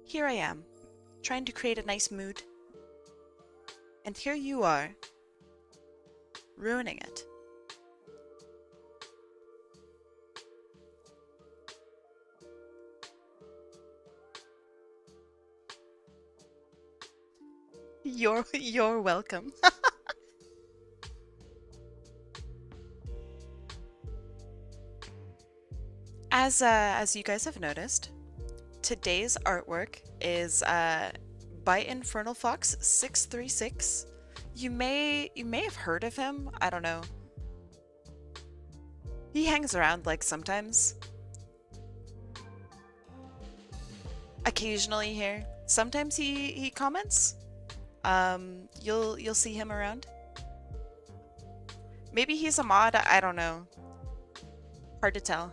Here I am, trying to create a nice mood. And here you are, ruining it. You're welcome. As you guys have noticed, today's artwork is by Infernal Fox 636. You may have heard of him. I don't know. He hangs around like sometimes. Occasionally here. Sometimes he comments. You'll see him around. Maybe he's a mod, I don't know. Hard to tell.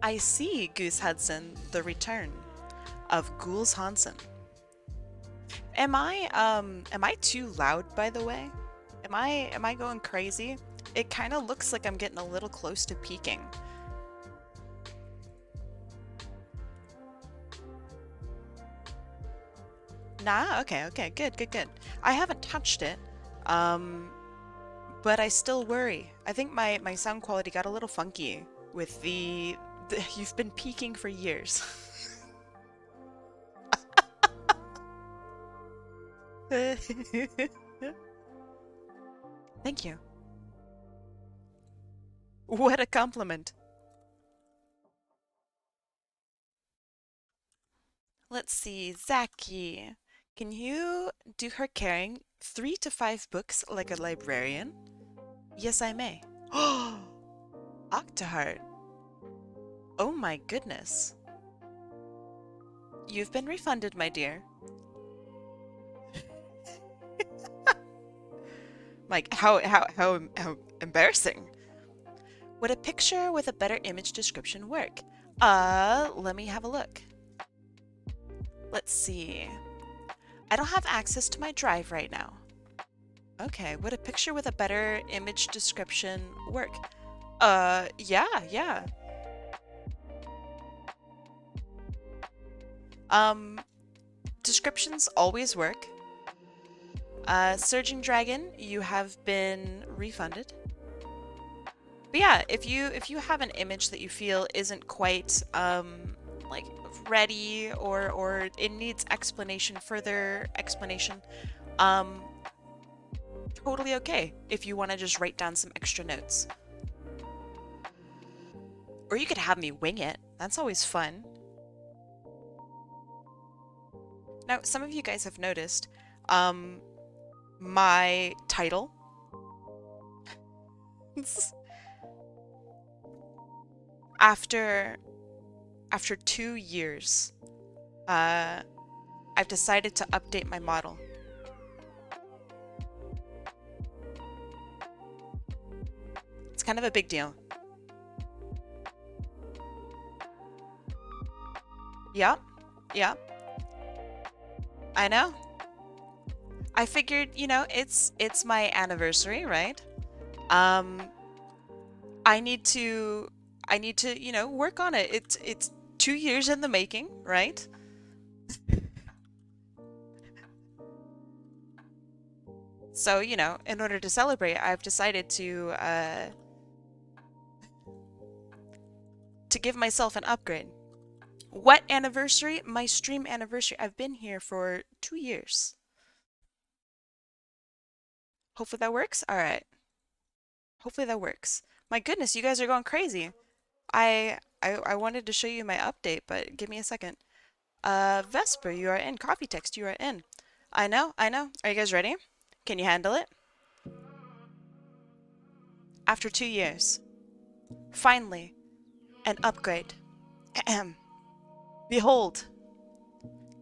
I see, Goose Hudson, the return of Ghouls Hansen. Am I too loud, by the way? Am I going crazy? It kind of looks like I'm getting a little close to peaking. Nah, okay, good. I haven't touched it, but I still worry. I think my sound quality got a little funky with the you've been peaking for years. Thank you. What a compliment. Let's see, Zaki. Can you do her carrying 3 to 5 books like a librarian? Yes, I may. Oh, Octahart. Oh my goodness. You've been refunded, my dear. Like, how embarrassing. Would a picture with a better image description work? Let me have a look. Let's see. I don't have access to my drive right now. Okay, would a picture with a better image description work? Yeah. Descriptions always work. Surging Dragon, you have been refunded. But yeah, if you have an image that you feel isn't quite like ready or it needs explanation, further explanation, totally okay if you want to just write down some extra notes. Or you could have me wing it. That's always fun. Now, some of you guys have noticed my title. After 2 years, I've decided to update my model. It's kind of a big deal. Yep. I know. I figured, you know, it's my anniversary, right? I need to, you know, work on it. It's 2 years in the making, right? So, you know, in order to celebrate, I've decided to give myself an upgrade. What anniversary? My stream anniversary. I've been here for 2 years. Hopefully that works. All right. Hopefully that works. My goodness, you guys are going crazy. I wanted to show you my update, but give me a second. Vesper, you are in. Coffee text, you are in. I know. Are you guys ready? Can you handle it? After 2 years. Finally, an upgrade. Ahem. Behold.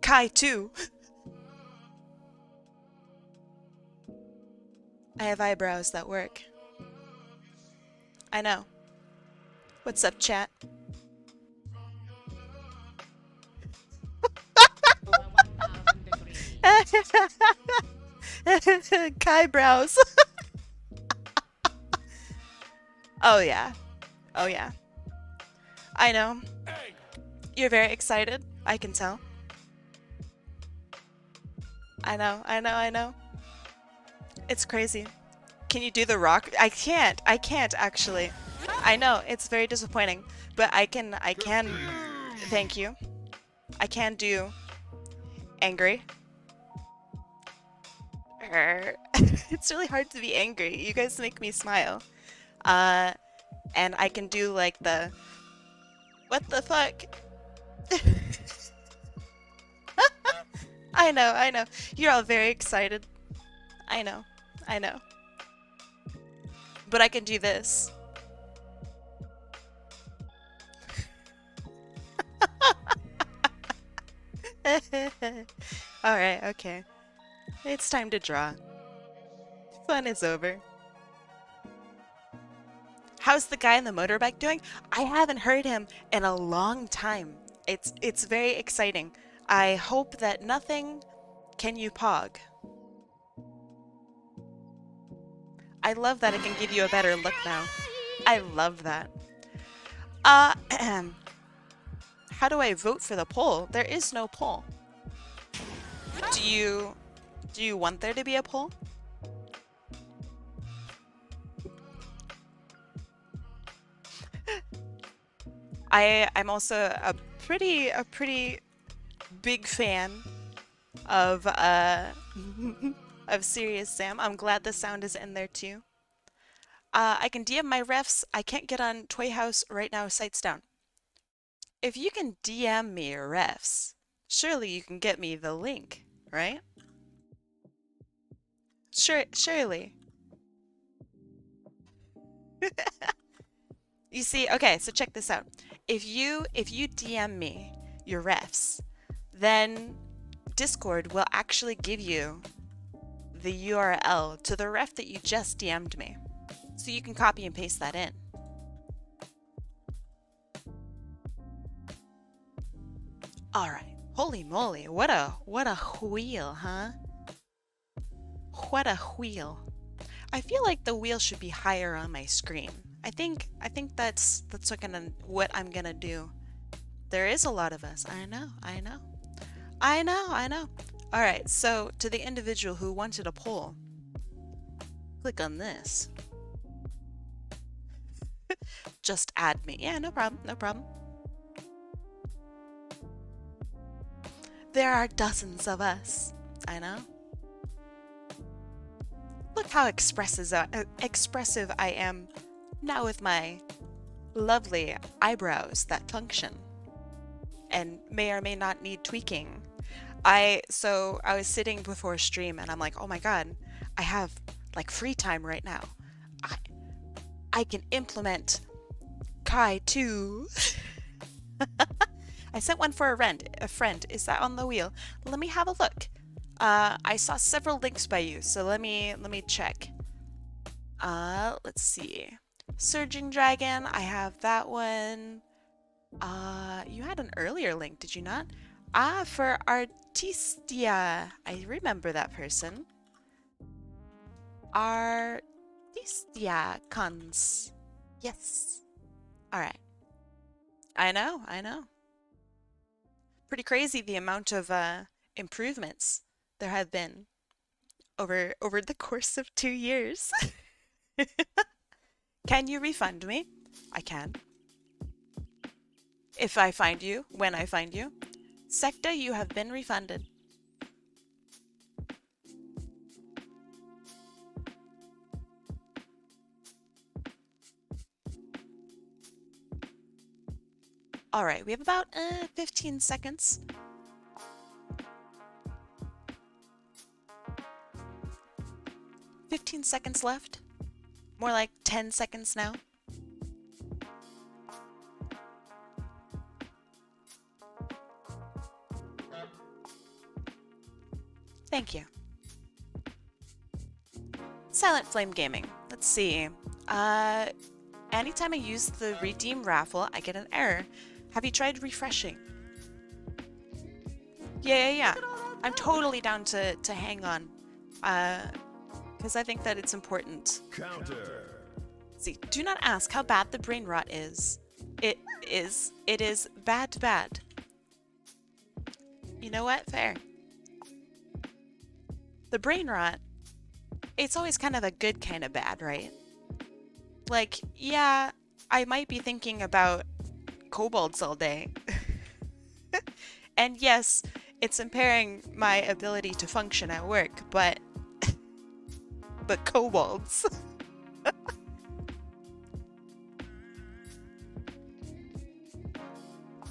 Kai 2. I have eyebrows that work. I know. What's up, chat? Kai brows. Oh yeah. Oh yeah. I know. You're very excited. I can tell. I know. I know. I know. It's crazy. Can you do the rock? I can't. I can't actually. I know. It's very disappointing. But I can. Thank you. I can do angry. It's really hard to be angry. You guys make me smile. Uh, and I can do like the what the fuck? I know, I know. You're all very excited. I know, I know. But I can do this. Alright, okay. It's time to draw. Fun is over. How's the guy on the motorbike doing? I haven't heard him in a long time. It's very exciting. I hope that nothing can you pog. I love that it can give you a better look now. I love that. How do I vote for the poll? There is no poll. Do you want there to be a poll? I'm also a pretty big fan of of Serious Sam. I'm glad the sound is in there too. I can DM my refs. I can't get on Toy House right now. Sights down. If you can DM me your refs, surely you can get me the link, right? Surely. You see, okay, so check this out. If you DM me your refs, then Discord will actually give you the URL to the ref that you just DM'd me. So you can copy and paste that in. All right. Holy moly, what a wheel, huh? What a wheel. I feel like the wheel should be higher on my screen. I think that's what I'm gonna do. There is a lot of us. I know. All right, so to the individual who wanted a poll, click on this. Just add me. Yeah, no problem, no problem. There are dozens of us. I know. Look how expressive I am now with my lovely eyebrows that function and may or may not need tweaking. So I was sitting before a stream and I'm like, oh my god, I have like free time right now. I can implement Kai too. I sent one for a friend. Is that on the wheel? Let me have a look. I saw several links by you, so let me check. Let's see. Surging Dragon, I have that one. You had an earlier link, did you not? For Artistia. I remember that person. Artistia cons. Yes. Alright. I know. Pretty crazy the amount of improvements there have been over the course of 2 years. Can you refund me? I can. If I find you, when I find you. Secta, you have been refunded. All right, we have about 15 seconds. "15 seconds left. More like 10 seconds now. Thank you. Silent Flame Gaming. Let's see. Anytime I use the redeem raffle, I get an error. Have you tried refreshing? Yeah. I'm totally down to hang on. Because I think that it's important. Counter. See, do not ask how bad the brain rot is. It is bad bad. You know what? Fair. The brain rot, it's always kind of a good kind of bad, right? Like, yeah, I might be thinking about kobolds all day. And yes, it's impairing my ability to function at work, but kobolds.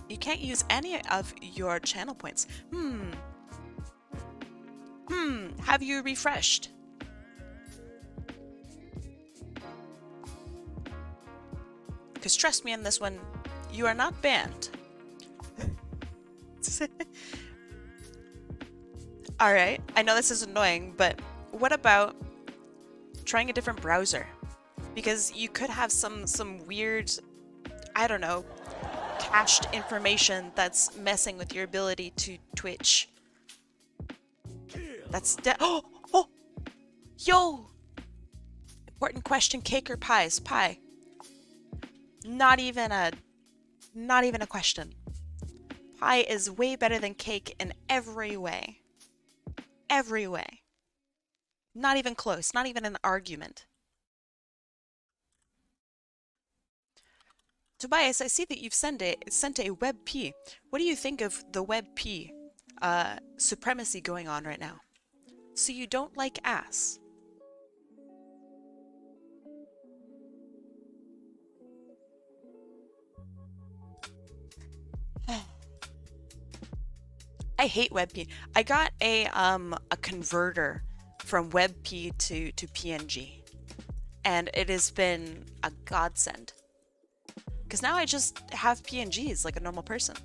You can't use any of your channel points. Have you refreshed? Because trust me on this one, you are not banned. Alright, I know this is annoying, but what about trying a different browser? Because you could have some weird, I don't know, cached information that's messing with your ability to Twitch. That's oh! Yo! Important question, cake or pies? Pie. Not even a question. Pie is way better than cake in every way. Every way. Not even close, not even an argument. Tobias, I see that you've sent a WebP. What do you think of the WebP supremacy going on right now? So you don't like ass? I hate WebP. I got a converter from WebP to PNG, and it has been a godsend. Because now I just have PNGs like a normal person.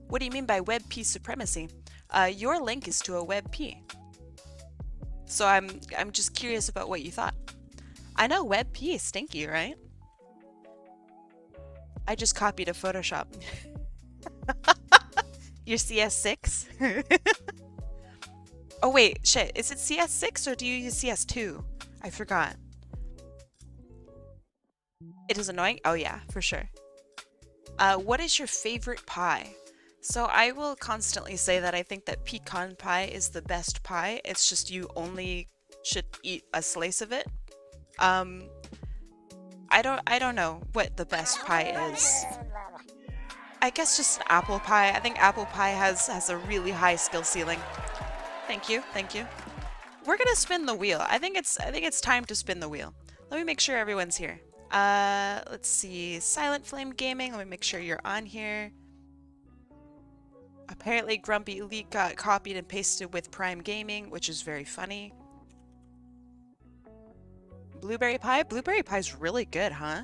What do you mean by WebP supremacy? Your link is to a WebP. So I'm just curious about what you thought. I know WebP is stinky, right? I just copied a Photoshop. Your CS6? Oh wait, shit. Is it CS6 or do you use CS2? I forgot. It is annoying? Oh yeah, for sure. What is your favorite pie? So I will constantly say that I think that pecan pie is the best pie. It's just you only should eat a slice of it. I don't know what the best pie is. I guess just an apple pie. I think apple pie has a really high skill ceiling. Thank you, thank you. We're gonna spin the wheel. I think it's time to spin the wheel. Let me make sure everyone's here. Let's see. Silent Flame Gaming. Let me make sure you're on here. Apparently Grumpy Elite got copied and pasted with Prime Gaming, which is very funny. Blueberry pie? Blueberry pie's really good, huh?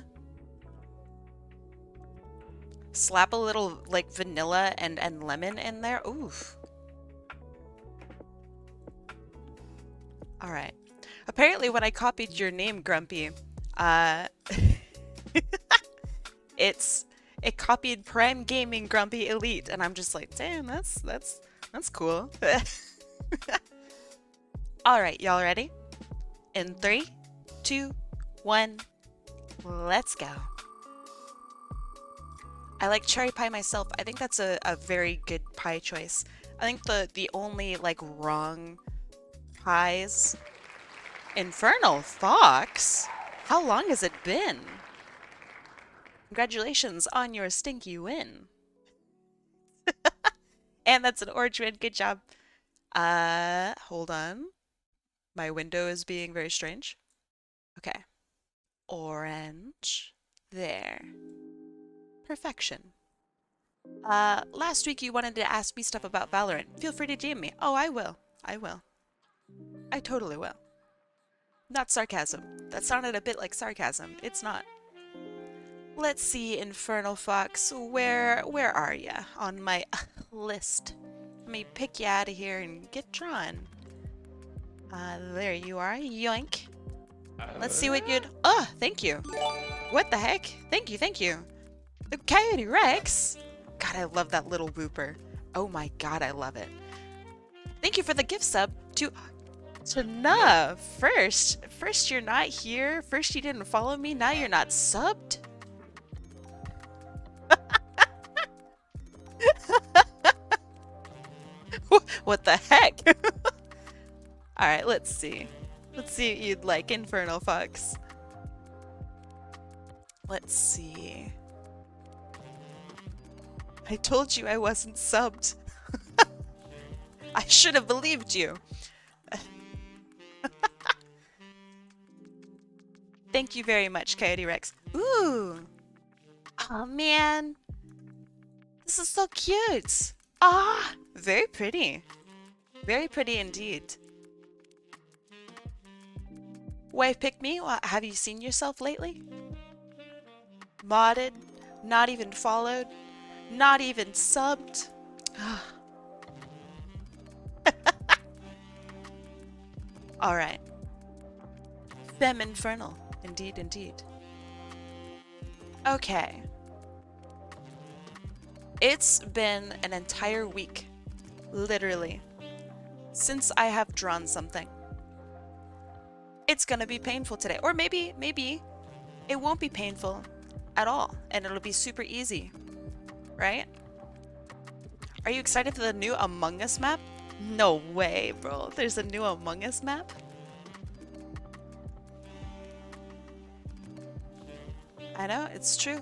Slap a little, like, vanilla and lemon in there. Oof. Alright. Apparently when I copied your name, Grumpy, it copied Prime Gaming Grumpy Elite, and I'm just like, damn, that's cool. Alright, y'all ready? In 3, 2, 1, let's go. I like cherry pie myself. I think that's a very good pie choice. I think the only, like, wrong pies... Infernal Fox? How long has it been? Congratulations on your stinky win. And that's an orange win. Good job. Hold on. My window is being very strange. Okay. Orange. There. Perfection. Last week you wanted to ask me stuff about Valorant. Feel free to DM me. Oh, I will. I will. I totally will. Not sarcasm. That sounded a bit like sarcasm. It's not. Let's see, Infernal Fox. Where are ya on my list? Let me pick you out of here and get drawn. There you are. Yoink. Let's see what you'd... Oh, thank you. What the heck? Thank you, thank you. The Coyote Rex? God, I love that little whooper. Oh my god, I love it. Thank you for the gift sub to Nah. First you're not here. First you didn't follow me. Now you're not subbed. What the heck? All right, let's see. Let's see what you'd like, Infernal Fox. Let's see. I told you I wasn't subbed. I should have believed you. Thank you very much, Coyote Rex. Ooh. Oh man. This is so cute. Ah, very pretty. Very pretty indeed. Why pick me? Well, have you seen yourself lately? Modded, not even followed, not even subbed. All right. Femme Infernal. Indeed, indeed. Okay. It's been an entire week, literally, since I have drawn something. It's gonna be painful today. Or maybe it won't be painful at all, and it'll be super easy, right? Are you excited for the new Among Us map? No way, bro. There's a new Among Us map? I know, it's true.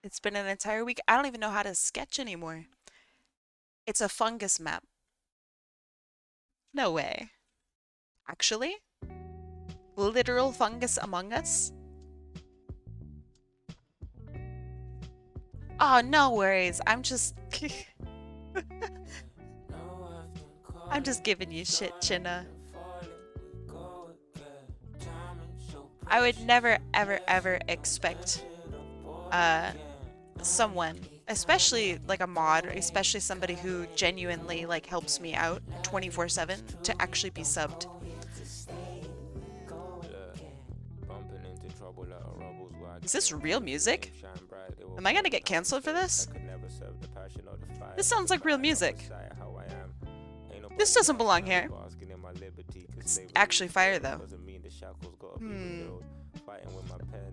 It's been an entire week. I don't even know how to sketch anymore. It's a fungus map. No way. Actually? Literal fungus Among Us? Oh, no worries. I'm just I'm just giving you shit, Chinna. I would never, ever, ever expect someone, especially like a mod, or especially somebody who genuinely like helps me out 24/7 to actually be subbed. Is this real music? Am I gonna get canceled for this? This sounds like real music. This doesn't belong here. It's actually fire though.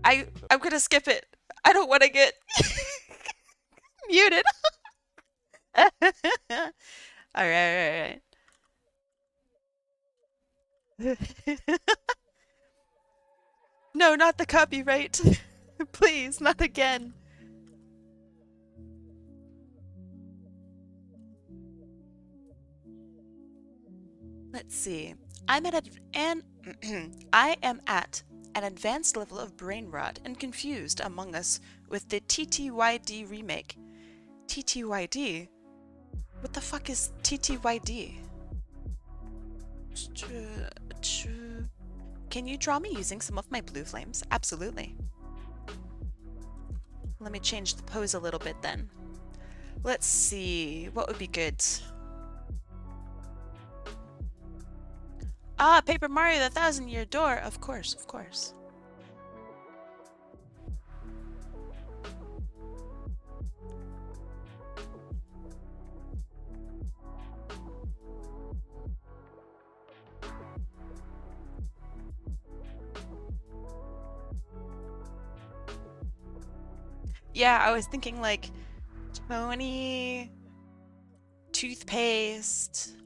I'm gonna skip it. I don't want to get muted. Alright. No, not the copyright. Please, not again. Let's see. I am at an advanced level of brain rot and confused among us with the TTYD remake. TTYD? What the fuck is TTYD? Can you draw me using some of my blue flames? Absolutely. Let me change the pose a little bit then. Let's see. What would be good? Ah, Paper Mario, the 1,000-Year Door. Of course, of course. Yeah, I was thinking like Tony, toothpaste.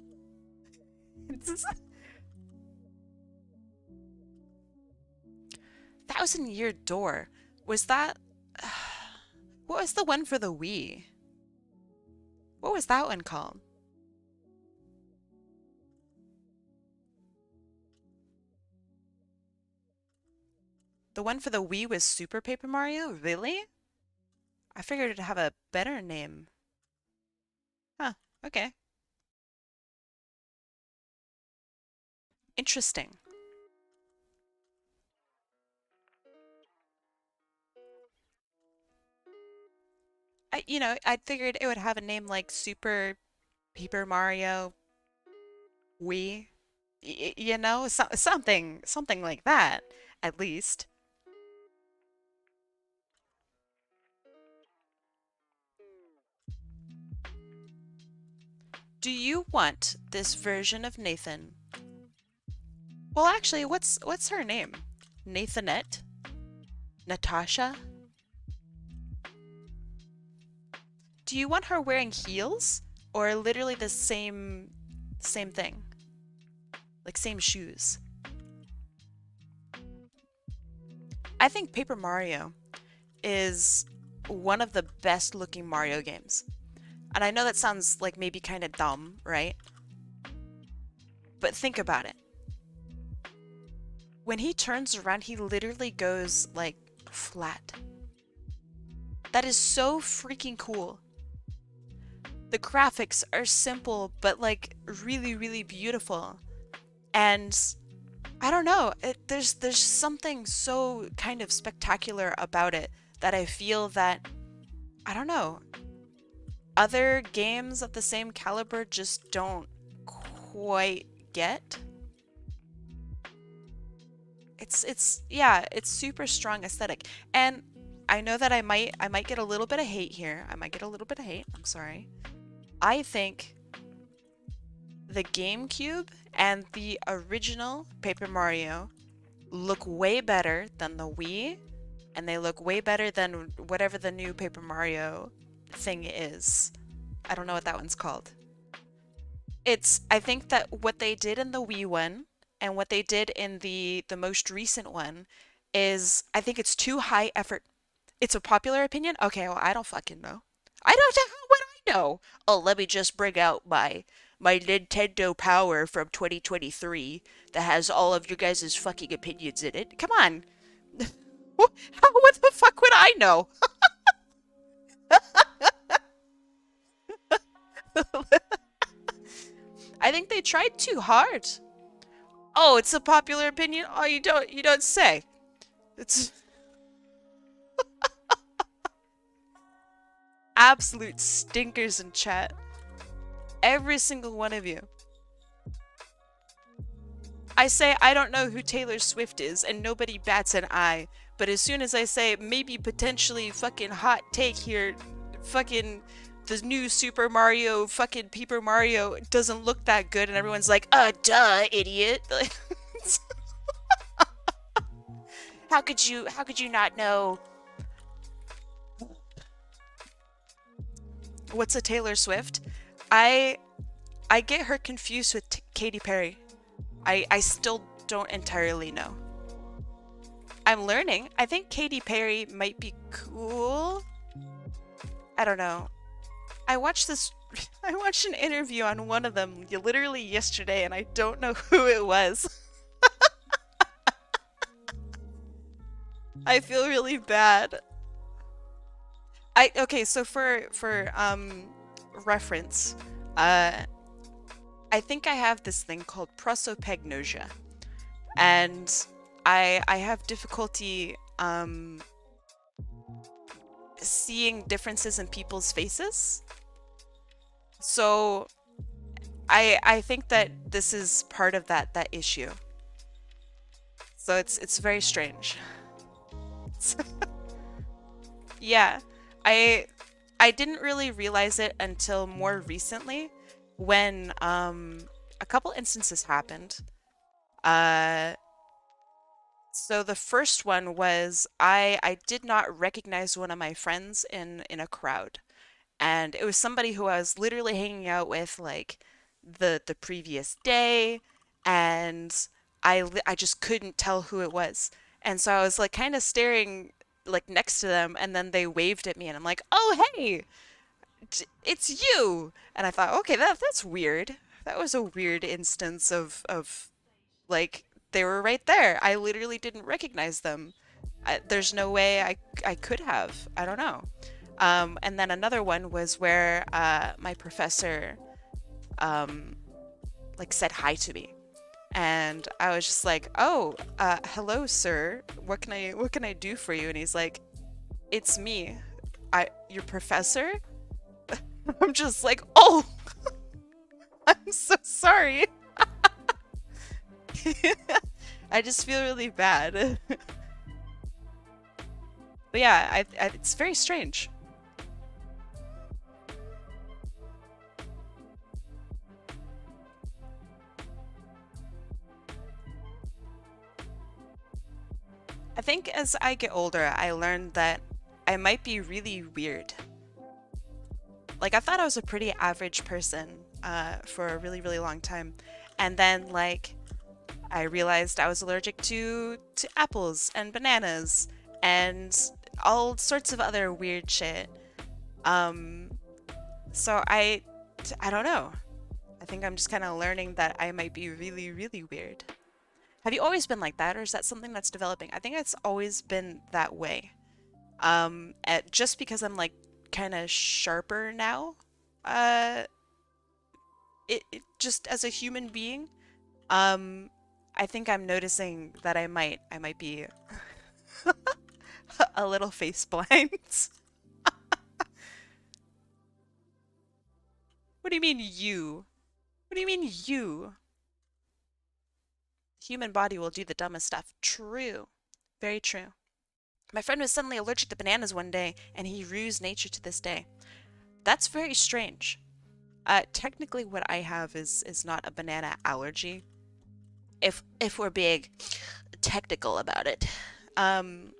1,000-Year Door. Was that... What was the one for the Wii? What was that one called? The one for the Wii was Super Paper Mario? Really? I figured it'd have a better name. Huh, okay. Interesting. I figured it would have a name like Super Paper Mario Wii. Something like that, at least. Do you want this version of Nathan? Well, actually, what's her name? Nathanette? Natasha? Do you want her wearing heels or literally the same thing? Like same shoes? I think Paper Mario is one of the best looking Mario games. And I know that sounds like maybe kind of dumb, right? But think about it. When he turns around, he literally goes like flat. That is so freaking cool. The graphics are simple, but like really, really beautiful. And I don't know, there's something so kind of spectacular about it that I feel that, I don't know, other games of the same caliber just don't quite get. Yeah, it's super strong aesthetic. And I know that I might get a little bit of hate here. I might get a little bit of hate. I'm sorry. I think the GameCube and the original Paper Mario look way better than the Wii, and they look way better than whatever the new Paper Mario thing is. I don't know what that one's called. I think that what they did in the Wii one and what they did in the most recent one is, I think it's too high effort. It's a popular opinion? Okay, well, I don't fucking know. I don't know what I know. Oh, let me just bring out my Nintendo Power from 2023 that has all of your guys' fucking opinions in it. Come on. What the fuck would I know? I think they tried too hard. Oh, it's a popular opinion? Oh, you don't say. It's absolute stinkers in chat. Every single one of you. I say I don't know who Taylor Swift is and nobody bats an eye. But as soon as I say maybe potentially fucking hot take here, fucking the new Super Mario fucking Paper Mario doesn't look that good and everyone's like, duh, idiot. How could you not know? What's a Taylor Swift? I I get her confused with Katy Perry. I still don't entirely know. I'm learning. I think Katy Perry might be cool. I don't know. I watched this. I watched an interview on one of them literally yesterday, and I don't know who it was. I feel really bad. Okay, so for reference, uh, I think I have this thing called prosopagnosia, and I have difficulty seeing differences in people's faces. So I think that this is part of that issue. So it's very strange. Yeah, I I didn't really realize it until more recently when a couple instances happened. Uh so the first one was I did not recognize one of my friends in a crowd. And it was somebody who I was literally hanging out with like the previous day, and I just couldn't tell who it was. And so I was like kind of staring like next to them, and then they waved at me and I'm like, "Oh, hey, it's you." And I thought, "Okay, that's weird. That was a weird instance of like they were right there. I literally didn't recognize them. There's no way I could have. I don't know." And then another one was where my professor like said hi to me, and I was just like, "Oh, hello, sir. What can I do for you?" And he's like, "It's me, your professor." I'm just like, "Oh, I'm so sorry." I just feel really bad. But yeah, it's very strange. think as I get older, I learned that I might be really weird. Like, I thought I was a pretty average person for a really, really long time. And then, like, I realized I was allergic to apples and bananas and all sorts of other weird shit. Um, so I don't know. I think I'm just kind of learning that I might be really, really weird. Have you always been like that, or is that something that's developing? I think it's always been that way. Just because I'm like kind of sharper now, uh, it just as a human being, um, I think I'm noticing that I might be a little face blind. What do you mean you? What do you mean you? Human body will do the dumbest stuff. True. Very true. My friend was suddenly allergic to bananas one day, and he rues nature to this day. That's very strange. Technically, what I have is not a banana allergy. If we're being technical about it, um,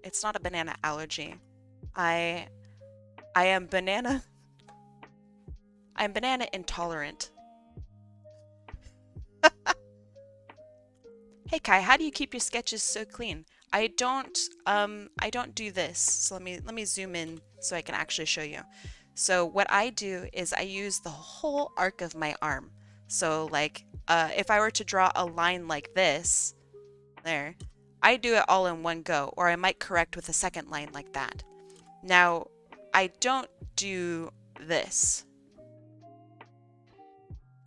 it's not a banana allergy. I I am banana. I'm banana intolerant. Hey Kai, how do you keep your sketches so clean? I don't do this. So let me zoom in so I can actually show you. So what I do is I use the whole arc of my arm. So like if I were to draw a line like this, there, I do it all in one go, or I might correct with a second line like that. Now, I don't do this.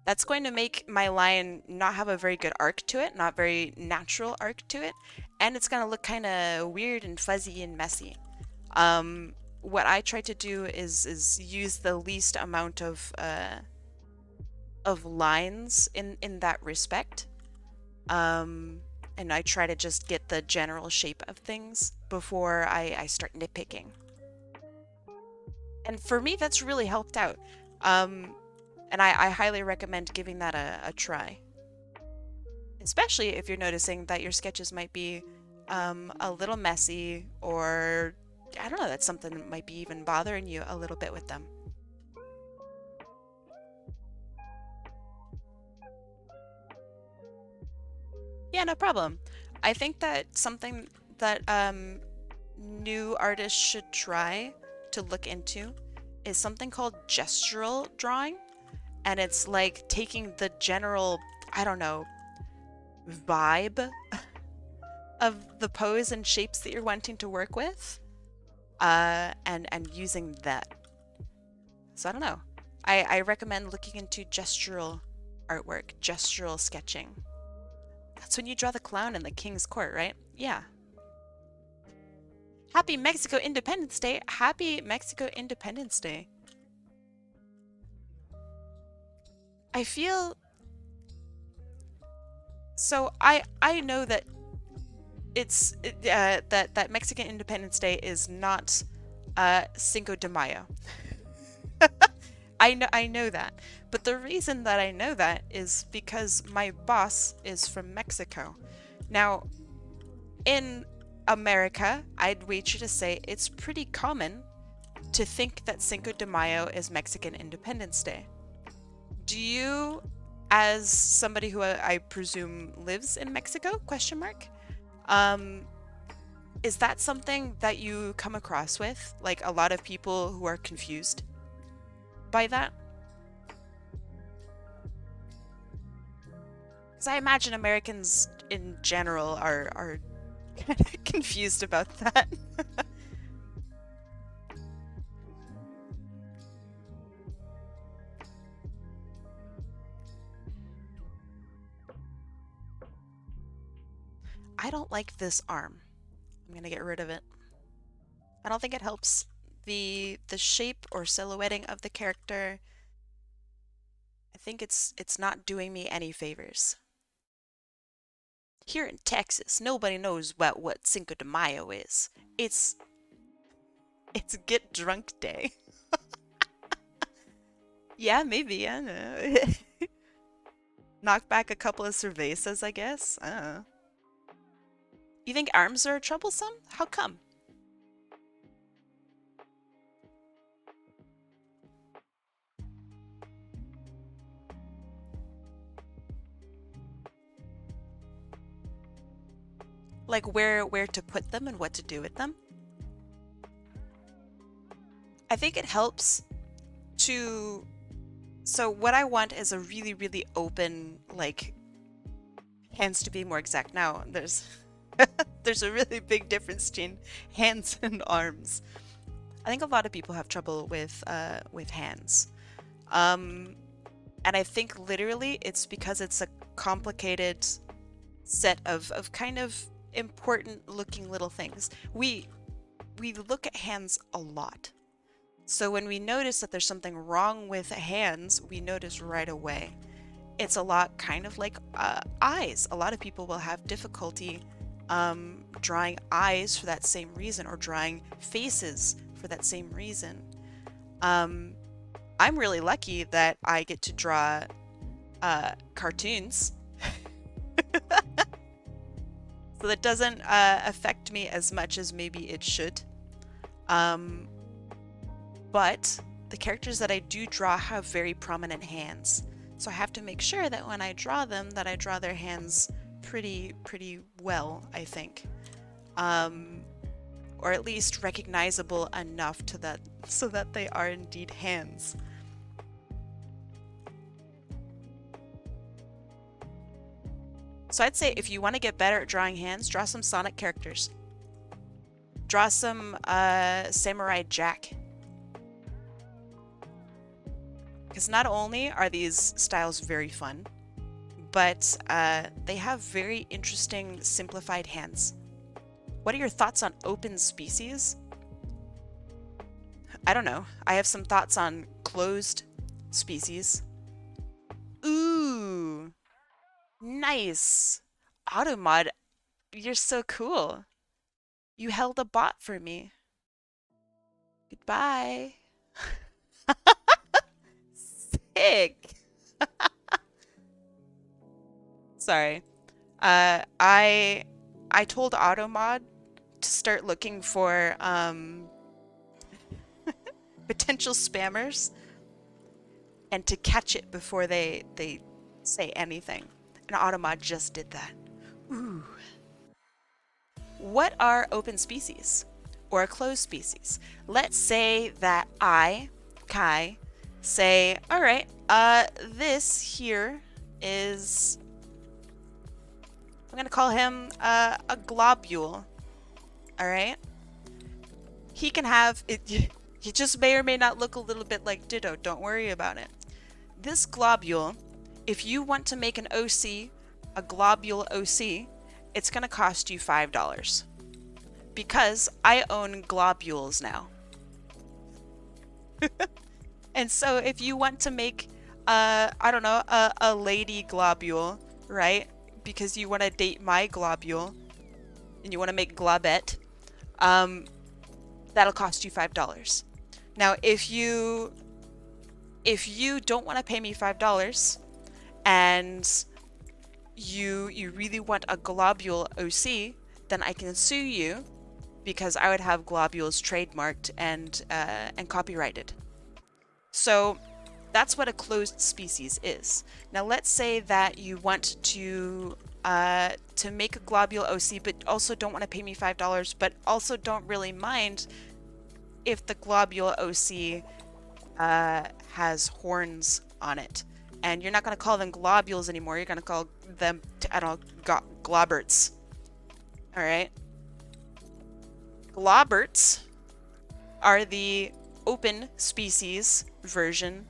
That's going to make my line not have a very good arc to it, not very natural arc to it, and it's going to look kind of weird and fuzzy and messy. What I try to do is use the least amount of lines in that respect. And I try to just get the general shape of things before I start nitpicking. And for me, that's really helped out. And I highly recommend giving that a try. Especially if you're noticing that your sketches might be a little messy, or I don't know, that's something that might be even bothering you a little bit with them. Yeah, no problem. I think that something that new artists should try to look into is something called gestural drawing. And it's like taking the general, I don't know, vibe of the pose and shapes that you're wanting to work with, and using that. So I don't know. I recommend looking into gestural artwork, gestural sketching. That's when you draw the clown in the king's court, right? Yeah. Happy Mexico Independence Day! Happy Mexico Independence Day! I feel so I know that that Mexican Independence Day is not Cinco de Mayo. I know that. But the reason that I know that is because my boss is from Mexico. Now, in America, I'd wager to say it's pretty common to think that Cinco de Mayo is Mexican Independence Day. Do you, as somebody who I presume lives in Mexico, question mark, um, is that something that you come across with? Like a lot of people who are confused by that? Because I imagine Americans in general are kind of confused about that. I don't like this arm. I'm gonna get rid of it. I don't think it helps the shape or silhouetting of the character. I think it's not doing me any favors. Here in Texas, nobody knows what Cinco de Mayo is. It's Get Drunk Day. Yeah, maybe, I don't know. Knock back a couple of cervezas, I guess. I don't know. You think arms are troublesome? How come? Like where to put them and what to do with them? I think it helps to so what I want is a really, really open, like hands to be more exact. Now there's there's a really big difference between hands and arms. I think a lot of people have trouble with hands. Um, and I think literally it's because it's a complicated set of kind of important looking little things. We look at hands a lot. So when we notice that there's something wrong with hands, we notice right away. It's a lot kind of like eyes. A lot of people will have difficulty drawing eyes for that same reason or drawing faces for that same reason. Um, I'm really lucky that I get to draw cartoons. So that doesn't affect me as much as maybe it should. Um, but the characters that I do draw have very prominent hands. So I have to make sure that when I draw them, that I draw their hands pretty well, I think. Um, or at least recognizable enough to that so that they are indeed hands. So I'd say if you want to get better at drawing hands, draw some Sonic characters. Draw some Samurai Jack. Because not only are these styles very fun, but they have very interesting simplified hands. What are your thoughts on open species? I don't know. I have some thoughts on closed species. Ooh, nice. Automod, you're so cool. You held a bot for me. Goodbye. Sick. Sorry. I told Automod to start looking for potential spammers and to catch it before they say anything. And Automod just did that. Ooh. What are open species or a closed species? Let's say that I, Kai, say, all right, this here is, I'm gonna call him a globule. All right, he can have it. He just may or may not look a little bit like Ditto. Don't worry about it. This globule, if you want to make an OC, a globule OC, it's gonna cost you $5 because I own globules now. And so if you want to make, I don't know, a lady globule, right? Because you want to date my globule and you want to make globette, that'll cost you $5. Now, if you don't want to pay me $5 and you really want a globule OC, then I can sue you because I would have globules trademarked and copyrighted. So that's what a closed species is. Now let's say that you want to make a globule OC, but also don't want to pay me $5, but also don't really mind if the globule OC has horns on it. And you're not going to call them globules anymore. You're going to call them, I don't know, globberts. All right. Globberts are the open species version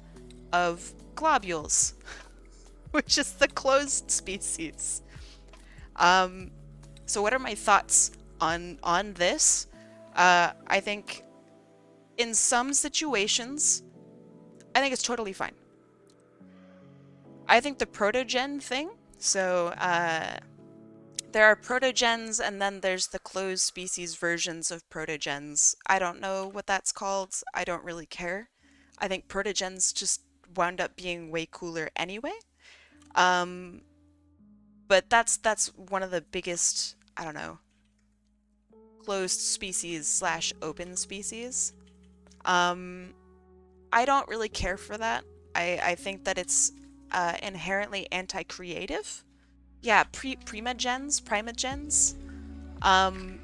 of globules, which is the closed species. So what are my thoughts on this? I think in some situations, I think it's totally fine. I think the protogen thing, so there are protogens and then there's the closed species versions of protogens. I don't know what that's called. I don't really care. I think protogens just wound up being way cooler anyway. But that's one of the biggest, I don't know, closed species slash open species. I don't really care for that. I think that it's inherently anti-creative. Yeah, primogens. Um,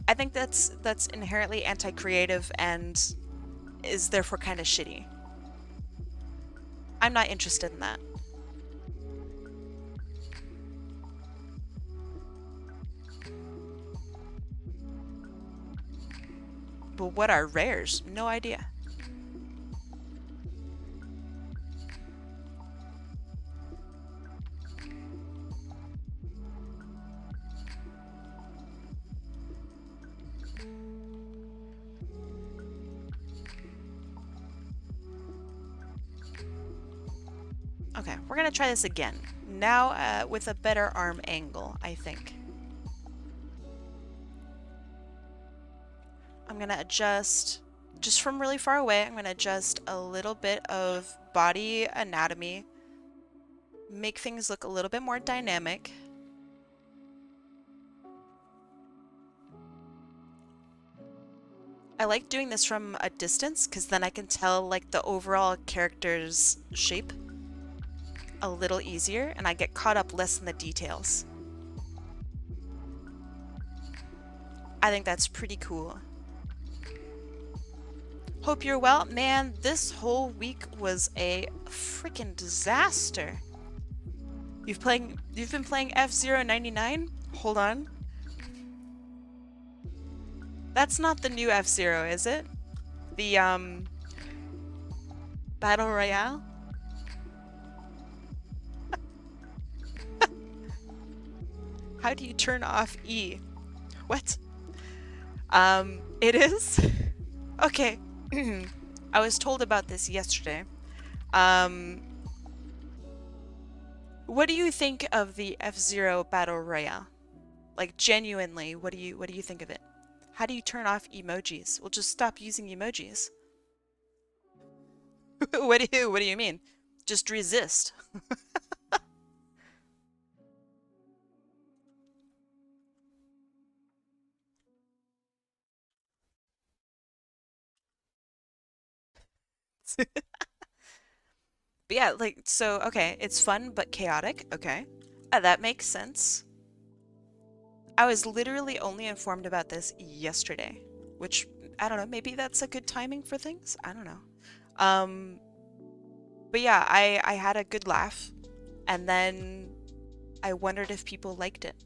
I think that's inherently anti-creative and is therefore kind of shitty. I'm not interested in that. But what are rares? No idea. Okay, we're gonna try this again. Now with a better arm angle, I think. I'm gonna adjust, just from really far away, I'm gonna adjust a little bit of body anatomy, make things look a little bit more dynamic. I like doing this from a distance because then I can tell like the overall character's shape a little easier and I get caught up less in the details. I think that's pretty cool. Hope you're well. Man, this whole week was a freaking disaster. You've been playing F-Zero 99? Hold on. That's not the new F-Zero, is it? The Battle Royale? How do you turn off E? What? It is? Okay. I was told about this yesterday. What do you think of the F-Zero Battle Royale? Like genuinely, what do you think of it? How do you turn off emojis? We'll just stop using emojis. What do you mean? Just resist. But yeah, like, so, okay, it's fun but chaotic. Okay. That makes sense. I was literally only informed about this yesterday, which, I don't know, maybe that's a good timing for things? I don't know. Um, but yeah, I had a good laugh, and then I wondered if people liked it.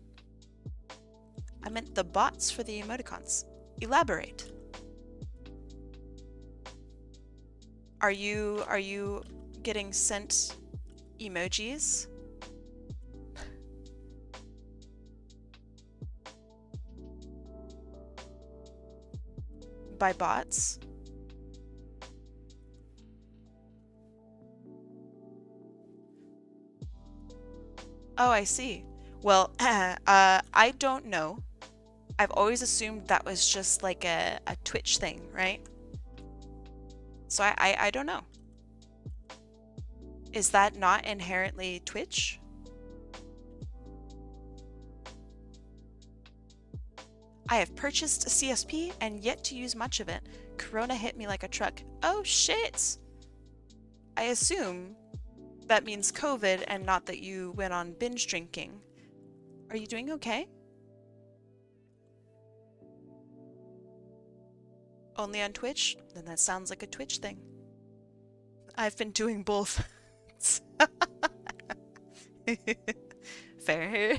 I meant the bots for the emoticons. Elaborate. Are you getting sent emojis? By bots? Oh, I see. Well, I don't know. I've always assumed that was just like a Twitch thing, right? So I don't know. Is that not inherently Twitch? I have purchased a CSP and yet to use much of it. Corona hit me like a truck. Oh shit! I assume that means COVID and not that you went on binge drinking. Are you doing okay? Only on Twitch? Then that sounds like a Twitch thing. I've been doing both. Fair.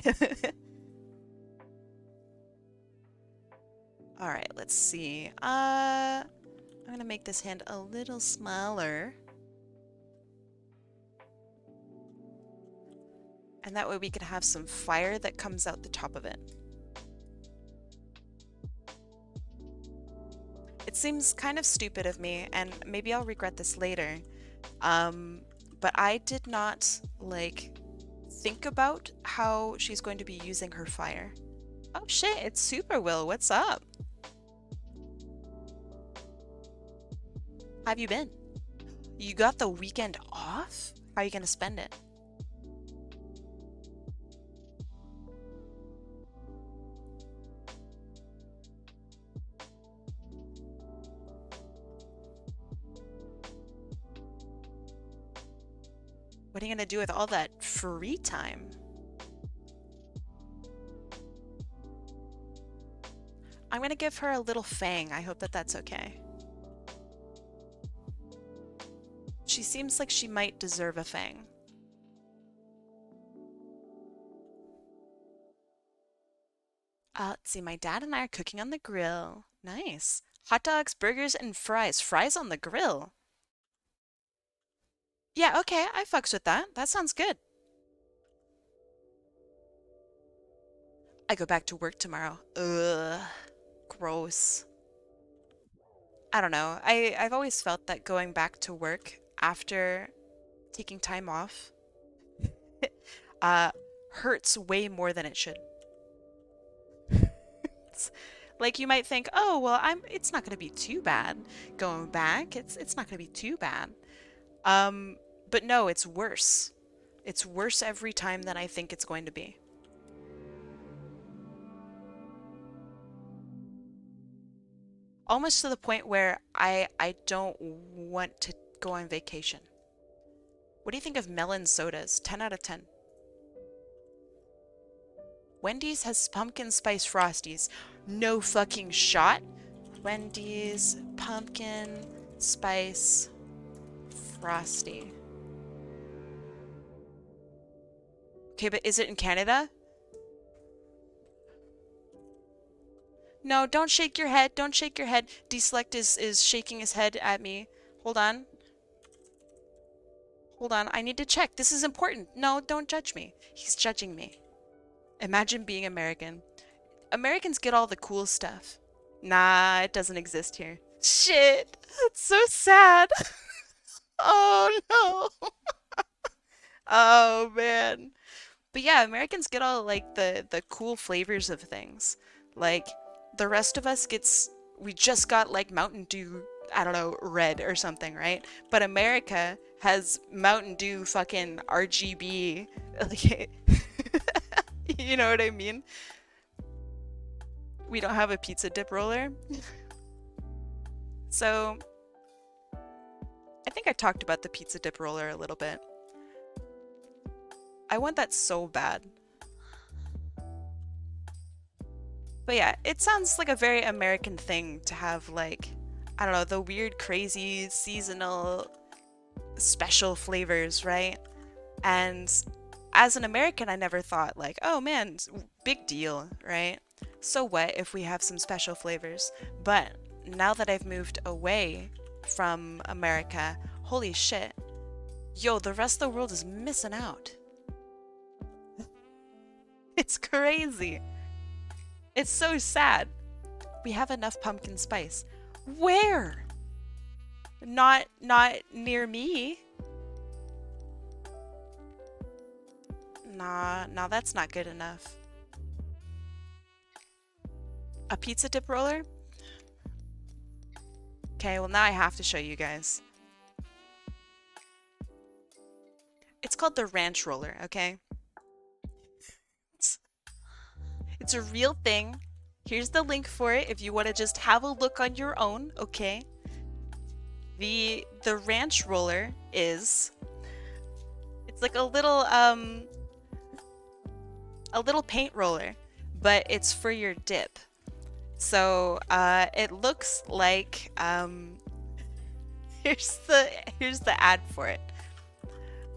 Alright, let's see. I'm gonna make this hand a little smaller. And that way we can have some fire that comes out the top of it. It seems kind of stupid of me, and maybe I'll regret this later, but I did not, like, think about how she's going to be using her fire. Oh shit, it's Super Will, what's up? How have you been? You got the weekend off? How are you gonna spend it? What are you gonna do with all that free time? I'm gonna give her a little fang. I hope that that's okay. She seems like she might deserve a fang. Let's see, my dad and I are cooking on the grill. Nice. Hot dogs, burgers, and fries. Fries on the grill. Yeah, okay, I fucks with that. That sounds good. I go back to work tomorrow. Ugh. Gross. I don't know. I've always felt that going back to work after taking time off uh hurts way more than it should. Like you might think, "Oh, well, it's not going to be too bad going back. It's not going to be too bad." Um, but no, it's worse. It's worse every time than I think it's going to be. Almost to the point where I don't want to go on vacation. What do you think of melon sodas? 10 out of 10. Wendy's has pumpkin spice frosties. No fucking shot. Wendy's pumpkin spice frosty. Okay, but is it in Canada? No, don't shake your head. Don't shake your head. Deselect is shaking his head at me. Hold on. Hold on. I need to check. This is important. No, don't judge me. He's judging me. Imagine being American. Americans get all the cool stuff. Nah, it doesn't exist here. Shit. That's so sad. Oh no. Oh man. But yeah, Americans get all like the cool flavors of things. Like the rest of us gets we just got like Mountain Dew, I don't know, red or something, right? But America has Mountain Dew fucking RGB. Like, you know what I mean? We don't have a pizza dip roller. So I think I talked about the pizza dip roller a little bit. I want that so bad. But yeah, it sounds like a very American thing to have like, I don't know, the weird, crazy, seasonal, special flavors, right? And as an American, I never thought like, oh man, big deal, right? So what if we have some special flavors? But now that I've moved away from America, holy shit. Yo, the rest of the world is missing out. It's crazy. It's so sad. We have enough pumpkin spice. Where? Not near me. Nah, that's not good enough. A pizza dip roller? Okay, well now I have to show you guys. It's called the ranch roller, okay? It's a real thing. Here's the link for it if you want to just have a look on your own, okay? The ranch roller is it's like a little paint roller, but it's for your dip. So it looks like here's the ad for it.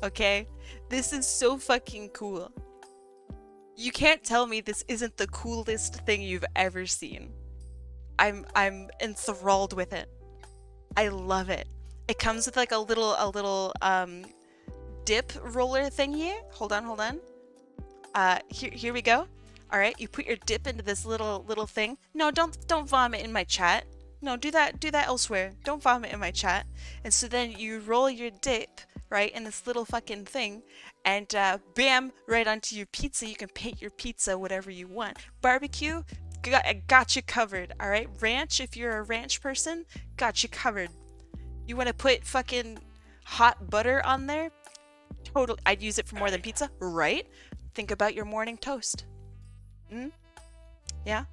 Okay? This is so fucking cool. You can't tell me this isn't the coolest thing you've ever seen. I'm enthralled with it. I love it. It comes with like a little dip roller thingy. Hold on. Here we go. All right, you put your dip into this little thing. No, don't vomit in my chat. No, do that elsewhere. Don't vomit in my chat. And so then you roll your dip right in this little fucking thing, and bam, right onto your pizza. You can paint your pizza whatever you want. Barbecue, got you covered. All right, ranch. If you're a ranch person, got you covered. You want to put fucking hot butter on there? Totally. I'd use it for more than pizza, right? Think about your morning toast. Yeah?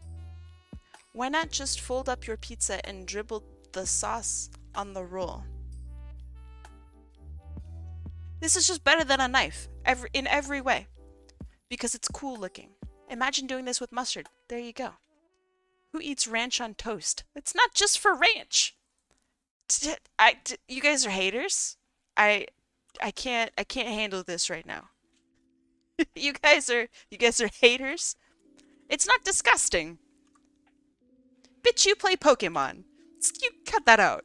Why not just fold up your pizza and dribble the sauce on the roll? This is just better than a knife in every way because it's cool looking. Imagine doing this with mustard. There you go. Who eats ranch on toast? It's not just for ranch. You guys are haters. I I can't handle this right now. You guys are haters. It's not disgusting. Bitch, you play Pokemon. You cut that out.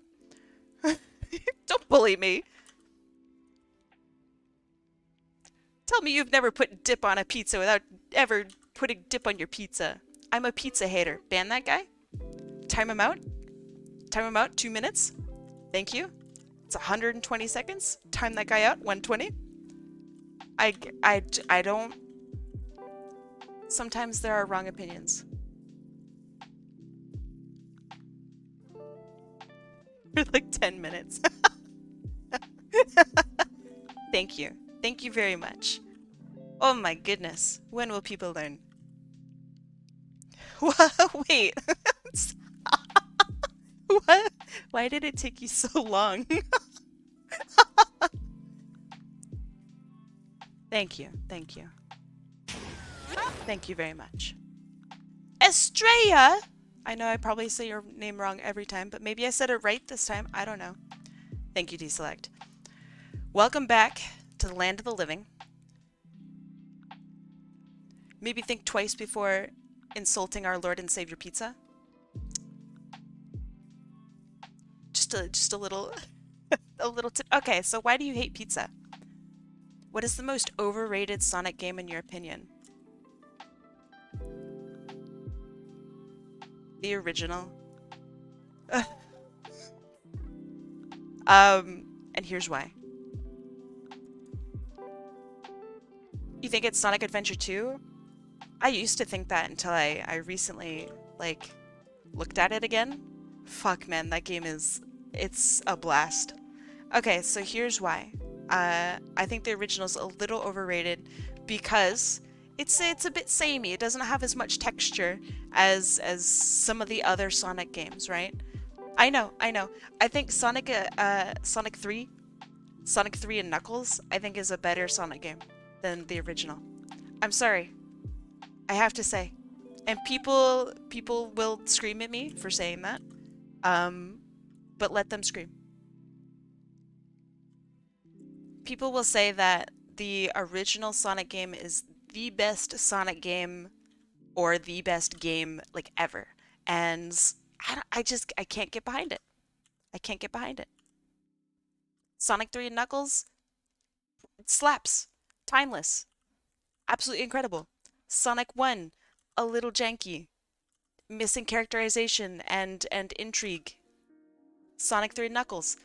Don't bully me. Tell me you've never put dip on a pizza without ever putting dip on your pizza. I'm a pizza hater. Ban that guy? Time him out? Time him out, 2 minutes. Thank you. It's 120 seconds. Time that guy out, 120. I don't... Sometimes there are wrong opinions. For like 10 minutes. Thank you. Thank you very much. Oh my goodness. When will people learn? Wait. What? Why did it take you so long? Thank you. Thank you. Thank you very much. Estrella! I know I probably say your name wrong every time, but maybe I said it right this time. I don't know. Thank you, Deselect. Welcome back to the land of the living. Maybe think twice before insulting our Lord and Savior Pizza. Just a little a little tip. Okay, so why do you hate pizza? What is the most overrated Sonic game in your opinion? The original. And here's why. You think it's Sonic Adventure 2? I used to think that until I recently, like, looked at it again. Fuck, man, that game it's a blast. Okay, so here's why. I think the original's a little overrated because it's a bit samey. It doesn't have as much texture as some of the other Sonic games, right? I know. I think Sonic 3 and Knuckles, I think is a better Sonic game than the original. I'm sorry. I have to say. And people will scream at me for saying that. But let them scream. People will say that the original Sonic game is the best Sonic game or the best game like ever. And I can't get behind it. I can't get behind it. Sonic 3 and Knuckles, it slaps. Timeless. Absolutely incredible. Sonic 1, a little janky. Missing characterization and intrigue. Sonic 3 and Knuckles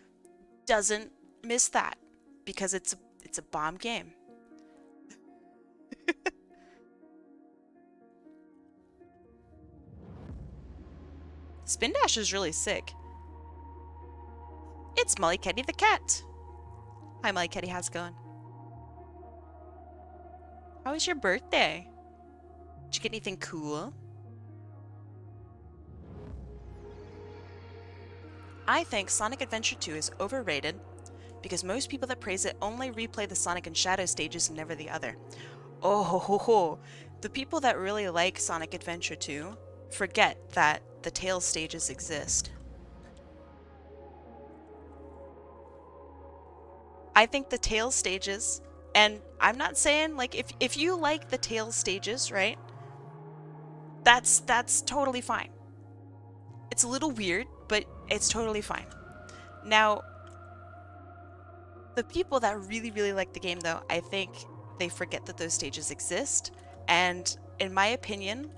doesn't miss that because it's a bomb game. Spin Dash is really sick. It's Molly Ketty the cat. Hi Molly Ketty, how's it going? How was your birthday? Did you get anything cool? I think Sonic Adventure 2 is overrated because most people that praise it only replay the Sonic and Shadow stages and never the other. Oh ho ho ho! The people that really like Sonic Adventure 2 forget that the Tails stages exist. I think the Tails stages, and I'm not saying like if you like the Tails stages, right? That's totally fine. It's a little weird, but it's totally fine. Now, the people that really, really like the game, though, I think they forget that those stages exist. And in my opinion,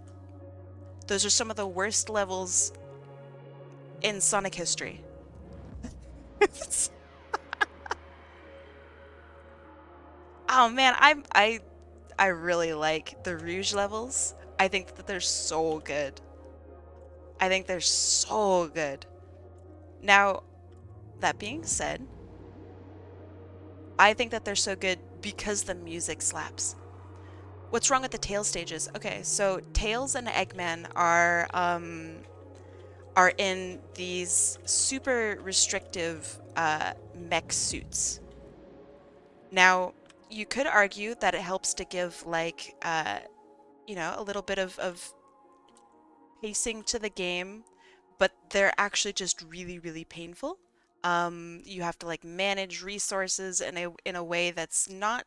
those are some of the worst levels in Sonic history. Oh man, I really like the Rouge levels. I think that they're so good. I think they're so good. Now, that being said, I think that they're so good because the music slaps. What's wrong with the Tails stages? Okay, so Tails and Eggman are in these super restrictive mech suits. Now, you could argue that it helps to give like, you know, a little bit of pacing to the game, but they're actually just really, really painful. You have to like manage resources in a way that's not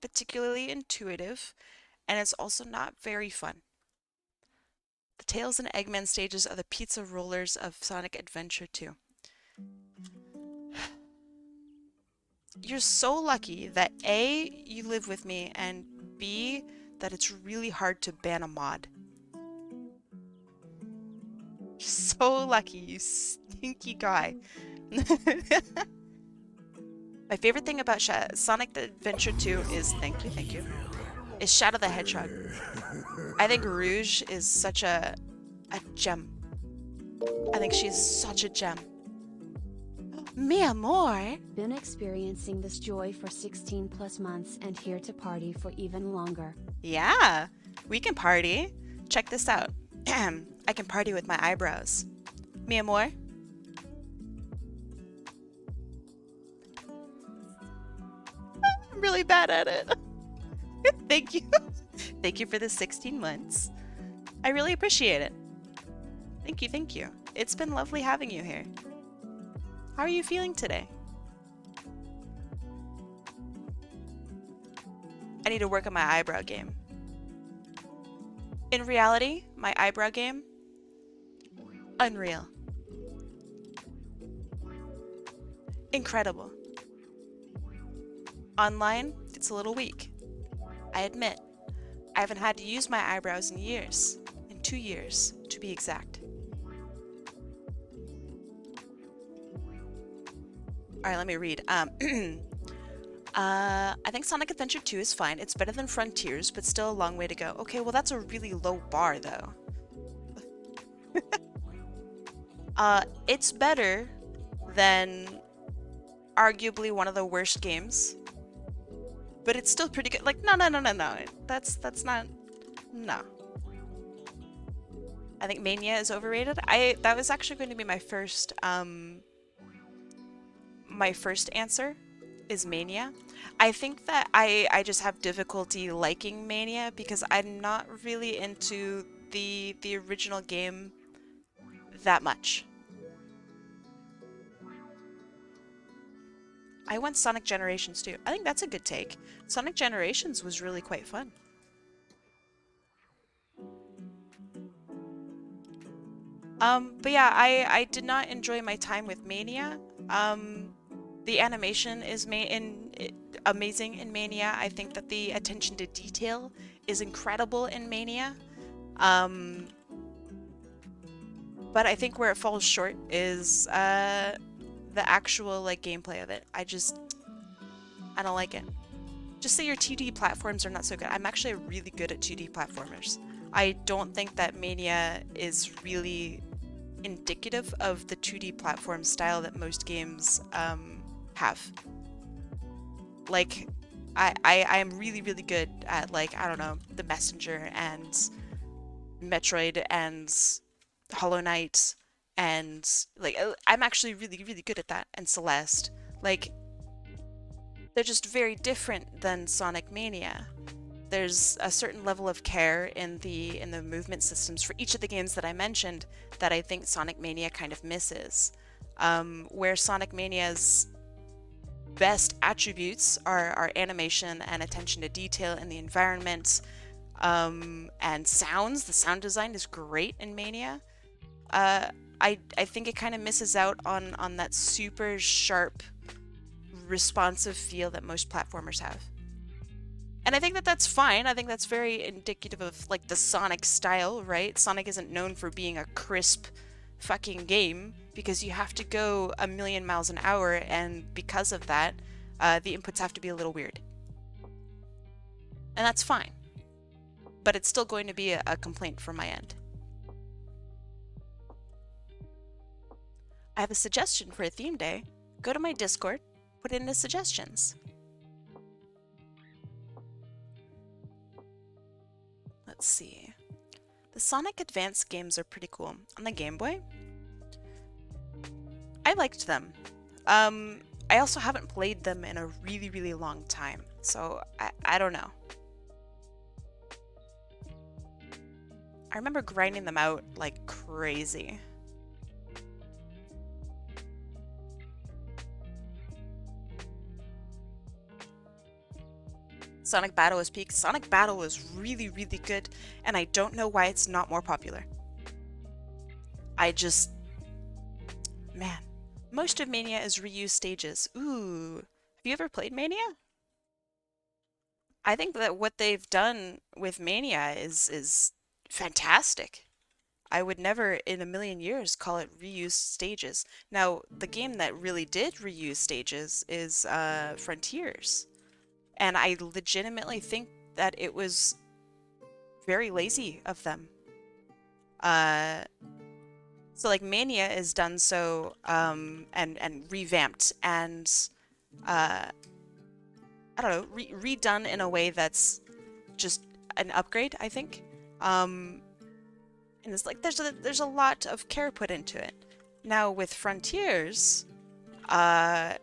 particularly intuitive, and it's also not very fun. The Tails and Eggman stages are the pizza rollers of Sonic Adventure 2. You're so lucky that A, you live with me, and B, that it's really hard to ban a mod. You're so lucky, you stinky guy. My favorite thing about Sonic Adventure 2 is, thank you, is Shadow the Hedgehog. I think Rouge is such a gem. I think she's such a gem. Mi amor. Been experiencing this joy for 16 plus months and here to party for even longer. Yeah, we can party. Check this out. I can party with my eyebrows. Mi amor. I'm really bad at it. Thank you. Thank you for the 16 months. I really appreciate it. Thank you, thank you. It's been lovely having you here. How are you feeling today? I need to work on my eyebrow game. In reality, my eyebrow game, unreal. Incredible. Online, it's a little weak. I admit, I haven't had to use my eyebrows in years. In 2 years, to be exact. Alright, let me read. I think Sonic Adventure 2 is fine. It's better than Frontiers, but still a long way to go. Okay, well that's a really low bar, though. It's better than arguably one of the worst games. But it's still pretty good. Like, no. That's not... No. I think Mania is overrated. That was actually going to be my first answer is Mania. I think that I just have difficulty liking Mania because I'm not really into the original game that much. I want Sonic Generations too. I think that's a good take. Sonic Generations was really quite fun. But yeah, I did not enjoy my time with Mania. The animation is amazing in Mania. I think that the attention to detail is incredible in Mania. But I think where it falls short is the actual like gameplay of it. I don't like it. Just say your 2D platforms are not so good. I'm actually really good at 2D platformers. I don't think that Mania is really indicative of the 2D platform style that most games have. Like, I am really, really good at, like, I don't know, The Messenger and Metroid and Hollow Knight and, like, I'm actually really, really good at that, and Celeste. Like, they're just very different than Sonic Mania. There's a certain level of care in the movement systems for each of the games that I mentioned that I think Sonic Mania kind of misses. Where Sonic Mania's best attributes are animation and attention to detail in the environment, and sounds. The sound design is great in Mania. I think it kind of misses out on that super sharp, responsive feel that most platformers have. And I think that that's fine. I think that's very indicative of, like, the Sonic style, right? Sonic isn't known for being a crisp fucking game because you have to go a million miles an hour, and because of that, the inputs have to be a little weird. And that's fine. But it's still going to be a complaint from my end. I have a suggestion for a theme day. Go to my Discord, put it into suggestions. Let's see. The Sonic Advance games are pretty cool. On the Game Boy, I liked them. I also haven't played them in a really, really long time, so I don't know. I remember grinding them out like crazy. Sonic Battle is peak. Sonic Battle is really, really good, and I don't know why it's not more popular. I just... Man. Most of Mania is reused stages. Ooh. Have you ever played Mania? I think that what they've done with Mania is fantastic. I would never in a million years call it reused stages. Now, the game that really did reuse stages is Frontiers. And I legitimately think that it was very lazy of them. Uh, so like Mania is done so and revamped and uh, I don't know, redone in a way that's just an upgrade, I think. And it's like there's a lot of care put into it. Now with Frontiers, uh,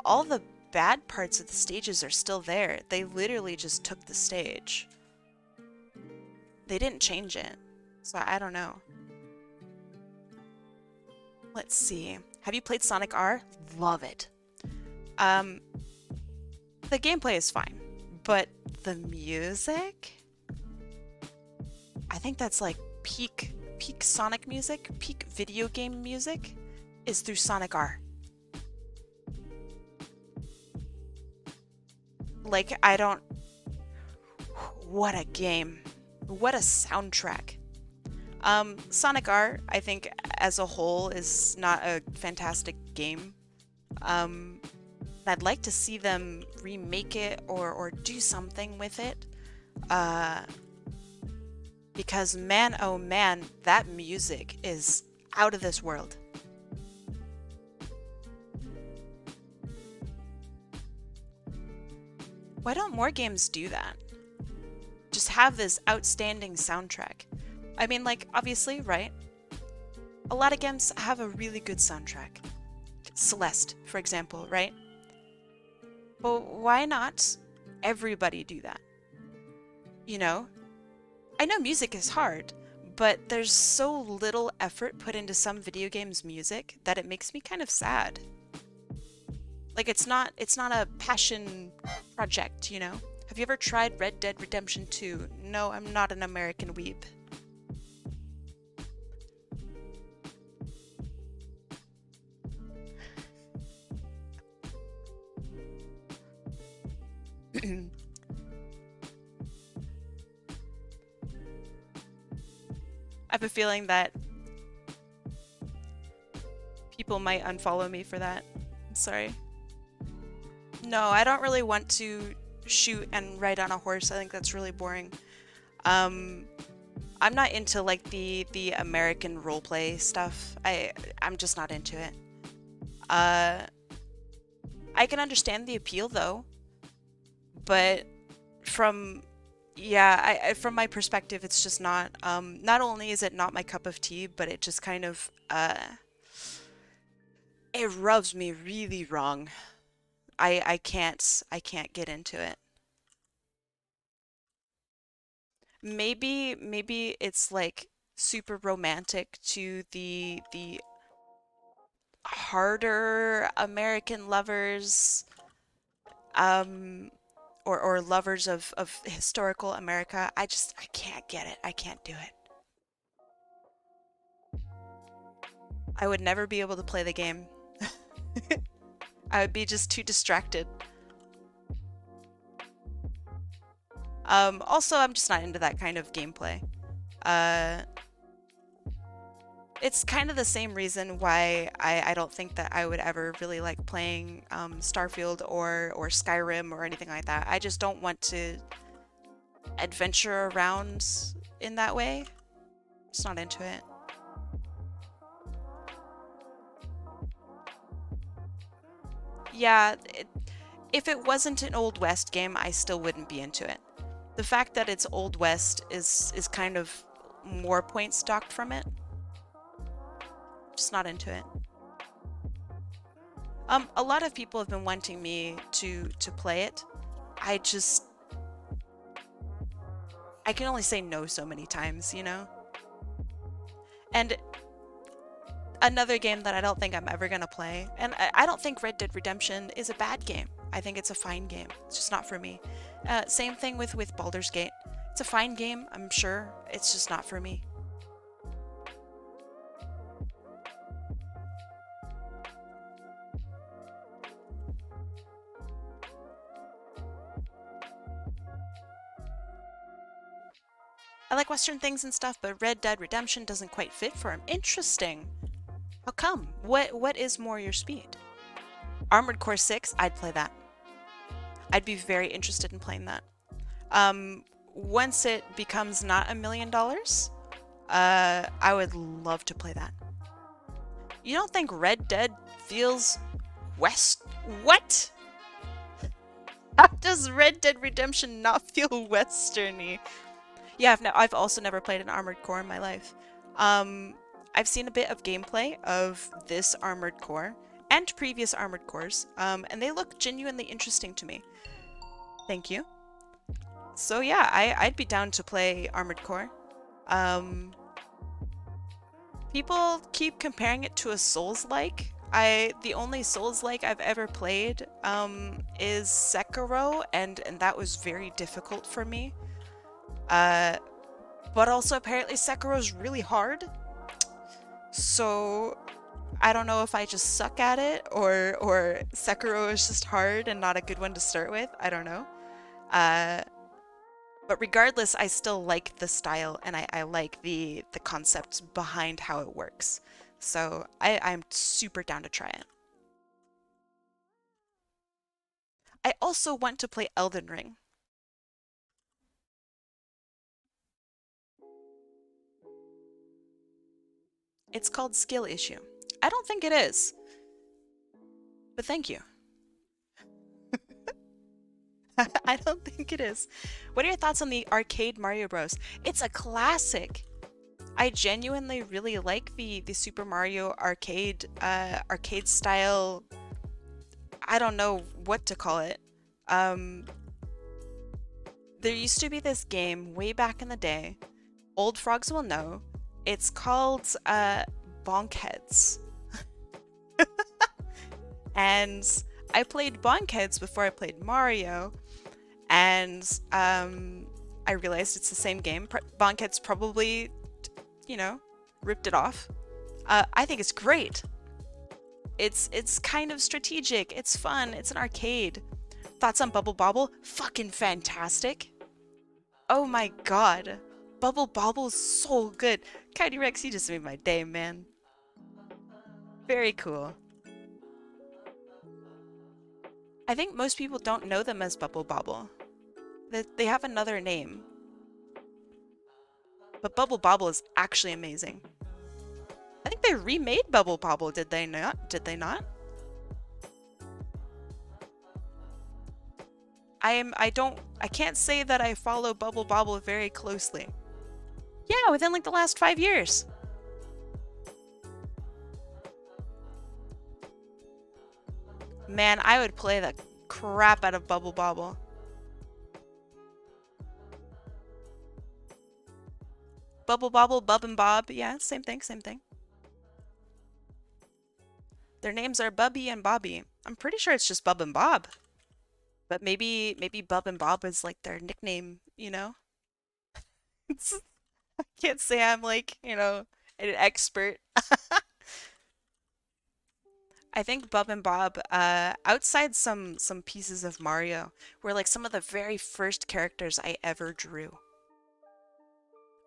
all the bad parts of the stages are still there. They literally just took the stage. They didn't change it. So I don't know. Let's see. Have you played Sonic R? Love it. Um, the gameplay is fine, but the music? I think that's like peak Sonic music, peak video game music is through Sonic R. Like, I don't... What a game. What a soundtrack. Sonic R, I think, as a whole, is not a fantastic game. I'd like to see them remake it or do something with it. Because man, oh man, that music is out of this world. Why don't more games do that? Just have this outstanding soundtrack. I mean, like, obviously, right? A lot of games have a really good soundtrack. Celeste, for example, right? But why not everybody do that? You know? I know music is hard, but there's so little effort put into some video games' music that it makes me kind of sad. Like it's not a passion project, you know? Have you ever tried Red Dead Redemption 2? No, I'm not an American weeb. I have a feeling that people might unfollow me for that. I'm sorry. No, I don't really want to shoot and ride on a horse. I think that's really boring. I'm not into like the American roleplay stuff. I'm just not into it. I can understand the appeal though, but from from my perspective, it's just not. Not only is it not my cup of tea, but it just kind of it rubs me really wrong. I can't get into it. Maybe it's like super romantic to the harder American lovers, um, or lovers of historical America. I can't get it. I can't do it. I would never be able to play the game. I would be just too distracted. Also, I'm just not into that kind of gameplay. Uh, it's kind of the same reason why I don't think that I would ever really like playing Starfield or Skyrim or anything like that. I just don't want to adventure around in that way. Just not into it. Yeah, if it wasn't an Old West game, I still wouldn't be into it. The fact that it's Old West is kind of more points docked from it. Just not into it. A lot of people have been wanting me to play it. I just I can only say no so many times, you know? And another game that I don't think I'm ever gonna play, and I don't think Red Dead Redemption is a bad game. I think it's a fine game. It's just not for me. Same thing with Baldur's Gate. It's a fine game, I'm sure. It's just not for me. I like Western things and stuff, but Red Dead Redemption doesn't quite fit for him. Interesting. How come? What is more your speed? Armored Core 6, I'd play that. I'd be very interested in playing that. Once it becomes not $1 million, I would love to play that. You don't think Red Dead feels West? What? How does Red Dead Redemption not feel westerny? Yeah, I've also never played an Armored Core in my life. I've seen a bit of gameplay of this Armored Core and previous Armored Cores, and they look genuinely interesting to me. Thank you. So yeah, I'd be down to play Armored Core. People keep comparing it to a Souls-like. The only Souls-like I've ever played is Sekiro, and that was very difficult for me. But also apparently Sekiro's really hard. So I don't know if I just suck at it or Sekiro is just hard and not a good one to start with. I don't know. But regardless, I still like the style and I like the concepts behind how it works. So I'm super down to try it. I also want to play Elden Ring. It's called Skill Issue. I don't think it is, but thank you. I don't think it is. What are your thoughts on the arcade Mario Bros? It's a classic. I genuinely really like the Super Mario arcade style. I don't know what to call it. There used to be this game way back in the day. Old frogs will know. It's called Bonkheads. And I played Bonkheads before I played Mario, and I realized it's the same game. Bonkheads probably, you know, ripped it off. I think it's great. It's kind of strategic. It's fun. It's an arcade. Thoughts on Bubble Bobble? Fucking fantastic. Oh my god. Bubble Bobble's so good. Coyote Rex, you just made my day, man. Very cool. I think most people don't know them as Bubble Bobble. They have another name. But Bubble Bobble is actually amazing. I think they remade Bubble Bobble, did they not? Did they not? I can't say that I follow Bubble Bobble very closely. Yeah, within like the last 5 years. Man, I would play the crap out of Bubble Bobble. Bubble Bobble, Bub and Bob. Yeah, same thing, same thing. Their names are Bubby and Bobby. I'm pretty sure it's just Bub and Bob. But maybe Bub and Bob is like their nickname, you know? I can't say I'm like, an expert. I think Bub and Bob, outside some pieces of Mario, were like some of the very first characters I ever drew.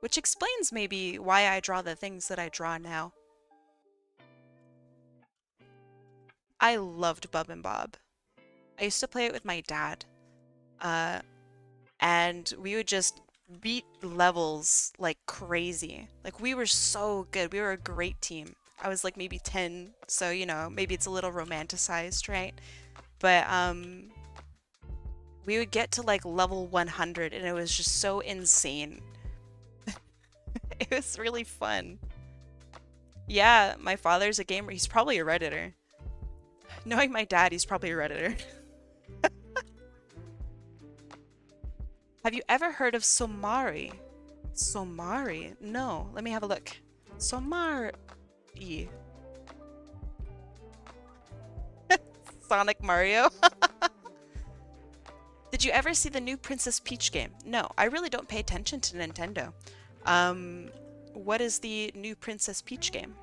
Which explains maybe why I draw the things that I draw now. I loved Bub and Bob. I used to play it with my dad. And we would just beat levels like crazy. Like we were so good. We were a great team. I was like maybe 10, so maybe it's a little romanticized, right? But we would get to like level 100 and it was just so insane. It was really fun. Yeah, my father's a gamer. He's probably a Redditor. Knowing my dad, he's probably a Redditor. Have you ever heard of Somari? Somari? No. Let me have a look. Somari. Sonic Mario? Did you ever see the new Princess Peach game? No, I really don't pay attention to Nintendo. Um, what is the new Princess Peach game?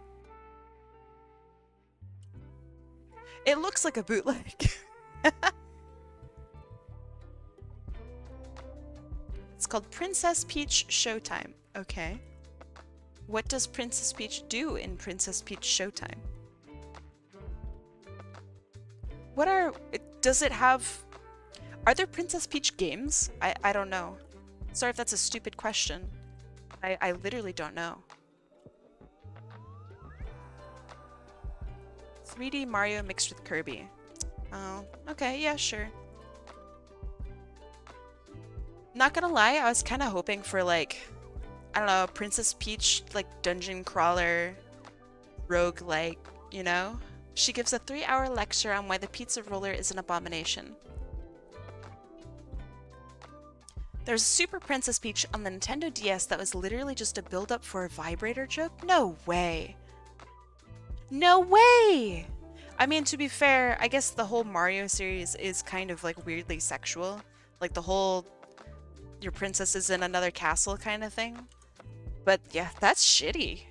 It looks like a bootleg. It's called Princess Peach Showtime. Okay. What does Princess Peach do in Princess Peach Showtime? What are... Does it have... Are there Princess Peach games? I don't know. Sorry if that's a stupid question. I literally don't know. 3D Mario mixed with Kirby. Oh, okay, yeah, sure. Not gonna lie, I was kind of hoping for like, I don't know, Princess Peach, like dungeon crawler, rogue-like, you know? She gives a 3-hour lecture on why the pizza roller is an abomination. There's a Super Princess Peach on the Nintendo DS that was literally just a build-up for a vibrator joke? No way! No way! I mean, to be fair, I guess the whole Mario series is kind of like weirdly sexual. Like the whole your princess is in another castle kind of thing. But yeah, that's shitty.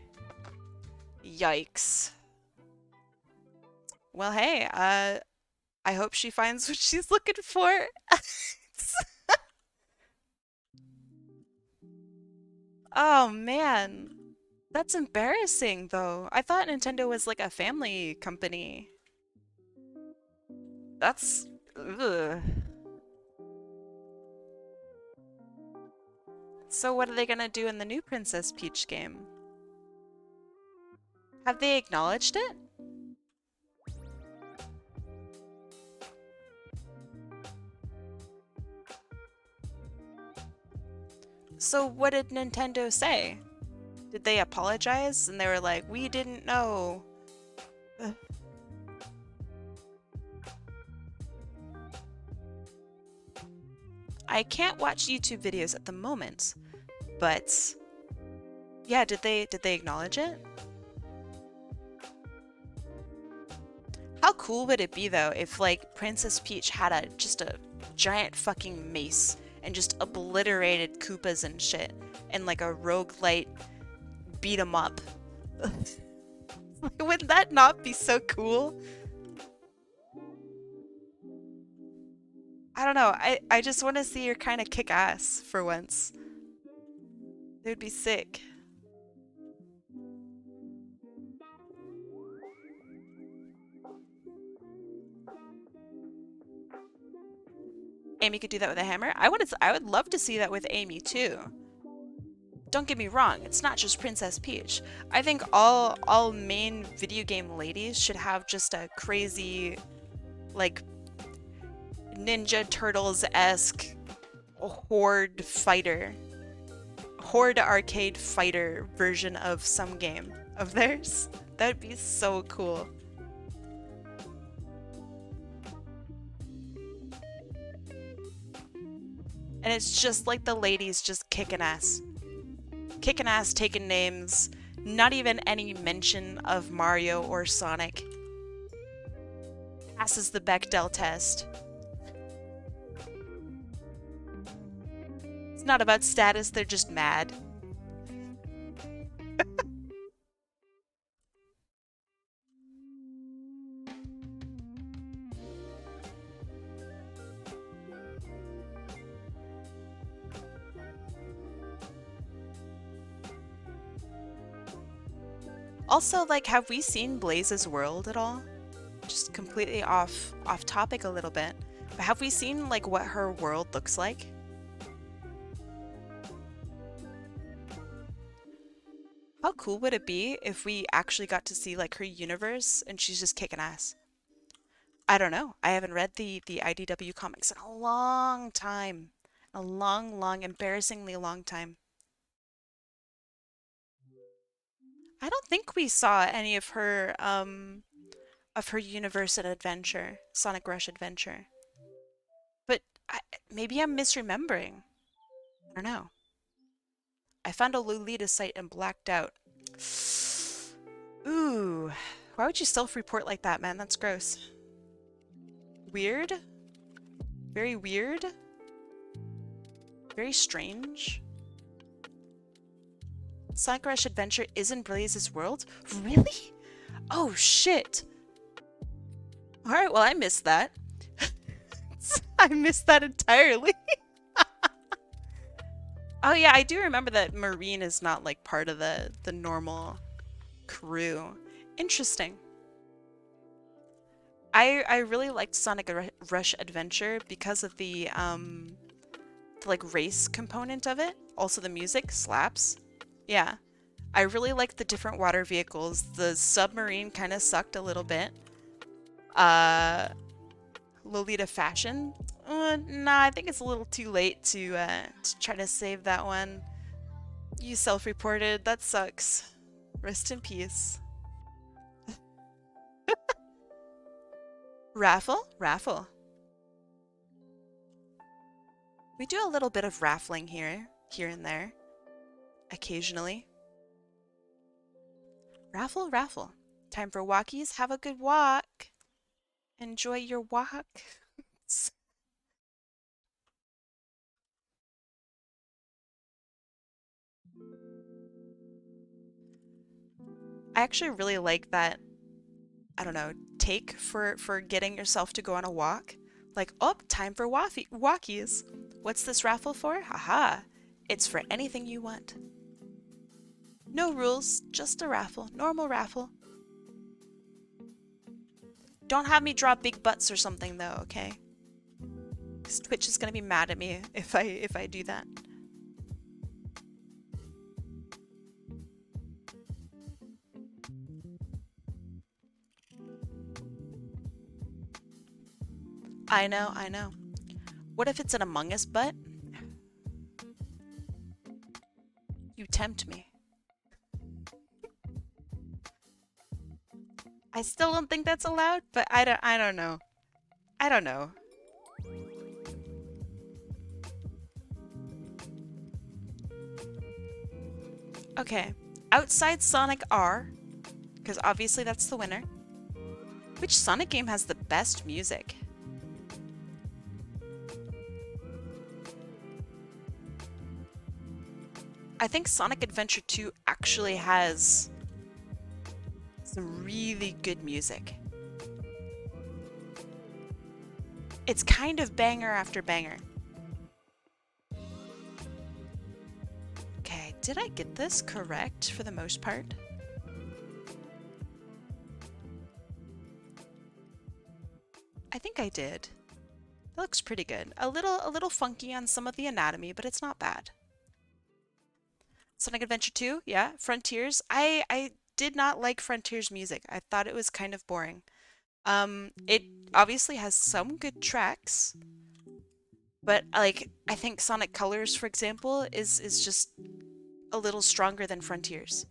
Yikes. Well, hey, I hope she finds what she's looking for. Oh man. That's embarrassing though. I thought Nintendo was like a family company. That's ugh. So what are they gonna do in the new Princess Peach game? Have they acknowledged it? So what did Nintendo say? Did they apologize? And they were like, we didn't know. Ugh. I can't watch YouTube videos at the moment, but yeah, did they acknowledge it? How cool would it be though if like Princess Peach had just a giant fucking mace and just obliterated Koopas and shit and like a roguelite beat 'em up? Wouldn't that not be so cool? I don't know. I just want to see her kind of kick ass for once. It would be sick. Amy could do that with a hammer. I would love to see that with Amy too. Don't get me wrong, it's not just Princess Peach. I think all main video game ladies should have just a crazy, like, Ninja Turtles-esque horde fighter. Horde arcade fighter version of some game of theirs. That would be so cool. And it's just like the ladies just kicking ass. Kicking ass, taking names, not even any mention of Mario or Sonic. Passes the Bechdel test. It's not about status, they're just mad. Also, like, have we seen Blaze's world at all? Just completely off topic a little bit. But have we seen, like, what her world looks like? How cool would it be if we actually got to see, like, her universe and she's just kicking ass? I don't know. I haven't read the IDW comics in a long time. A long, embarrassingly long time. I don't think we saw any of her of her universe and adventure, Sonic Rush Adventure. But maybe I'm misremembering. I don't know. I found a Lolita site and blacked out. Ooh, why would you self-report like that, man? That's gross. Weird? Very weird? Very strange? Sonic Rush Adventure is in Blaze's world? Really? Oh, shit. Alright, well, I missed that. I missed that entirely. Oh, yeah, I do remember that Marine is not, like, part of the normal crew. Interesting. I really liked Sonic Rush Adventure because of the like, race component of it. Also, the music slaps. Yeah. I really liked the different water vehicles. The submarine kind of sucked a little bit. Lolita Fashion. Nah, I think it's a little too late to try to save that one. You self-reported. That sucks. Rest in peace. Raffle? Raffle. We do a little bit of raffling here and there. Occasionally. Raffle, raffle. Time for walkies. Have a good walk. Enjoy your walk. I actually really like that, I don't know, take for getting yourself to go on a walk. Like, oh, time for walkies. What's this raffle for? Haha. It's for anything you want. No rules, just a raffle. Normal raffle. Don't have me draw big butts or something though, okay? Because Twitch is gonna be mad at me if I do that. I know, I know. What if it's an Among Us butt? You tempt me. I still don't think that's allowed, but I don't know. I don't know. Okay. Outside Sonic R, because obviously that's the winner. Which Sonic game has the best music? I think Sonic Adventure 2 actually has some really good music. It's kind of banger after banger. Okay, did I get this correct for the most part? I think I did. That looks pretty good. A little funky on some of the anatomy, but it's not bad. Sonic Adventure 2, yeah. Frontiers. I did not like Frontiers music. I thought it was kind of boring. It obviously has some good tracks, but like I think Sonic Colors, for example, is just a little stronger than Frontiers.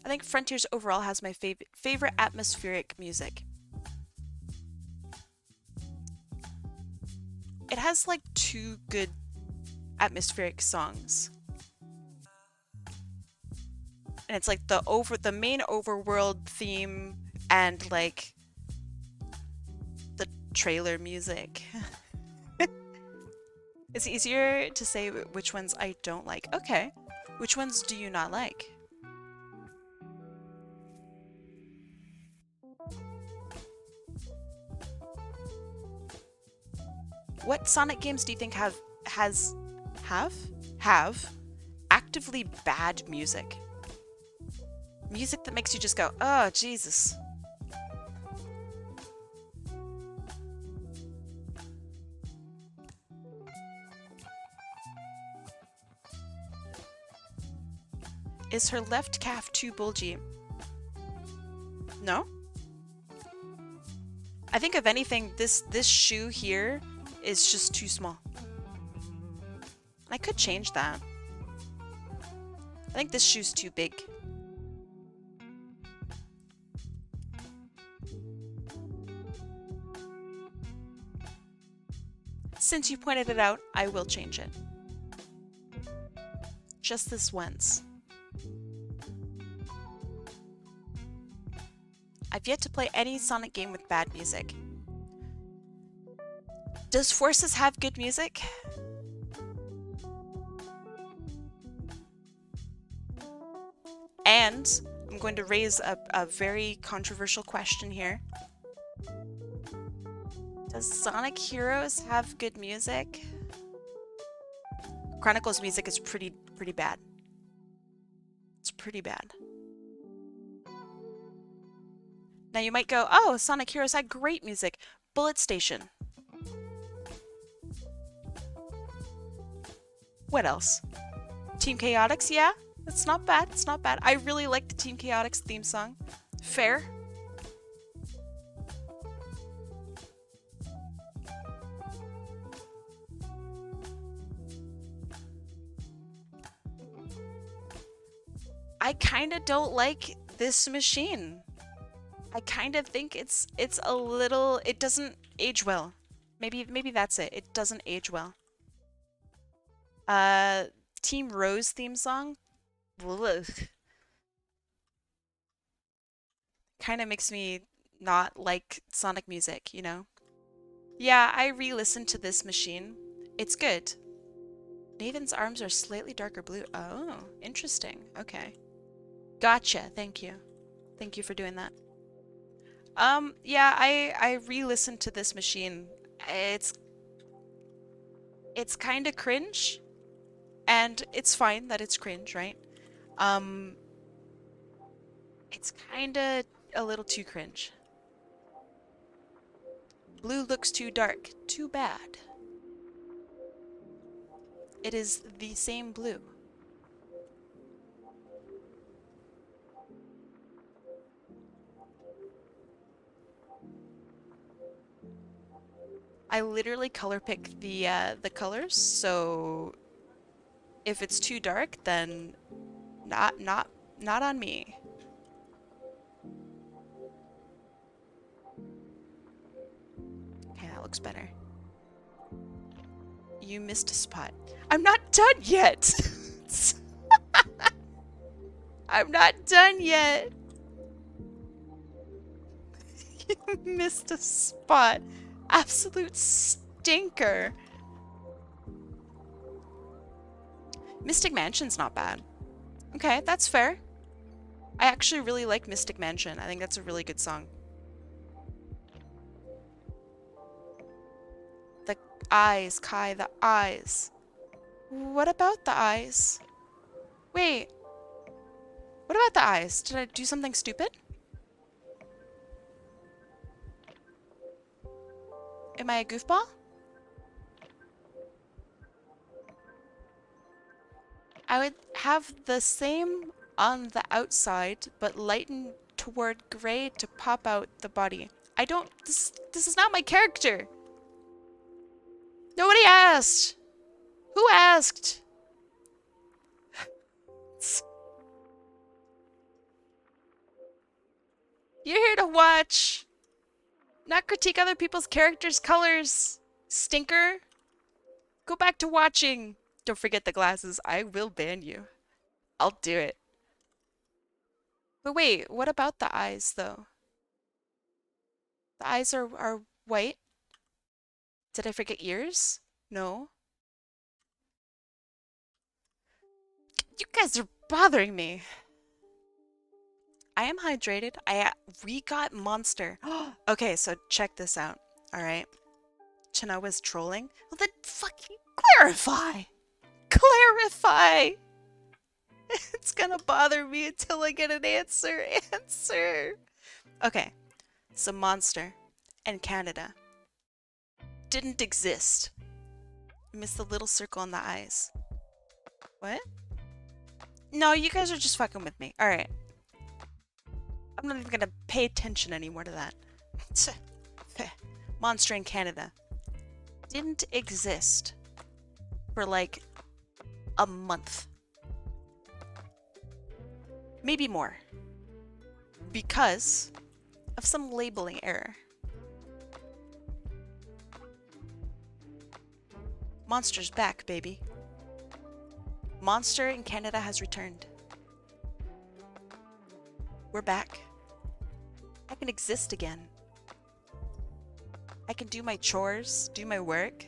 I think Frontiers overall has my favorite atmospheric music. It has like 2 good atmospheric songs. And it's like the main overworld theme and like the trailer music. It's easier to say which ones I don't like. Okay. Which ones do you not like? What Sonic games do you think have actively bad music? Music that makes you just go, oh, Jesus. Is her left calf too bulgy? No? I think if anything, this shoe here is just too small. I could change that. I think this shoe's too big. Since you pointed it out, I will change it. Just this once. I've yet to play any Sonic game with bad music. Does Forces have good music? And I'm going to raise a very controversial question here. Does Sonic Heroes have good music? Chronicles music is pretty bad. It's pretty bad. Now you might go, oh, Sonic Heroes had great music. Bullet Station. What else? Team Chaotix, yeah. It's not bad, it's not bad. I really like the Team Chaotix theme song. Fair. I kind of don't like this machine. I kind of think it's a little, it doesn't age well. Maybe that's it. It doesn't age well. Team Rose theme song. Kind of makes me not like Sonic music, you know? Yeah, I re-listened to this machine. It's good. Nathan's arms are slightly darker blue. Oh, interesting. Okay. Gotcha. Thank you. Thank you for doing that. Yeah, I re-listened to this machine. It's kind of cringe, and it's fine that it's cringe, right? It's kind of a little too cringe. Blue looks too dark. Too bad. It is the same blue. I literally color pick the colors, so if it's too dark, then not on me. Okay, that looks better. You missed a spot. I'm not done yet. I'm not done yet. You missed a spot. Absolute stinker. Mystic Mansion's not bad. Okay, that's fair. I actually really like Mystic Mansion. I think that's a really good song. The eyes, Kai, the eyes. What about the eyes? Wait. What about the eyes? Did I do something stupid? Am I a goofball? I would have the same on the outside, but lighten toward gray to pop out the body. I don't... This is not my character! Nobody asked! Who asked? You're here to watch! Not critique other people's characters' colors! Stinker! Go back to watching! Don't forget the glasses. I will ban you. I'll do it. But wait, what about the eyes, though? The eyes are white? Did I forget ears? No. You guys are bothering me. I am hydrated. We got Monster. Okay, so check this out. Alright. Chana was trolling. Well then fucking clarify! Clarify! It's gonna bother me until I get an answer. Answer! Okay. So Monster and Canada didn't exist. You missed the little circle on the eyes. What? No, you guys are just fucking with me. Alright. I'm not even gonna pay attention anymore to that. Monster in Canada didn't exist for like a month. Maybe more. Because of some labeling error. Monster's back, baby. Monster in Canada has returned. We're back. I can exist again. I can do my chores, do my work.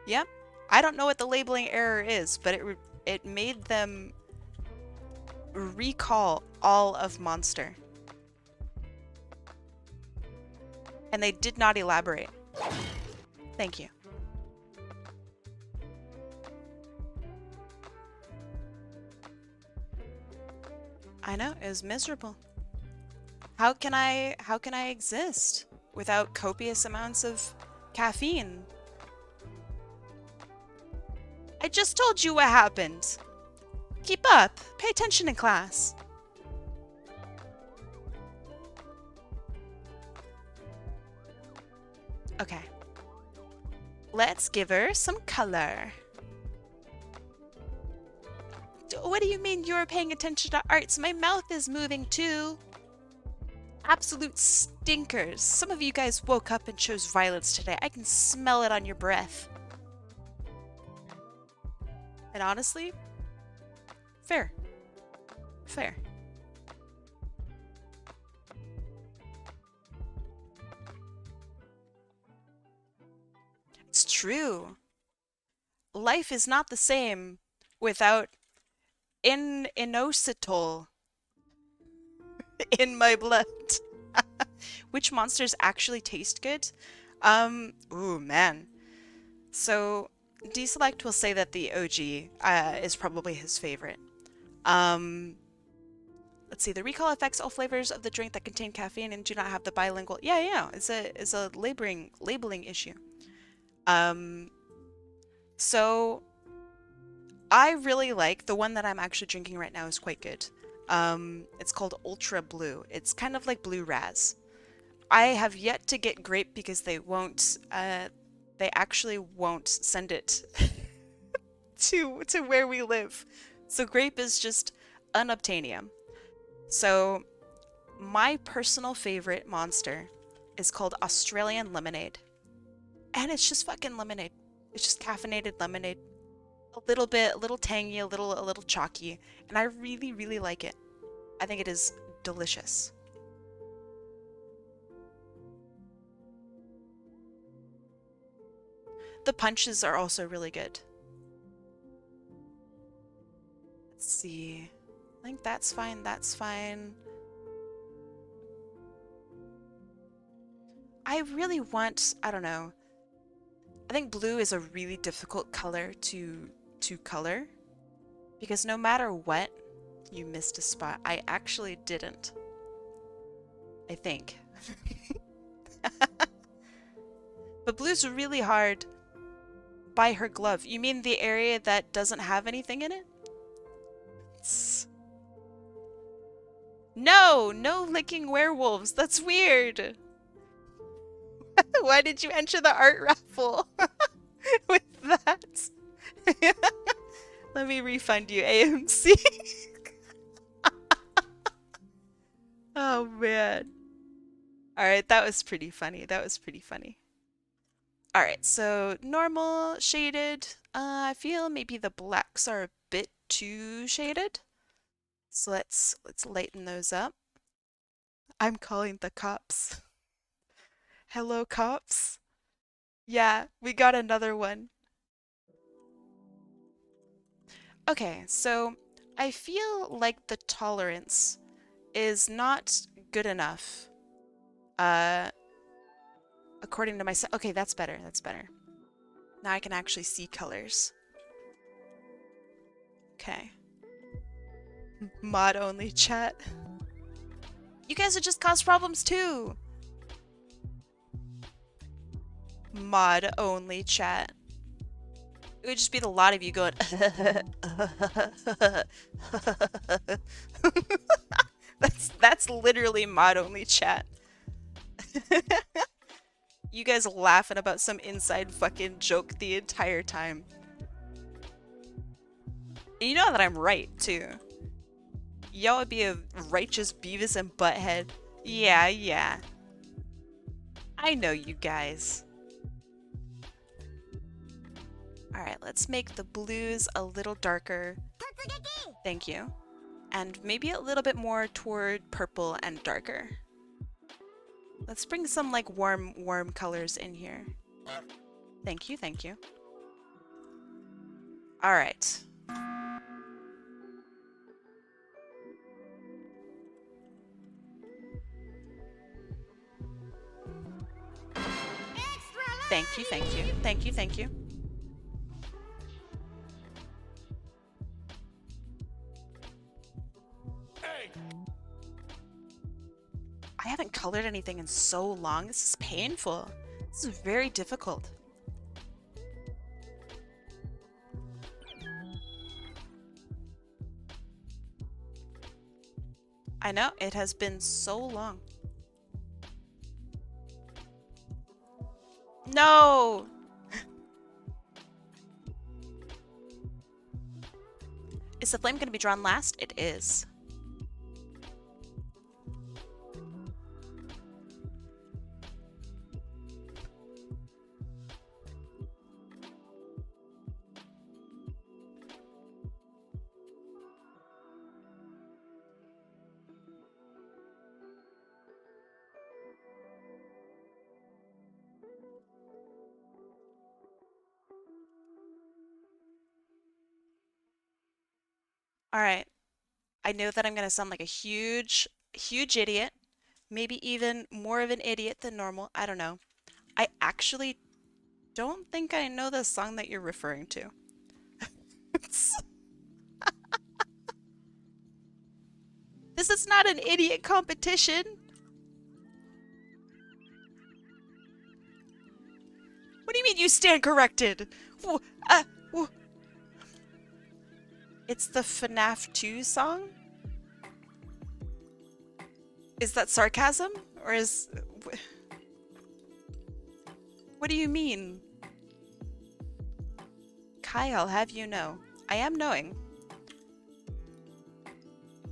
Yep. I don't know what the labeling error is, but it made them recall all of Monster. And they did not elaborate. Thank you. I know, it was miserable. How can I exist without copious amounts of caffeine? I just told you what happened. Keep up. Pay attention in class. Okay. Let's give her some color. What do you mean you're paying attention to arts? My mouth is moving too. Absolute stinkers. Some of you guys woke up and chose violets today. I can smell it on your breath. And honestly, fair. Fair. It's true. Life is not the same without inositol in my blood. Which monsters actually taste good? Ooh, man. So, Deselect will say that the OG is probably his favorite. Let's see. The recall affects all flavors of the drink that contain caffeine and do not have the bilingual. Yeah. It's a labeling issue. So I really like the one that I'm actually drinking right now is quite good. It's called Ultra Blue. It's kind of like Blue Raz. I have yet to get grape because they actually won't send it to where we live. So grape is just unobtainium. So my personal favorite monster is called Australian Lemonade. And it's just fucking lemonade. It's just caffeinated lemonade. A little tangy, a little chalky, and I really, really like it. I think it is delicious. The punches are also really good. Let's see. I think that's fine, that's fine. I really want, I don't know. I think blue is a really difficult color to color because no matter what, you missed a spot. I actually didn't. I think. But blue's really hard by her glove. You mean the area that doesn't have anything in it? No licking werewolves. That's weird. Why did you enter the art raffle with that? Let me refund you, AMC. Oh, man. Alright, that was pretty funny. That was pretty funny. Alright, so normal, shaded. I feel maybe the blacks are a bit too shaded. So let's lighten those up. I'm calling the cops. Hello, cops. Yeah, we got another one. Okay, so I feel like the tolerance is not good enough. According to myself. Okay, that's better. That's better. Now I can actually see colors. Okay. Mod only chat. You guys would just cause problems too. Mod only chat. It would just be the lot of you going. That's literally mod only chat. You guys laughing about some inside fucking joke the entire time. And you know that I'm right, too. Y'all would be a righteous Beavis and Butthead. Yeah, yeah. I know you guys. Alright, let's make the blues a little darker. Thank you. And maybe a little bit more toward purple and darker. Let's bring some like warm colors in here. Thank you, thank you. Alright. Thank you, thank you, thank you, thank you. I haven't colored anything in so long. This is painful. This is very difficult. I know, it has been so long. No! Is the flame going to be drawn last? It is. Alright. I know that I'm going to sound like a huge idiot. Maybe even more of an idiot than normal. I don't know. I actually don't think I know the song that you're referring to. This is not an idiot competition. What do you mean you stand corrected? It's the FNAF 2 song? Is that sarcasm? Or is... What do you mean? Kai, I'll have you know. I am knowing.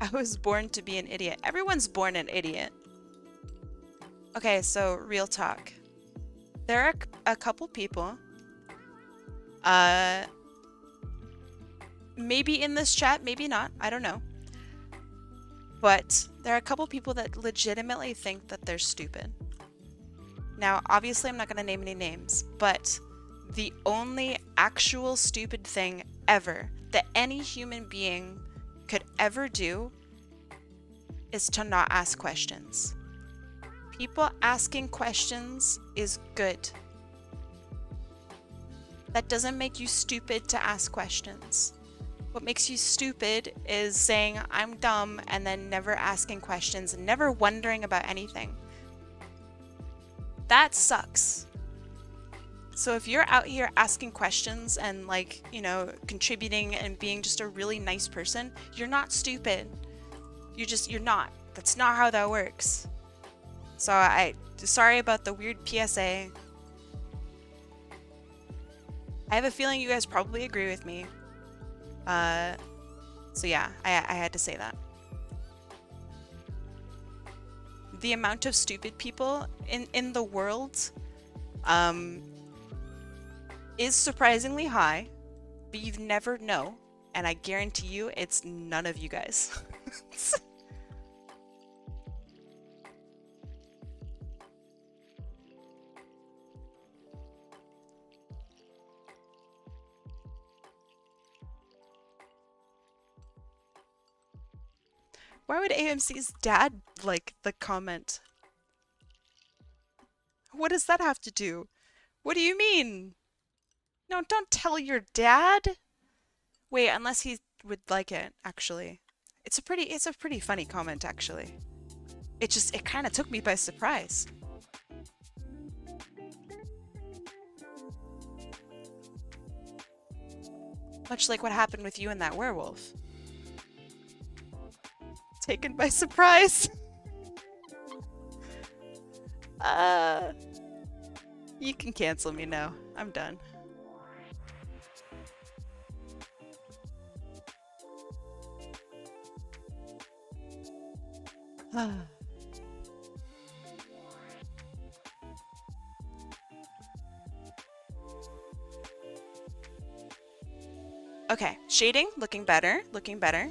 I was born to be an idiot. Everyone's born an idiot. Okay, so real talk. There are a couple people, maybe in this chat, maybe not, I don't know. But there are a couple people that legitimately think that they're stupid. Now, obviously I'm not going to name any names, but the only actual stupid thing ever that any human being could ever do is to not ask questions. People asking questions is good. That doesn't make you stupid to ask questions. What makes you stupid is saying, I'm dumb, and then never asking questions and never wondering about anything. That sucks. So if you're out here asking questions and like, you know, contributing and being just a really nice person, you're not stupid. You're not. That's not how that works. So sorry about the weird PSA. I have a feeling you guys probably agree with me. So yeah, I had to say that. The amount of stupid people in the world is surprisingly high, but you'd never know, and I guarantee you it's none of you guys. Why would AMC's dad like the comment? What does that have to do? What do you mean? No, don't tell your dad. Wait, unless he would like it, actually. It's a pretty funny comment, actually. It kind of took me by surprise. Much like what happened with you and that werewolf. Taken by surprise. You can cancel me now. I'm done. Okay, shading, looking better, looking better.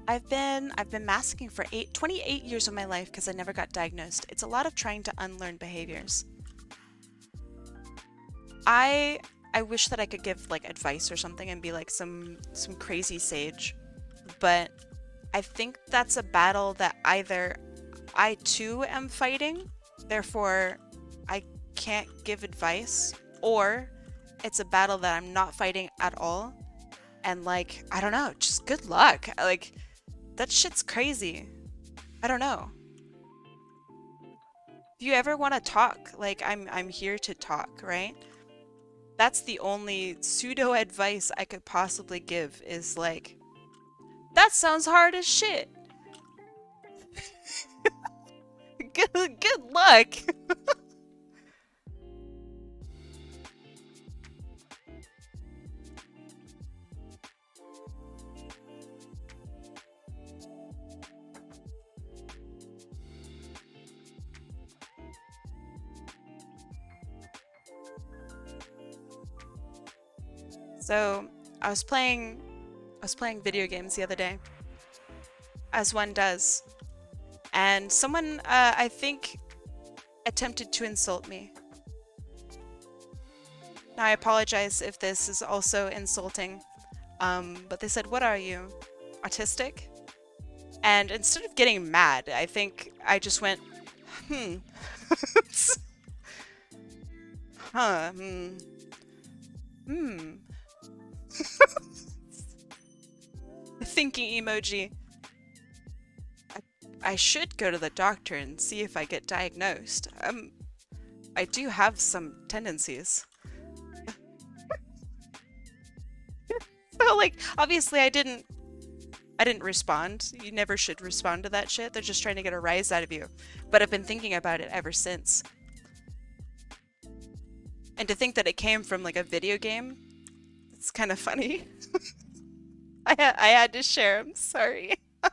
I've been masking for 28 years of my life because I never got diagnosed. It's a lot of trying to unlearn behaviors. I I wish that I could give like advice or something and be like some crazy sage, but I think that's a battle that either I too am fighting, therefore I can't give advice, or it's a battle that I'm not fighting at all. And like, I don't know, just good luck. Like, that shit's crazy. I don't know. If you ever want to talk, like I'm here to talk, right? That's the only pseudo advice I could possibly give is like, that sounds hard as shit. Good luck. So, I was playing video games the other day, as one does, and someone I think attempted to insult me. Now I apologize if this is also insulting, but they said, "What are you? Autistic?" And instead of getting mad, I think I just went, hmm. Huh, hmm. Thinking emoji. I should go to the doctor and see if I get diagnosed. I do have some tendencies. So like, obviously I didn't respond. You never should respond to that shit. They're just trying to get a rise out of you. But I've been thinking about it ever since. And to think that it came from like a video game, it's kind of funny. I had to share. I'm sorry. But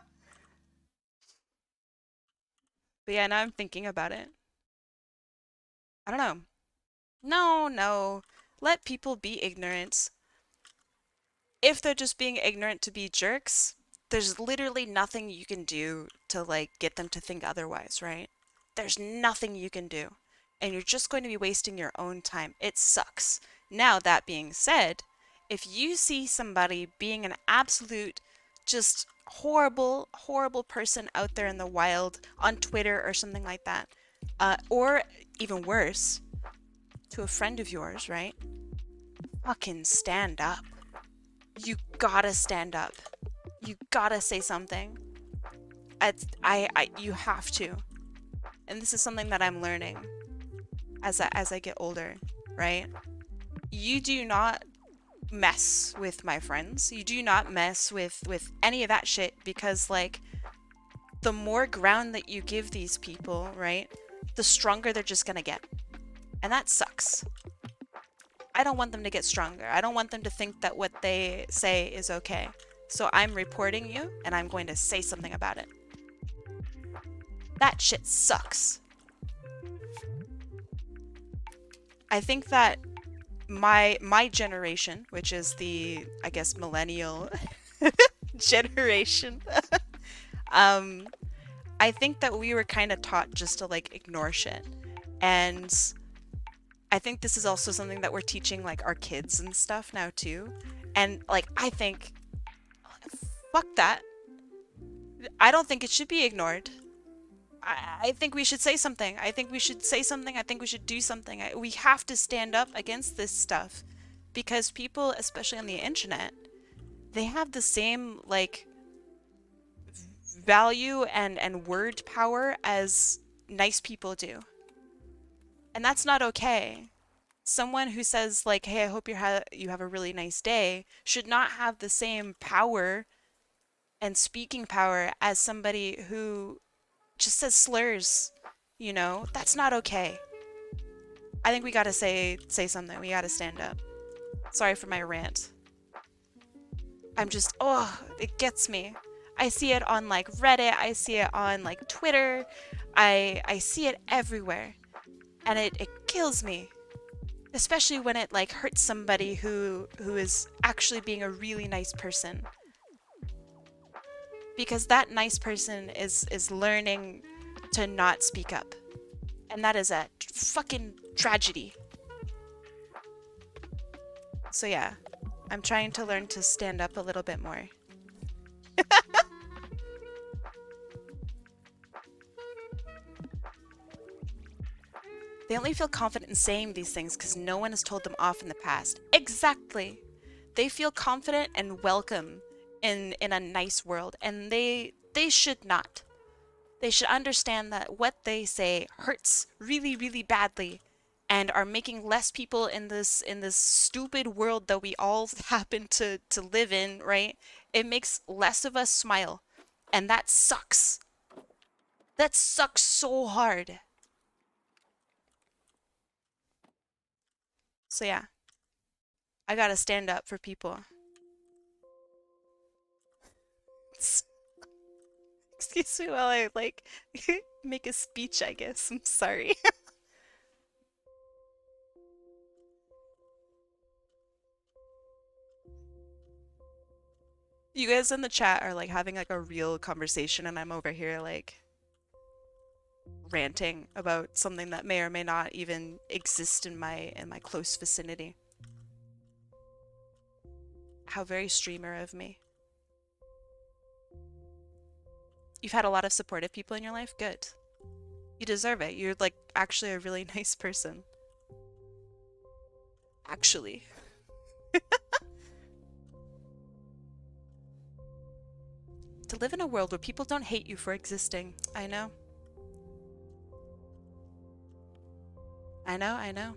yeah, now I'm thinking about it. I don't know. No, no. Let people be ignorant. If they're just being ignorant to be jerks, there's literally nothing you can do to like get them to think otherwise, right? There's nothing you can do. And you're just going to be wasting your own time. It sucks. Now, that being said, if you see somebody being an absolute just horrible, horrible person out there in the wild on Twitter or something like that, or even worse, to a friend of yours, right? Fucking stand up. You gotta stand up. You gotta say something. You have to. And this is something that I'm learning as I get older, right? You do not mess with my friends. You do not mess with any of that shit because like the more ground that you give these people, right? The stronger they're just gonna get. And that sucks. I don't want them to get stronger. I don't want them to think that what they say is okay. So I'm reporting you and I'm going to say something about it. That shit sucks. I think that my generation, which is the I guess millennial generation, I think that we were kind of taught just to like ignore shit. And I think this is also something that we're teaching like our kids and stuff now too. And like I think fuck that. I don't think it should be ignored. I think we should say something. I think we should say something. I think we should do something. We have to stand up against this stuff because people, especially on the internet, they have the same like value and word power as nice people do. And that's not okay. Someone who says like, "Hey, I hope you have a really nice day," should not have the same power and speaking power as somebody who just says slurs. You know, that's not okay. I think we gotta say something. We gotta stand up. Sorry for my rant. I'm just, oh, it gets me. I see it on like Reddit, I see it on like Twitter, I see it everywhere. And it kills me. Especially when it like hurts somebody who is actually being a really nice person. Because that nice person is learning to not speak up. And that is a fucking tragedy. So yeah, I'm trying to learn to stand up a little bit more. They only feel confident in saying these things because no one has told them off in the past. Exactly. They feel confident and welcome in a nice world, and they should not. They should understand that what they say hurts really, really badly and are making less people in this stupid world that we all happen to live in, right? It makes less of us smile. And that sucks. That sucks so hard. So yeah, I gotta stand up for people. Excuse me while I like make a speech, I guess. I'm sorry. You guys in the chat are like having like a real conversation and I'm over here like ranting about something that may or may not even exist in my close vicinity. How very streamer of me. You've had a lot of supportive people in your life? Good. You deserve it. You're like actually a really nice person. Actually. To live in a world where people don't hate you for existing. I know. I know, I know.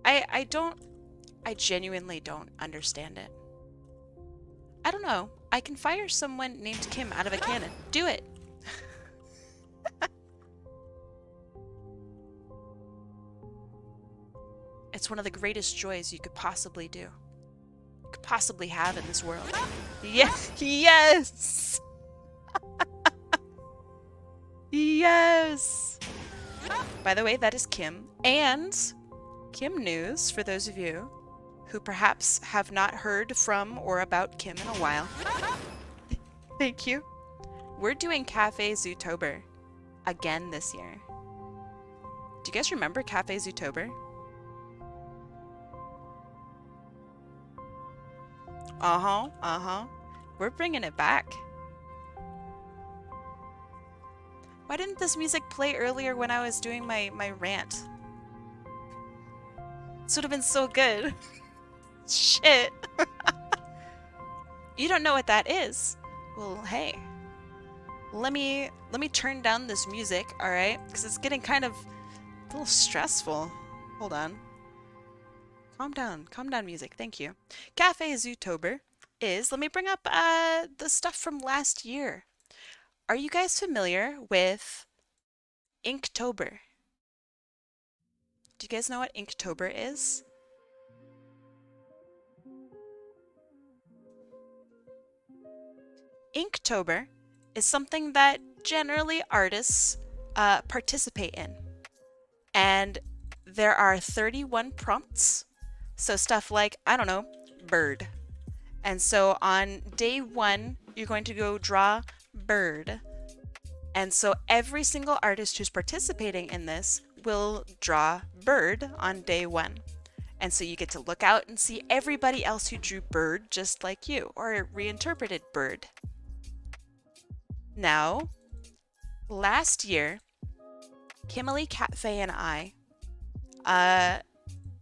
I genuinely don't understand it. I don't know. I can fire someone named Kim out of a cannon. Do it! It's one of the greatest joys you could possibly do. You could possibly have in this world. Yes! Yes! Yes! By the way, that is Kim. And Kim news, for those of you who perhaps have not heard from or about Kim in a while. Thank you. We're doing Cafe Zootober again this year. Do you guys remember Cafe Zootober? Uh-huh, uh-huh. We're bringing it back. Why didn't this music play earlier when I was doing my rant? This would have been so good. Shit. You don't know what that is? Well, hey. Let me turn down this music, alright? Because it's getting kind of a little stressful. Hold on. Calm down music, thank you. Cafe Zootober is, let me bring up the stuff from last year. Are you guys familiar with Inktober? Do you guys know what Inktober is? Inktober is something that generally artists participate in. And there are 31 prompts. So stuff like, I don't know, bird. And so on day 1, you're going to go draw bird. And so every single artist who's participating in this will draw bird on day 1. And so you get to look out and see everybody else who drew bird just like you, or reinterpreted bird. Now, last year, Kimberly, Cafe, and I,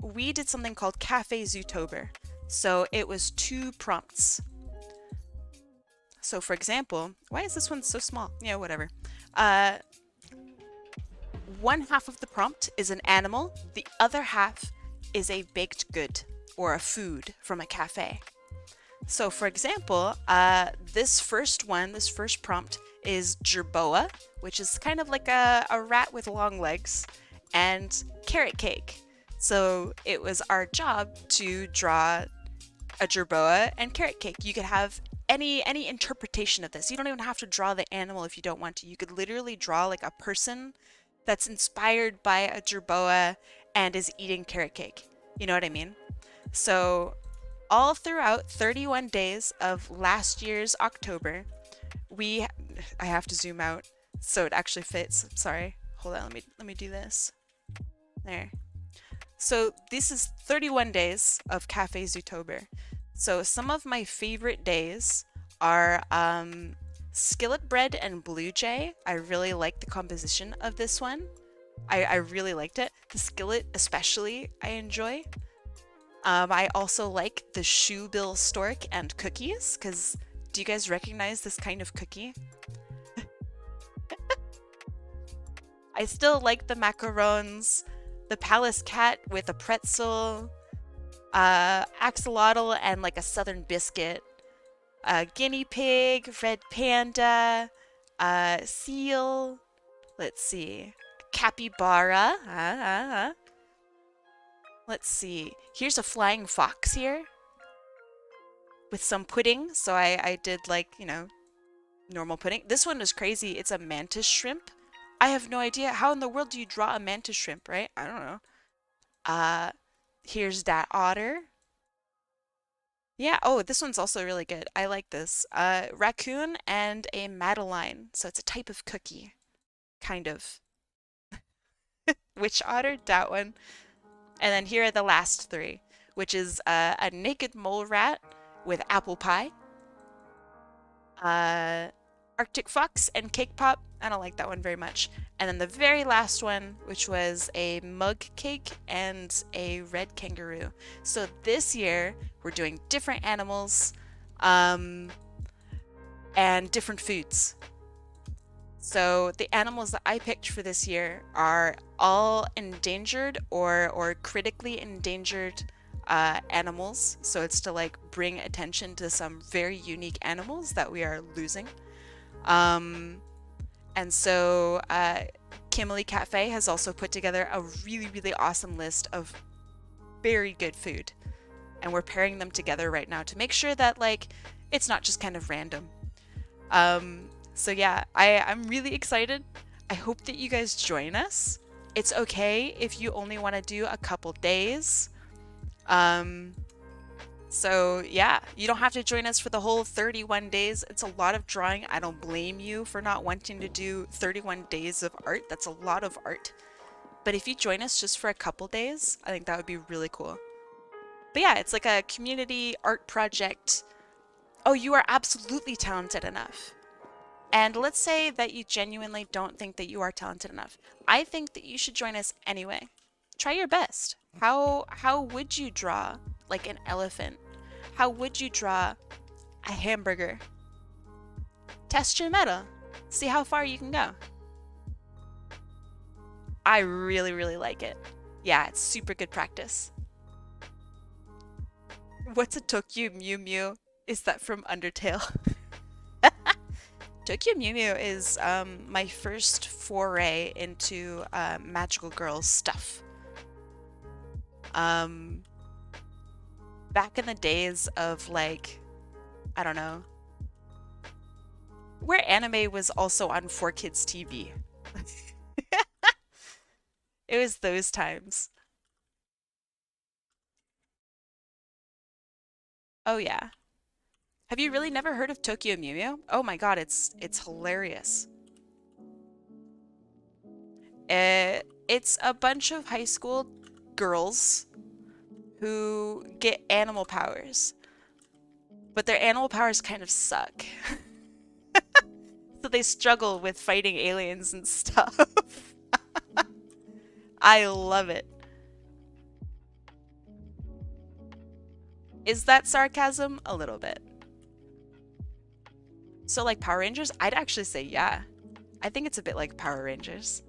we did something called Cafe Zootober. So it was 2 prompts. So for example, why is this one so small? Yeah, whatever. One half of the prompt is an animal, the other half is a baked good or a food from a cafe. So for example, this first one, this first prompt is jerboa, which is kind of like a rat with long legs, and carrot cake. So it was our job to draw a jerboa and carrot cake. You could have any interpretation of this. You don't even have to draw the animal if you don't want to. You could literally draw like a person that's inspired by a jerboa and is eating carrot cake. You know what I mean? So all throughout 31 days of last year's October, we I have to zoom out so it actually fits. Sorry. Hold on, let me do this. There. So this is 31 days of Cafe Zootober. So some of my favorite days are skillet bread and blue jay. I really like the composition of this one. I really liked it. The skillet especially I enjoy. I also like the shoebill stork and cookies, because do you guys recognize this kind of cookie? I still like the macarons, the palace cat with a pretzel, axolotl and like a southern biscuit, guinea pig, red panda, seal, let's see, capybara, let's see, here's a flying fox here with some pudding. So I did like, you know, normal pudding. This one was crazy. It's a mantis shrimp. I have no idea. How in the world do you draw a mantis shrimp, right? I don't know. Here's that otter. Yeah, oh, this one's also really good. I like this. Raccoon and a Madeline. So it's a type of cookie, kind of. Which otter? That one. And then here are the last three, which is a naked mole rat with apple pie, Arctic fox and cake pop. I don't like that one very much. And then the very last one, which was a mug cake and a red kangaroo. So this year we're doing different animals and different foods. So the animals that I picked for this year are all endangered or critically endangered animals. So it's to like bring attention to some very unique animals that we are losing. And so Kimberly Cafe has also put together a really, really awesome list of very good food. And we're pairing them together right now to make sure that like it's not just kind of random. So yeah, I'm really excited. I hope that you guys join us. It's okay if you only want to do a couple days. So yeah, you don't have to join us for the whole 31 days. It's a lot of drawing. I don't blame you for not wanting to do 31 days of art. That's a lot of art. But if you join us just for a couple days, I think that would be really cool. But yeah, it's like a community art project. Oh, you are absolutely talented enough. And let's say that you genuinely don't think that you are talented enough. I think that you should join us anyway. Try your best. How would you draw like an elephant? How would you draw a hamburger? Test your metal. See how far you can go. I really, really like it. Yeah, it's super good practice. What's a Tokyo Mew Mew? Is that from Undertale? Tokyo Mew Mew is my first foray into magical girl stuff. Back in the days of like, I don't know, where anime was also on 4Kids TV. It was those times. Oh yeah. Have you really never heard of Tokyo Mew Mew? Oh my god, it's hilarious. It's a bunch of high school girls who get animal powers, but their animal powers kind of suck. So they struggle with fighting aliens and stuff. I love it. Is that sarcasm? A little bit. So like Power Rangers? I'd actually say yeah. I think it's a bit like Power Rangers.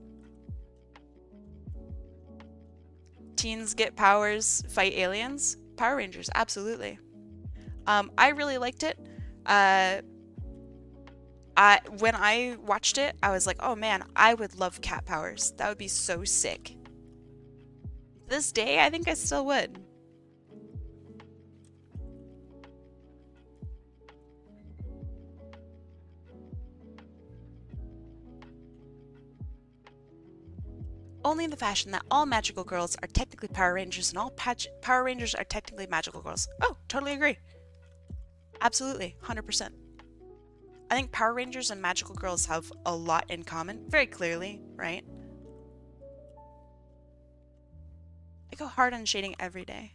Teens get powers, fight aliens. Power Rangers, absolutely. I really liked it. When I watched it, I was like, oh man, I would love cat powers. That would be so sick. This day, I think I still would. Only in the fashion that all magical girls are technically Power Rangers and all Power Rangers are technically magical girls. Oh, totally agree. Absolutely, 100%. I think Power Rangers and magical girls have a lot in common, very clearly, right? I go hard on shading every day.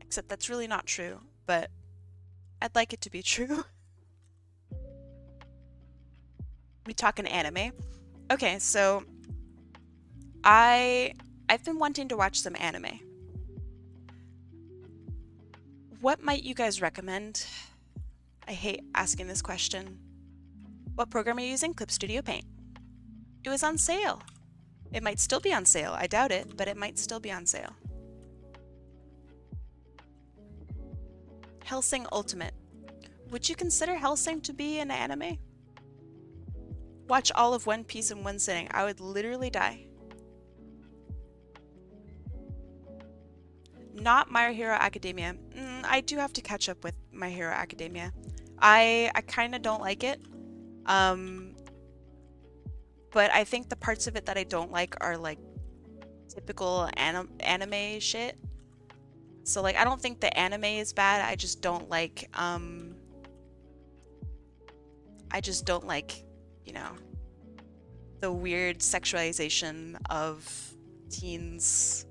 Except that's really not true, but I'd like it to be true. We talking anime. Okay, so I've been wanting to watch some anime. What might you guys recommend? I hate asking this question. What program are you using? Clip Studio Paint. It was on sale. It might still be on sale. I doubt it, but it might still be on sale. Hellsing Ultimate. Would you consider Hellsing to be an anime? Watch all of One Piece in one sitting. I would literally die. Not My Hero Academia. I do have to catch up with My Hero Academia. I kind of don't like it. But I think the parts of it that I don't like are like typical anime shit. So like I don't think the anime is bad. I just don't like you know, the weird sexualization of teens.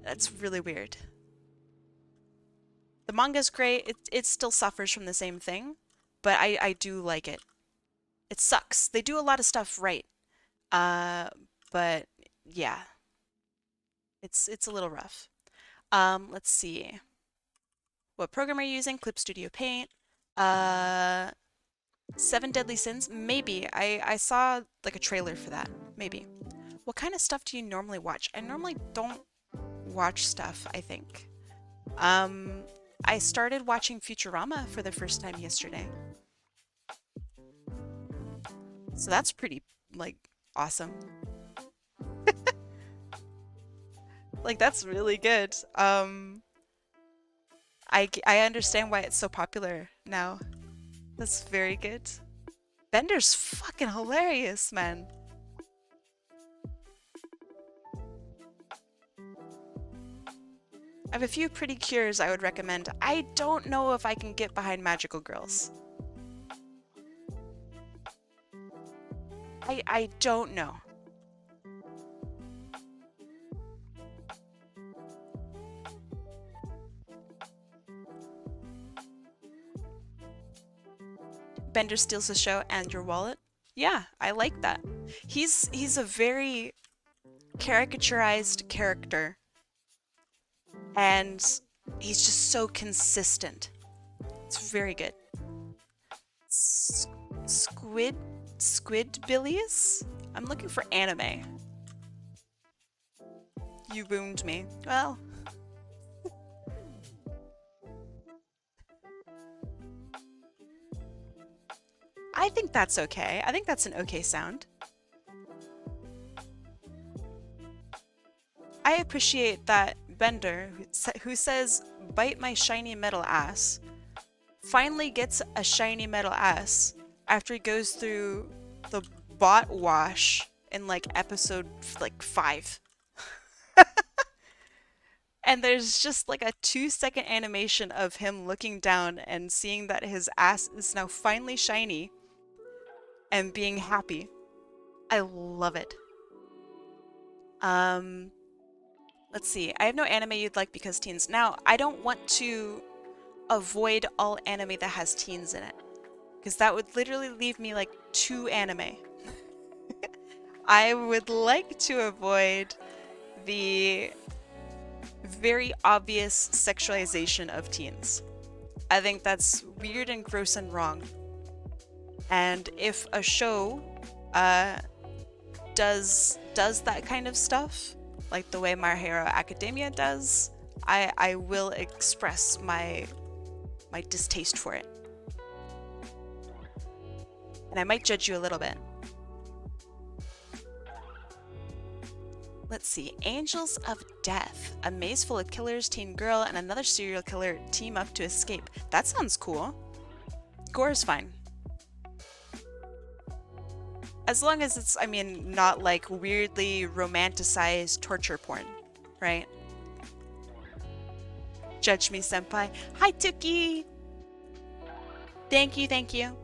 That's really weird. The manga's great. It still suffers from the same thing, but I do like it. It sucks. They do a lot of stuff right. But yeah. It's a little rough. Let's see. What program are you using? Clip Studio Paint. Seven Deadly Sins? Maybe. I saw like a trailer for that. Maybe. What kind of stuff do you normally watch? I normally don't watch stuff, I think. I started watching Futurama for the first time yesterday. So that's pretty, like, awesome. Like, that's really good. I understand why it's so popular now. That's very good. Bender's fucking hilarious, man. I have a few pretty cures I would recommend. I don't know if I can get behind magical girls. I don't know. Bender steals the show and your wallet. Yeah, I like that. He's a very caricaturized character. And he's just so consistent. It's very good. Squidbillies? I'm looking for anime. You wound me. Well. I think that's okay. I think that's an okay sound. I appreciate that Bender, who says, "Bite my shiny metal ass," finally gets a shiny metal ass after he goes through the bot wash in like episode like 5. And there's just like a 2-second animation of him looking down and seeing that his ass is now finally shiny and being happy. I love it. Let's see. I have no anime you'd like because teens. Now, I don't want to avoid all anime that has teens in it, because that would literally leave me like 2 anime. I would like to avoid the very obvious sexualization of teens. I think that's weird and gross and wrong. And if a show does that kind of stuff, like the way My Hero Academia does, I will express my distaste for it. And I might judge you a little bit. Let's see. Angels of Death. A maze full of killers, teen girl, and another serial killer team up to escape. That sounds cool. Gore is fine. As long as it's, I mean, not like weirdly romanticized torture porn, right? Judge me, senpai. Hi, Tuki! Thank you, thank you.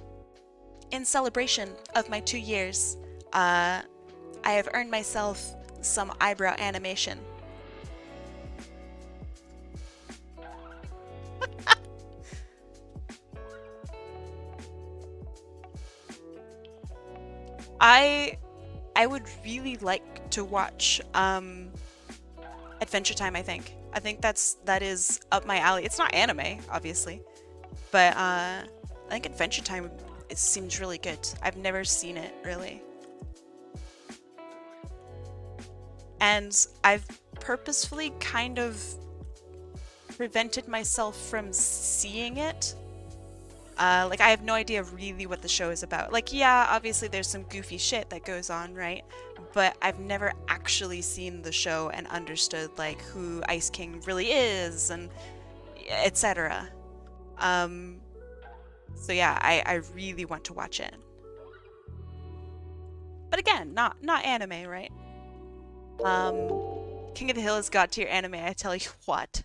In celebration of my 2 years, I have earned myself some eyebrow animation. I would really like to watch Adventure Time, I think. I think that is up my alley. It's not anime, obviously, but I think Adventure Time, it seems really good. I've never seen it, really. And I've purposefully kind of prevented myself from seeing it. Like, I have no idea really what the show is about. Like, yeah, obviously there's some goofy shit that goes on, right? But I've never actually seen the show and understood, like, who Ice King really is and etc. So yeah, I really want to watch it. But again, not anime, right? King of the Hill is god tier anime, I tell you what.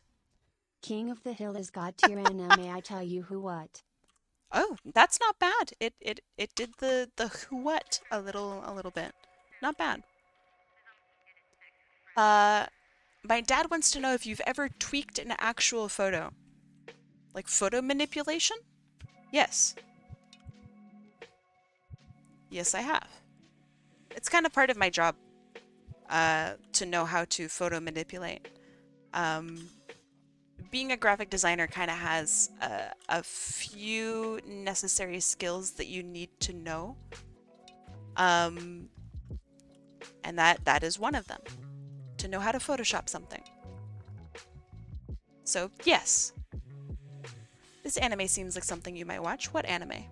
King of the Hill is god tier anime, I tell you who what. Oh, that's not bad. It did the who what a little bit. Not bad. My dad wants to know if you've ever tweaked an actual photo. Like photo manipulation? Yes. Yes, I have. It's kind of part of my job to know how to photo manipulate. Being a graphic designer kind of has a few necessary skills that you need to know. And that is one of them. To know how to Photoshop something. So, yes. This anime seems like something you might watch. What anime?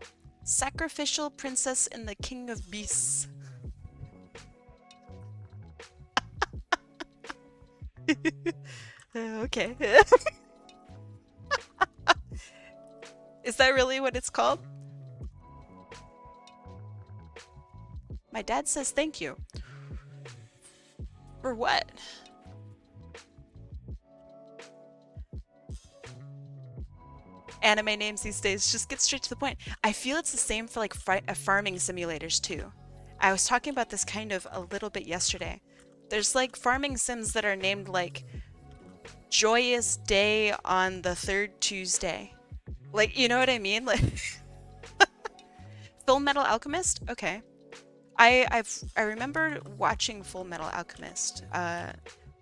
Sacrificial Princess and the King of Beasts. Okay. Is that really what it's called? My dad says thank you. For what? Anime names these days just get straight to the point. I feel it's the same for like farming simulators too. I was talking about this kind of a little bit yesterday. There's like farming sims that are named like Joyous Day on the Third Tuesday. Like, you know what I mean? Like Full Metal Alchemist? Okay. I remember watching Full Metal Alchemist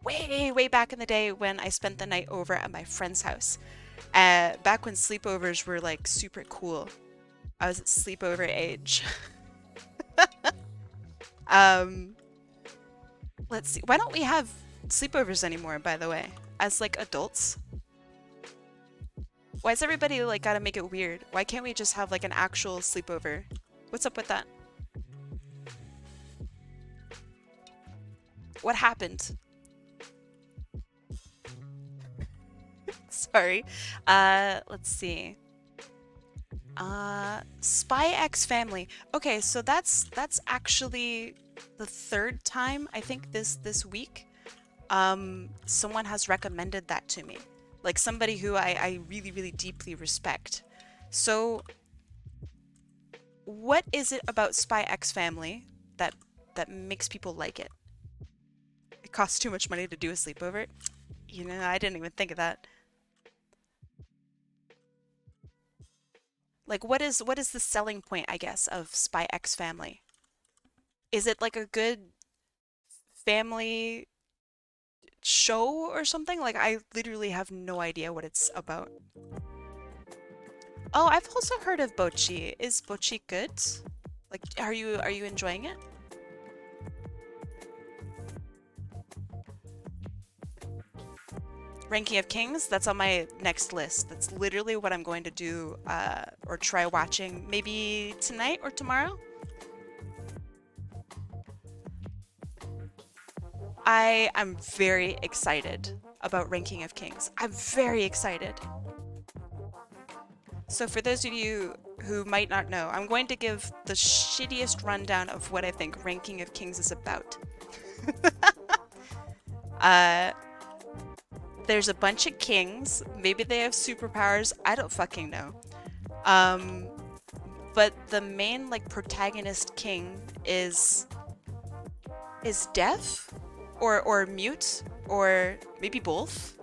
way back in the day when I spent the night over at my friend's house. Back when sleepovers were like super cool. I was at sleepover age. Let's see. Why don't we have sleepovers anymore, by the way? As like adults? Why is everybody like gotta make it weird? Why can't we just have like an actual sleepover? What's up with that? What happened? Sorry. Let's see. Spy X Family. Okay, so that's actually the third time I think this week. Someone has recommended that to me. Like somebody who I really deeply respect. So what is it about Spy X Family that makes people like it? It costs too much money to do a sleepover? You know, I didn't even think of that. Like what is the selling point, I guess, of Spy X Family? Is it like a good family show or something? Like I literally have no idea what it's about. Oh, I've also heard of Bochi. Is Bochi good? Like are you enjoying it? Ranking of Kings, that's on my next list. That's literally what I'm going to do or try watching maybe tonight or tomorrow. I am very excited about Ranking of Kings. I'm very excited. So for those of you who might not know, I'm going to give the shittiest rundown of what I think Ranking of Kings is about. uh, there's a bunch of kings. Maybe they have superpowers. I don't fucking know. Um, but the main like protagonist king is deaf or mute or maybe both.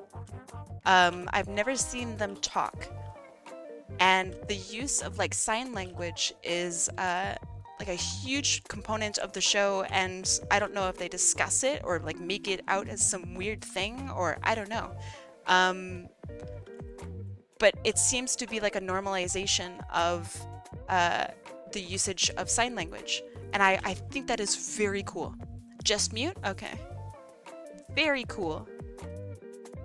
I've never seen them talk. And the use of like sign language is like a huge component of the show, and I don't know if they discuss it or like make it out as some weird thing, or I don't know. But it seems to be like a normalization of the usage of sign language, and I think that is very cool. Just mute? Okay. Very cool.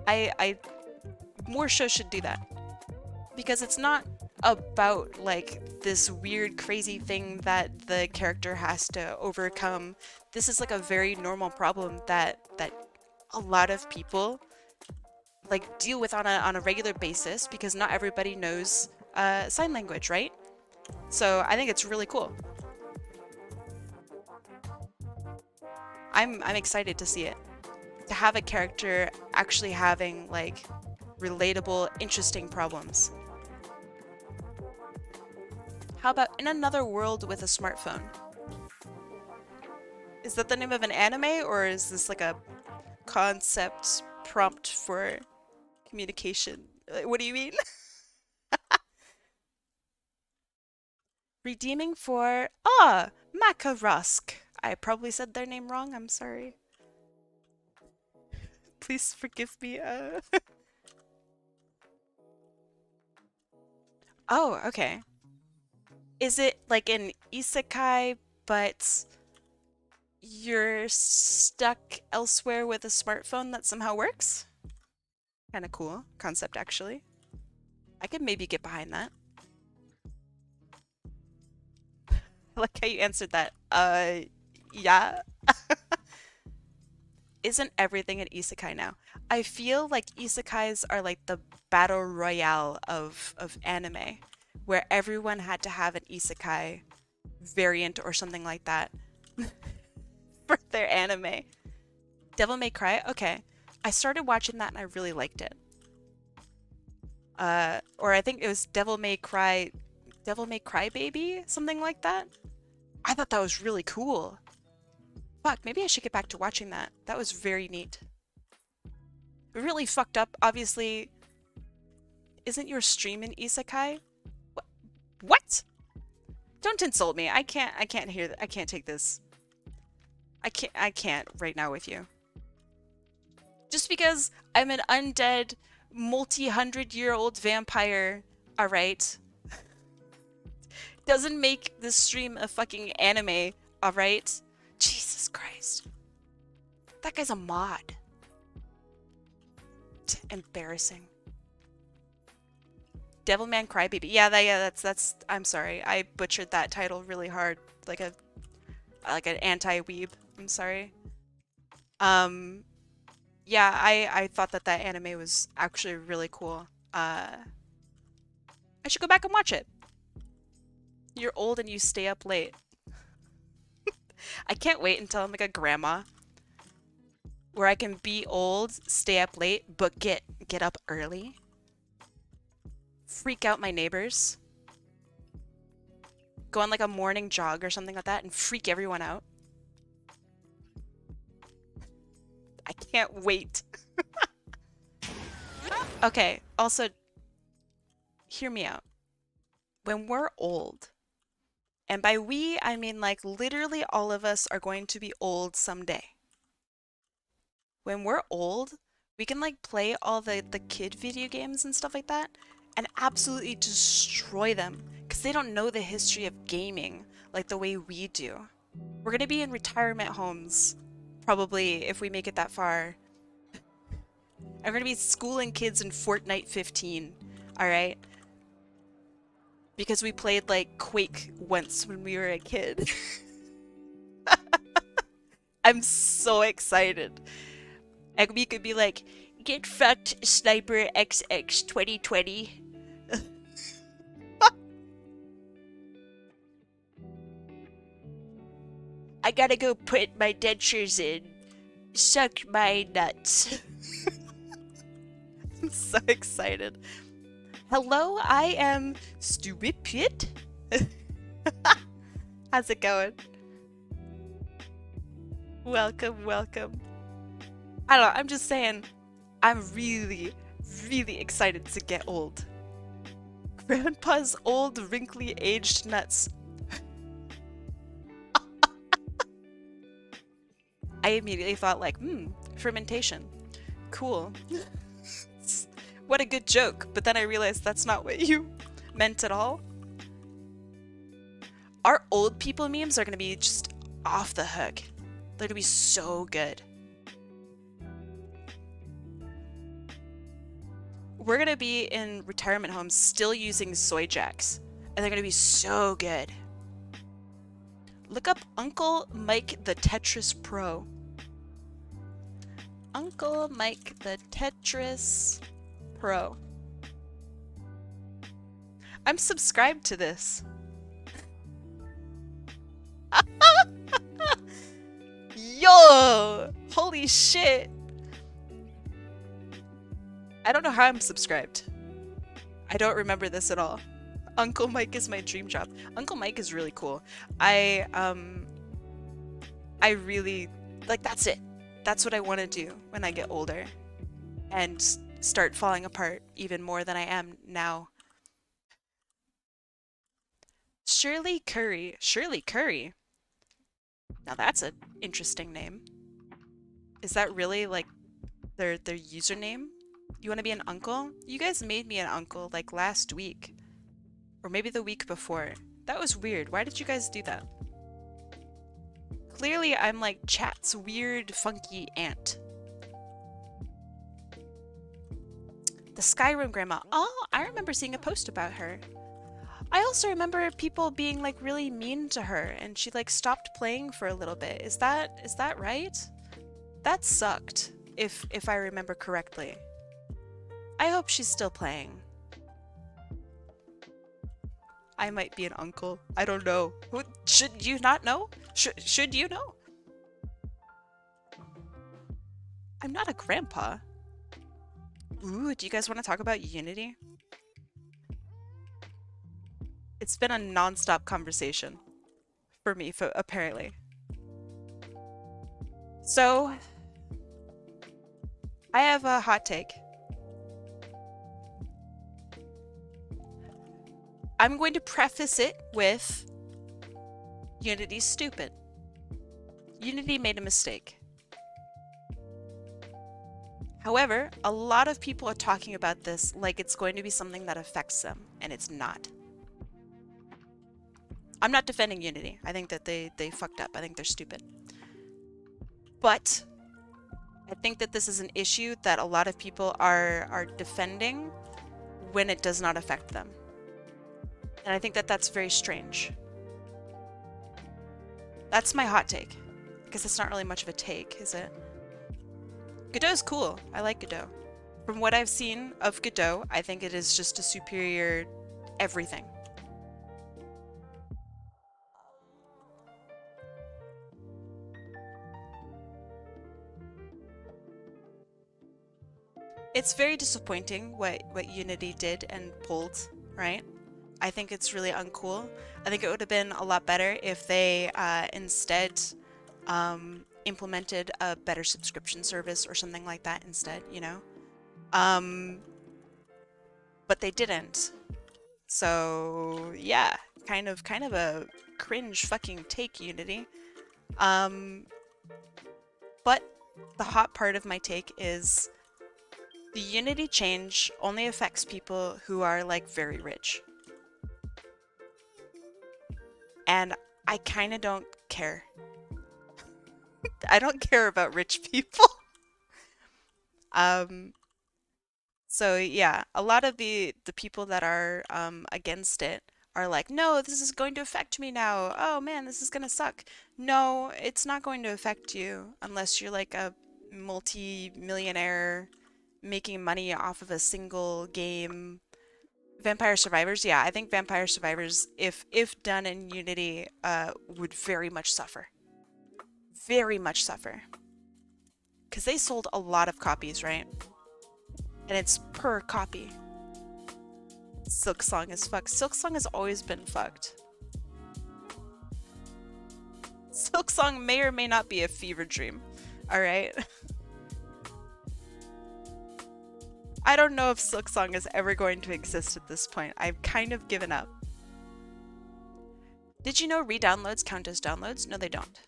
I more shows should do that. Because it's not about like this weird crazy thing that the character has to overcome. This is like a very normal problem that a lot of people like deal with on a regular basis, because not everybody knows sign language, right? So I think it's really cool. I'm excited to see it. To have a character actually having like relatable, interesting problems. How about In Another World with a Smartphone? Is that the name of an anime, or is this like a concept prompt for communication? What do you mean? Redeeming for Makarusk. I probably said their name wrong. I'm sorry. Please forgive me. Oh, okay. Is it like an isekai, but you're stuck elsewhere with a smartphone that somehow works? Kind of cool concept, actually. I could maybe get behind that. I like how you answered that. Yeah. Isn't everything an isekai now? I feel like isekais are like the battle royale of anime, where everyone had to have an isekai variant or something like that for their anime. Devil May Cry? Okay. I started watching that and I really liked it. Or I think it was Devil May Cry Baby? Something like that? I thought that was really cool. Fuck, maybe I should get back to watching that. That was very neat. Really fucked up, obviously. Isn't your stream an isekai? What? Don't insult me. I can't hear that. I can't take this. I can't right now with you. Just because I'm an undead, multi-hundred-year-old vampire, alright? Doesn't make this stream a fucking anime, alright? Jesus Christ. That guy's a mod. Embarrassing. Devilman Crybaby. Yeah, that's I'm sorry. I butchered that title really hard. Like an anti-weeb. I'm sorry. Yeah, I thought that anime was actually really cool. I should go back and watch it. You're old and you stay up late. I can't wait until I'm like a grandma, where I can be old, stay up late, but get up early. Freak out my neighbors. Go on like a morning jog or something like that and freak everyone out. I can't wait. Okay, also, hear me out. When we're old, and by we, I mean like literally all of us are going to be old someday. When we're old, we can like play all the kid video games and stuff like that and absolutely destroy them because they don't know the history of gaming like the way we do. We're gonna be in retirement homes, probably, if we make it that far. I'm gonna be schooling kids in Fortnite 15. Alright? Because we played like Quake once when we were a kid. I'm so excited. And we could be like, get fucked, Sniper XX 2020. I gotta go put my dentures in. Suck my nuts. I'm so excited. Hello, I am Stupid. How's it going? Welcome, welcome. I don't know, I'm just saying, I'm really, really excited to get old. Grandpa's old, wrinkly, aged nuts. I immediately thought like, fermentation. Cool. What a good joke, but then I realized that's not what you meant at all. Our old people memes are gonna be just off the hook. They're gonna be so good. We're gonna be in retirement homes still using soy jacks, and they're gonna be so good. Look up Uncle Mike the Tetris Pro. Uncle Mike the Tetris Pro. I'm subscribed to this. Yo! Holy shit! I don't know how I'm subscribed. I don't remember this at all. Uncle Mike is my dream job. Uncle Mike is really cool. I really, like, that's it. That's what I want to do when I get older and start falling apart even more than I am now. Shirley Curry. Shirley Curry. Now that's an interesting name. Is that really like their username? You want to be an uncle? You guys made me an uncle like last week. Or maybe the week before. That was weird. Why did you guys do that? Clearly I'm like chat's weird, funky aunt. The Skyrim grandma. Oh, I remember seeing a post about her. I also remember people being like really mean to her and she like stopped playing for a little bit. Is that right? That sucked, if I remember correctly. I hope she's still playing. I might be an uncle. I don't know. Should you not know? Should you know? I'm not a grandpa. Ooh, do you guys want to talk about Unity? It's been a non-stop conversation for me, apparently. So, I have a hot take. I'm going to preface it with Unity's stupid. Unity made a mistake. However, a lot of people are talking about this like it's going to be something that affects them, and it's not. I'm not defending Unity. I think that they fucked up. I think they're stupid. But I think that this is an issue that a lot of people are defending when it does not affect them. And I think that that's very strange. That's my hot take. Because it's not really much of a take, is it? Godot's cool. I like Godot. From what I've seen of Godot, I think it is just a superior everything. It's very disappointing what Unity did and pulled, right? I think it's really uncool. I think it would have been a lot better if they instead implemented a better subscription service or something like that instead, you know? But they didn't. So yeah, kind of a cringe fucking take, Unity. But the hot part of my take is the Unity change only affects people who are like very rich. And I kind of don't care. I don't care about rich people. Um, so yeah, a lot of the people that are against it are like, no, this is going to affect me now. Oh man, this is gonna suck. No, it's not going to affect you unless you're like a multi-millionaire making money off of a single game. Vampire Survivors, yeah, I think Vampire Survivors, if done in Unity, would very much suffer. Very much suffer. Because they sold a lot of copies, right? And it's per copy. Silksong is fucked. Silksong has always been fucked. Silksong may or may not be a fever dream. Alright? I don't know if Silksong is ever going to exist at this point. I've kind of given up. Did you know re-downloads count as downloads? No, they don't.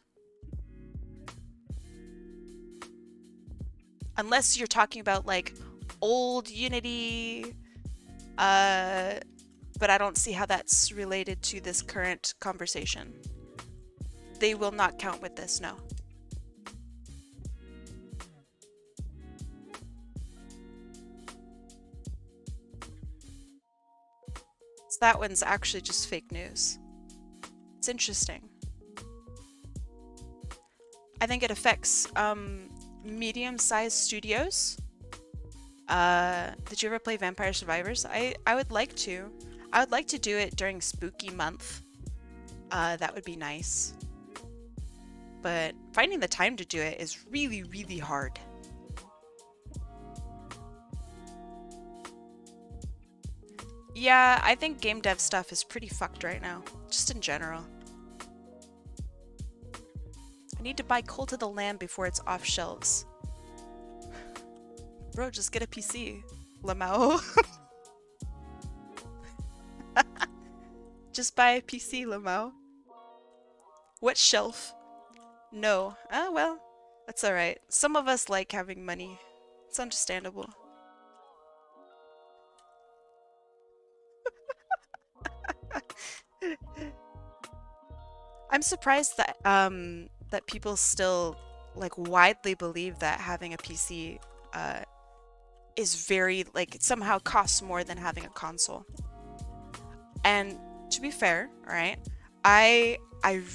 Unless you're talking about like old Unity, but I don't see how that's related to this current conversation. They will not count with this, no. So that one's actually just fake news. It's interesting. I think it affects medium-sized studios. Did you ever play Vampire Survivors? I would like to. I would like to do it during spooky month. That would be nice. But finding the time to do it is really, really hard. Yeah, I think game dev stuff is pretty fucked right now, just in general. I need to buy Cult of the Lamb before it's off shelves. Bro, just get a PC, Lamau. Just buy a PC, Lamau. What shelf? No. Ah, well, that's alright. Some of us like having money. It's understandable. I'm surprised that that people still like widely believe that having a PC is very like it somehow costs more than having a console. And to be fair, all right, I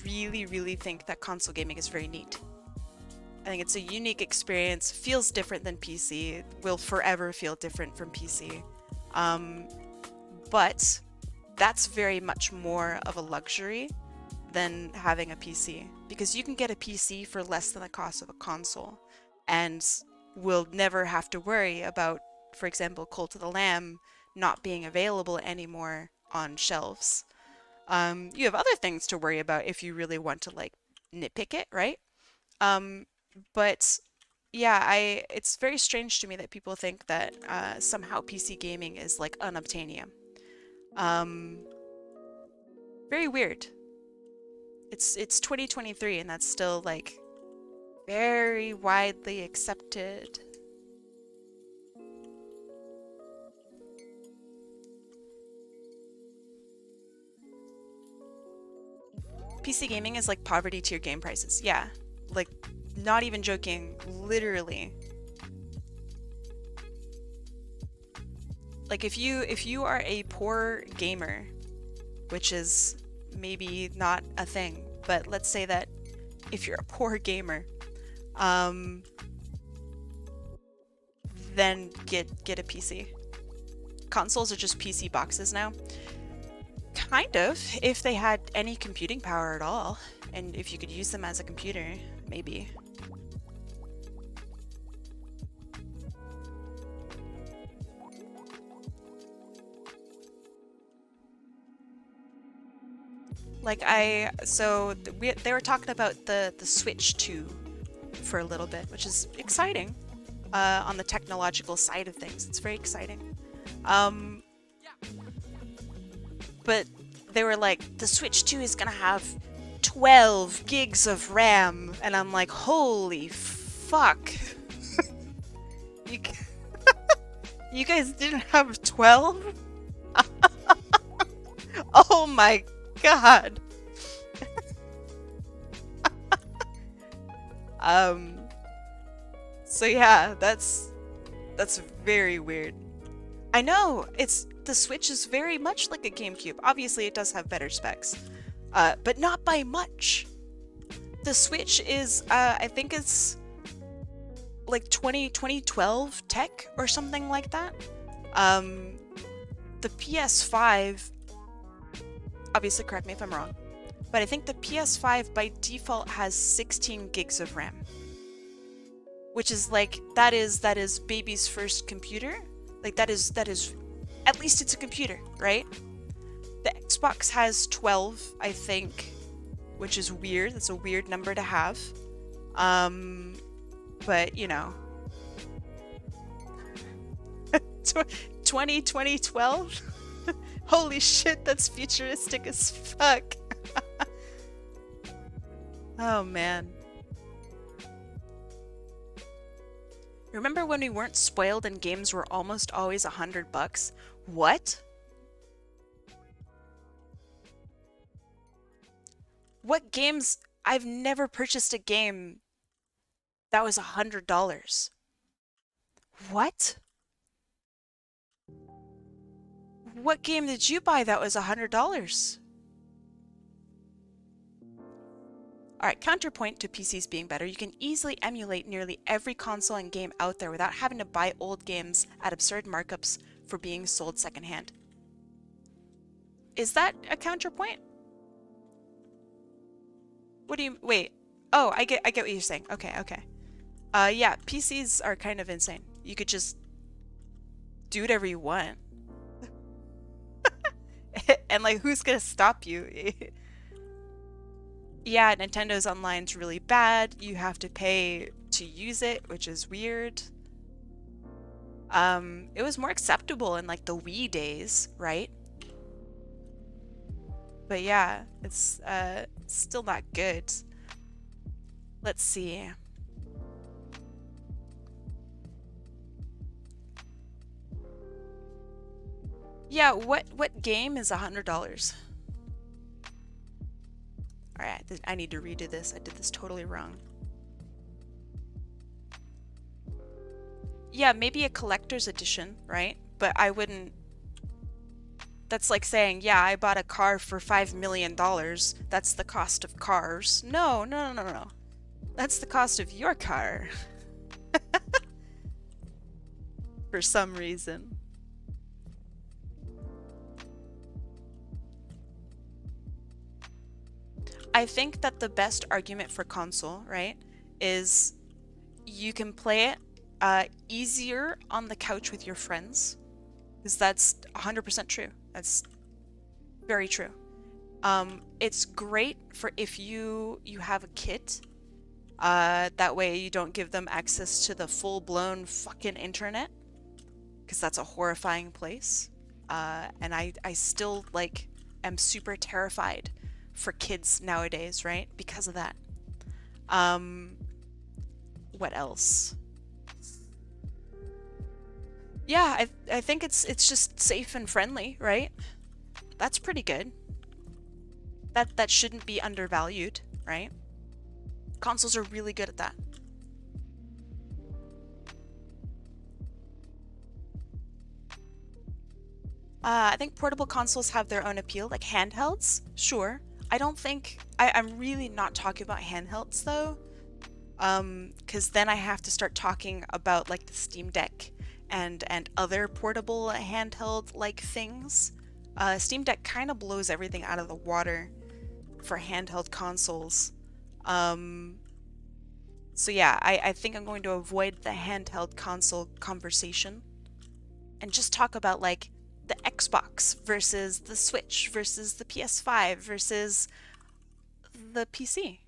really really think that console gaming is very neat. I think it's a unique experience, feels different than PC, will forever feel different from PC. But that's very much more of a luxury than having a PC because you can get a PC for less than the cost of a console and will never have to worry about, for example, Cult of the Lamb not being available anymore on shelves. You have other things to worry about if you really want to like nitpick it, right? Um, but yeah, it's very strange to me that people think that somehow PC gaming is like unobtainium. Um, Very weird. It's 2023 and that's still like very widely accepted. PC gaming is like poverty tier game prices. Yeah. Like not even joking, literally. Like if you are a poor gamer, which is maybe not a thing, but let's say that if you're a poor gamer, then get a PC. Consoles are just PC boxes now. Kind of, if they had any computing power at all, and if you could use them as a computer, maybe. Like they were talking about the Switch 2 for a little bit, which is exciting. On the technological side of things, it's very exciting. But they were like, the Switch 2 is gonna have 12 gigs of RAM, and I'm like, holy fuck. you, you guys didn't have 12? Oh my god. So yeah, that's That's very weird. I know, the Switch is very much like a GameCube. Obviously, it does have better specs, but not by much. The Switch is, I think it's like 2012 tech or something like that. Um, the PS5, obviously correct me if I'm wrong, but I think the PS5 by default has 16 gigs of RAM, which is like that is baby's first computer. Like that is at least it's a computer, right? The Xbox has 12, I think, which is weird. That's a weird number to have. But you know, 2012. Holy shit, that's futuristic as fuck. Oh man. Remember when we weren't spoiled and games were almost always $100? What? What games? I've never purchased a game that was $100. What? What game did you buy that was $100? Alright, counterpoint to PCs being better, you can easily emulate nearly every console and game out there without having to buy old games at absurd markups for being sold secondhand. Is that a counterpoint? What do you... Wait. Oh, I get what you're saying. Okay, okay. Yeah, PCs are kind of insane. You could just do whatever you want. And like, who's gonna stop you? Yeah, Nintendo's online's really bad. You have to pay to use it, which is weird. It was more acceptable in like the Wii days, right? But yeah, it's still not good. Let's see. Yeah, what game is $100? Alright, I need to redo this. I did this totally wrong. Yeah, maybe a collector's edition, right? But I wouldn't... That's like saying, yeah, I bought a car for $5 million. That's the cost of cars. No, no, no, no, no. That's the cost of your car. For some reason. I think that the best argument for console, right, is you can play it easier on the couch with your friends. Because that's 100% true. That's very true. It's great for if you have a kid. That way you don't give them access to the full-blown fucking internet. Because that's a horrifying place. And I still, like, am super terrified for kids nowadays, right? Because of that. What else? Yeah, I think it's just safe and friendly, right? That's pretty good. That shouldn't be undervalued, right? Consoles are really good at that. I think portable consoles have their own appeal, like handhelds, sure. I don't think I'm really not talking about handhelds though, because then I have to start talking about like the Steam Deck and other portable handheld like things. Steam Deck kind of blows everything out of the water for handheld consoles. So yeah, I think I'm going to avoid the handheld console conversation and just talk about like the Xbox versus the Switch versus the PS5 versus the PC.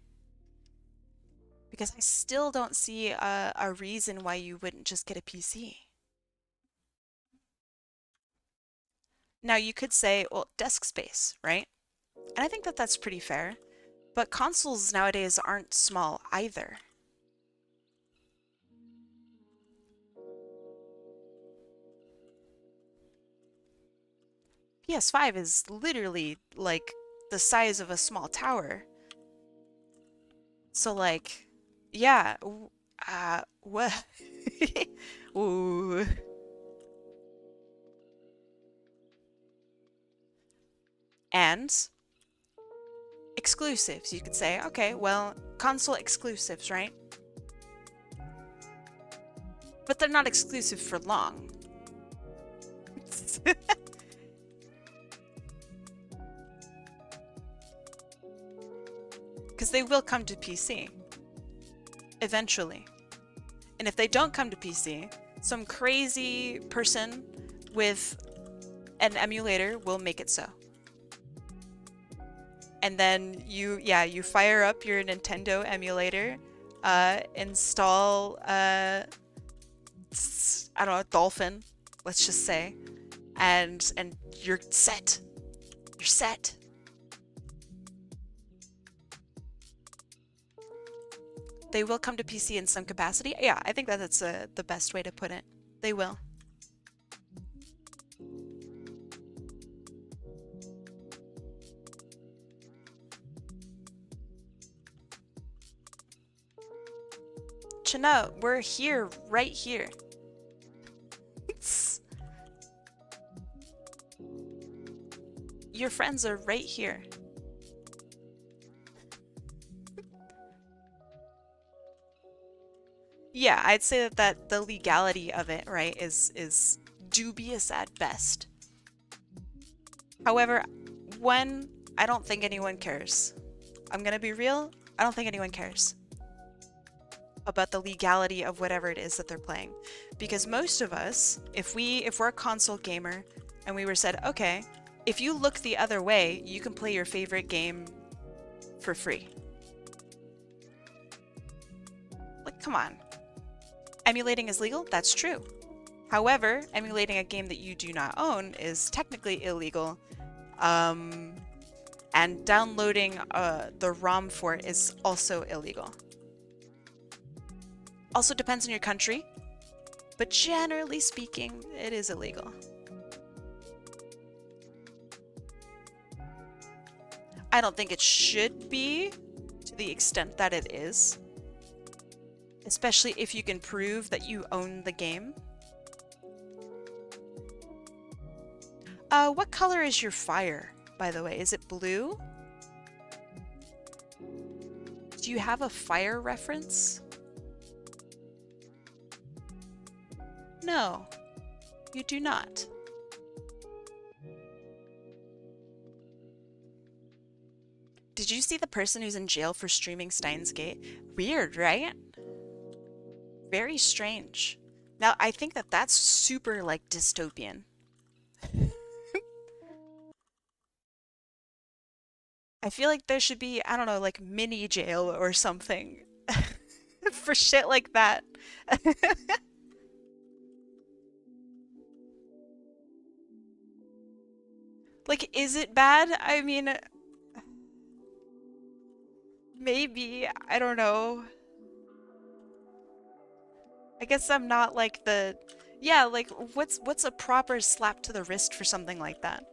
Because I still don't see a reason why you wouldn't just get a PC. Now you could say, well, desk space, right? And I think that that's pretty fair. But consoles nowadays aren't small either. PS5 is literally like the size of a small tower. So like, yeah, what? Ooh. And exclusives. You could say, okay, well, console exclusives, right? But they're not exclusive for long. Because they will come to PC. Eventually. And if they don't come to PC, some crazy person with an emulator will make it so. And then you fire up your Nintendo emulator, install, I don't know, Dolphin, let's just say, and you're set. You're set. They will come to PC in some capacity. Yeah, I think that's the best way to put it. They will. Chana, we're here, right here. Your friends are right here. Yeah, I'd say that the legality of it, right, is dubious at best. However, one, I don't think anyone cares. I'm gonna be real, I don't think anyone cares about the legality of whatever it is that they're playing. Because most of us, if we're a console gamer and we were said, okay, if you look the other way, you can play your favorite game for free. Like, come on. Emulating is legal? That's true. However, emulating a game that you do not own is technically illegal. And downloading the ROM for it is also illegal. Also depends on your country, but generally speaking, it is illegal. I don't think it should be to the extent that it is. Especially if you can prove that you own the game. What color is your fire, by the way? Is it blue? Do you have a fire reference? No, you do not. Did you see the person who's in jail for streaming Steins Gate? Weird, right? Very strange. Now, I think that that's super, like, dystopian. I feel like there should be, I don't know, like, mini jail or something for shit like that. Like, is it bad? I mean, maybe. I don't know. I guess I'm not like the... Yeah, like, what's a proper slap to the wrist for something like that?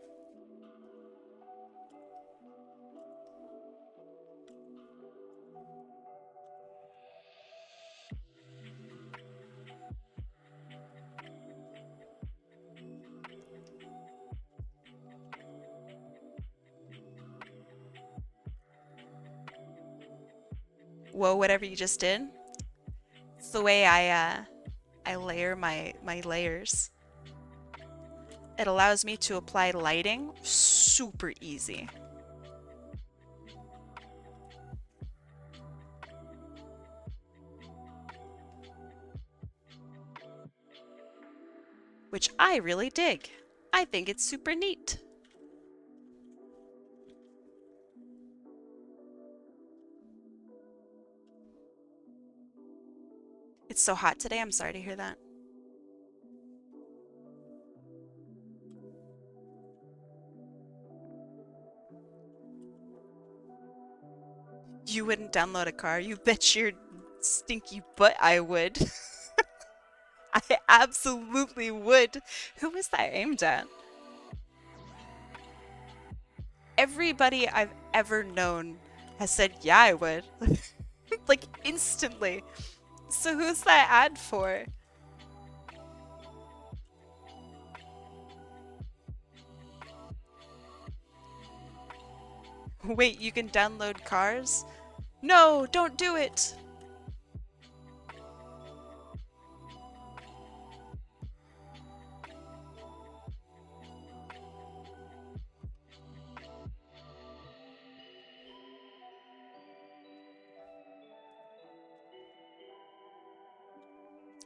Whoa, whatever you just did. It's the way I layer my layers. It allows me to apply lighting super easy. Which I really dig. I think it's super neat. It's so hot today, I'm sorry to hear that. You wouldn't download a car. You bet your stinky butt I would. I absolutely would. Who was that aimed at? Everybody I've ever known has said, yeah, I would. Like, instantly. So who's that ad for? Wait, you can download cars? No, don't do it!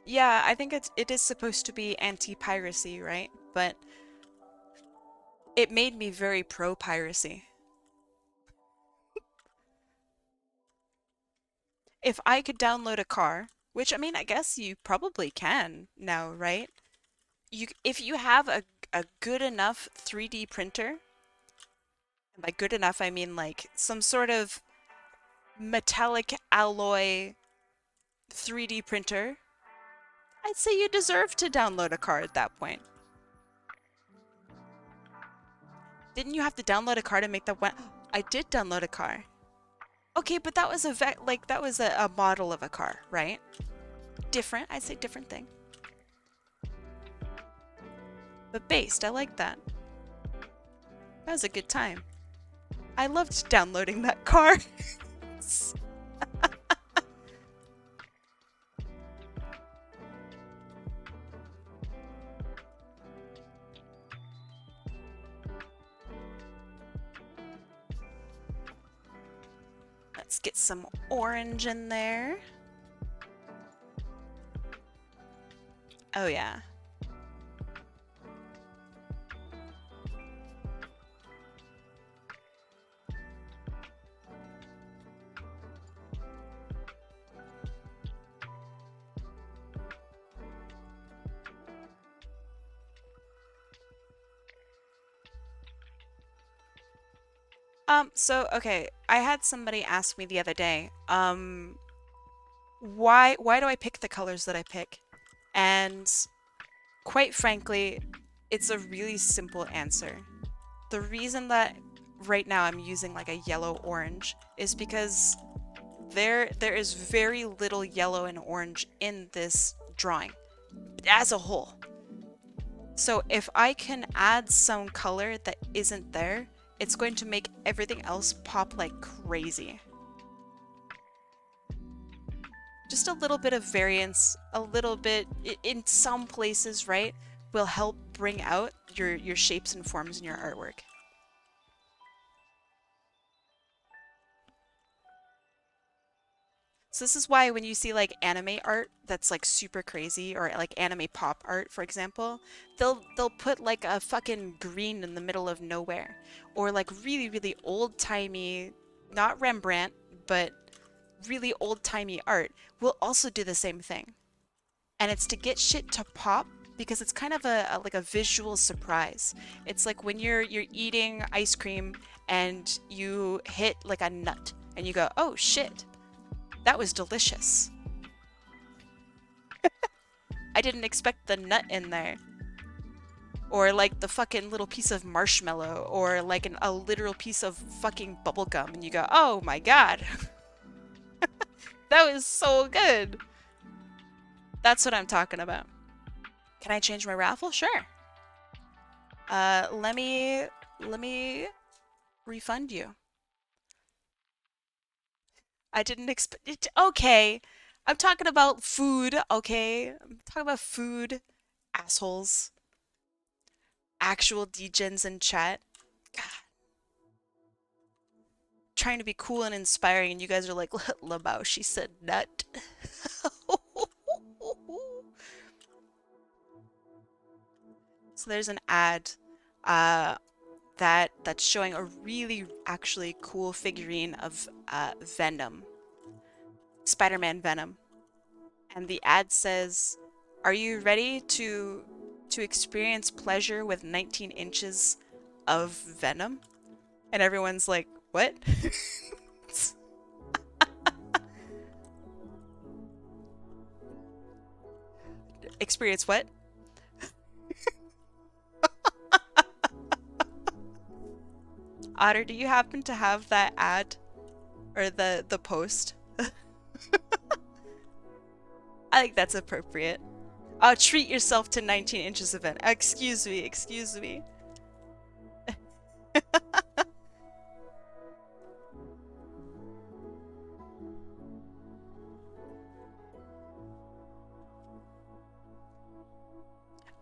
Yeah, I think it is supposed to be anti-piracy, right? But it made me very pro-piracy. If I could download a car, which I mean, I guess you probably can now, right? If you have a good enough 3D printer, and by good enough I mean like some sort of metallic alloy 3D printer, I'd say you deserve to download a car at that point. Didn't you have to download a car to make that one? I did download a car. Okay, but that was that was a model of a car, right? Different, I'd say different thing. But based, I like that. That was a good time. I loved downloading that car. Let's get some orange in there. Oh yeah. So okay, I had somebody ask me the other day, why do I pick the colors that I pick? And quite frankly, it's a really simple answer. The reason that right now I'm using like a yellow orange is because there is very little yellow and orange in this drawing as a whole. So if I can add some color that isn't there, it's going to make everything else pop like crazy. Just a little bit of variance, a little bit in some places, right, will help bring out your shapes and forms in your artwork. So this is why when you see like anime art that's like super crazy, or like anime pop art, for example, they'll put like a fucking green in the middle of nowhere, or like really old-timey, not Rembrandt, but really old-timey art will also do the same thing. And it's to get shit to pop because it's kind of like a visual surprise. It's like when you're eating ice cream and you hit like a nut and you go, "Oh shit. That was delicious. I didn't expect the nut in there." Or like the fucking little piece of marshmallow, or like a literal piece of fucking bubblegum, and you go, "Oh my god." That was so good. That's what I'm talking about. Can I change my raffle? Sure. Let me refund you. I didn't expect it. Okay. I'm talking about food, okay? I'm talking about food, assholes. Actual degens in chat. God, trying to be cool and inspiring, and you guys are like, Lamau, she said nut. So there's an ad that's showing a really actually cool figurine of Venom, Spider-Man Venom, and the ad says, "Are you ready to experience pleasure with 19 inches of Venom?" And everyone's like, "What?" Experience what? Otter, do you happen to have that ad or the post? I think that's appropriate. Oh, treat yourself to 19 inches of it. Excuse me, excuse me.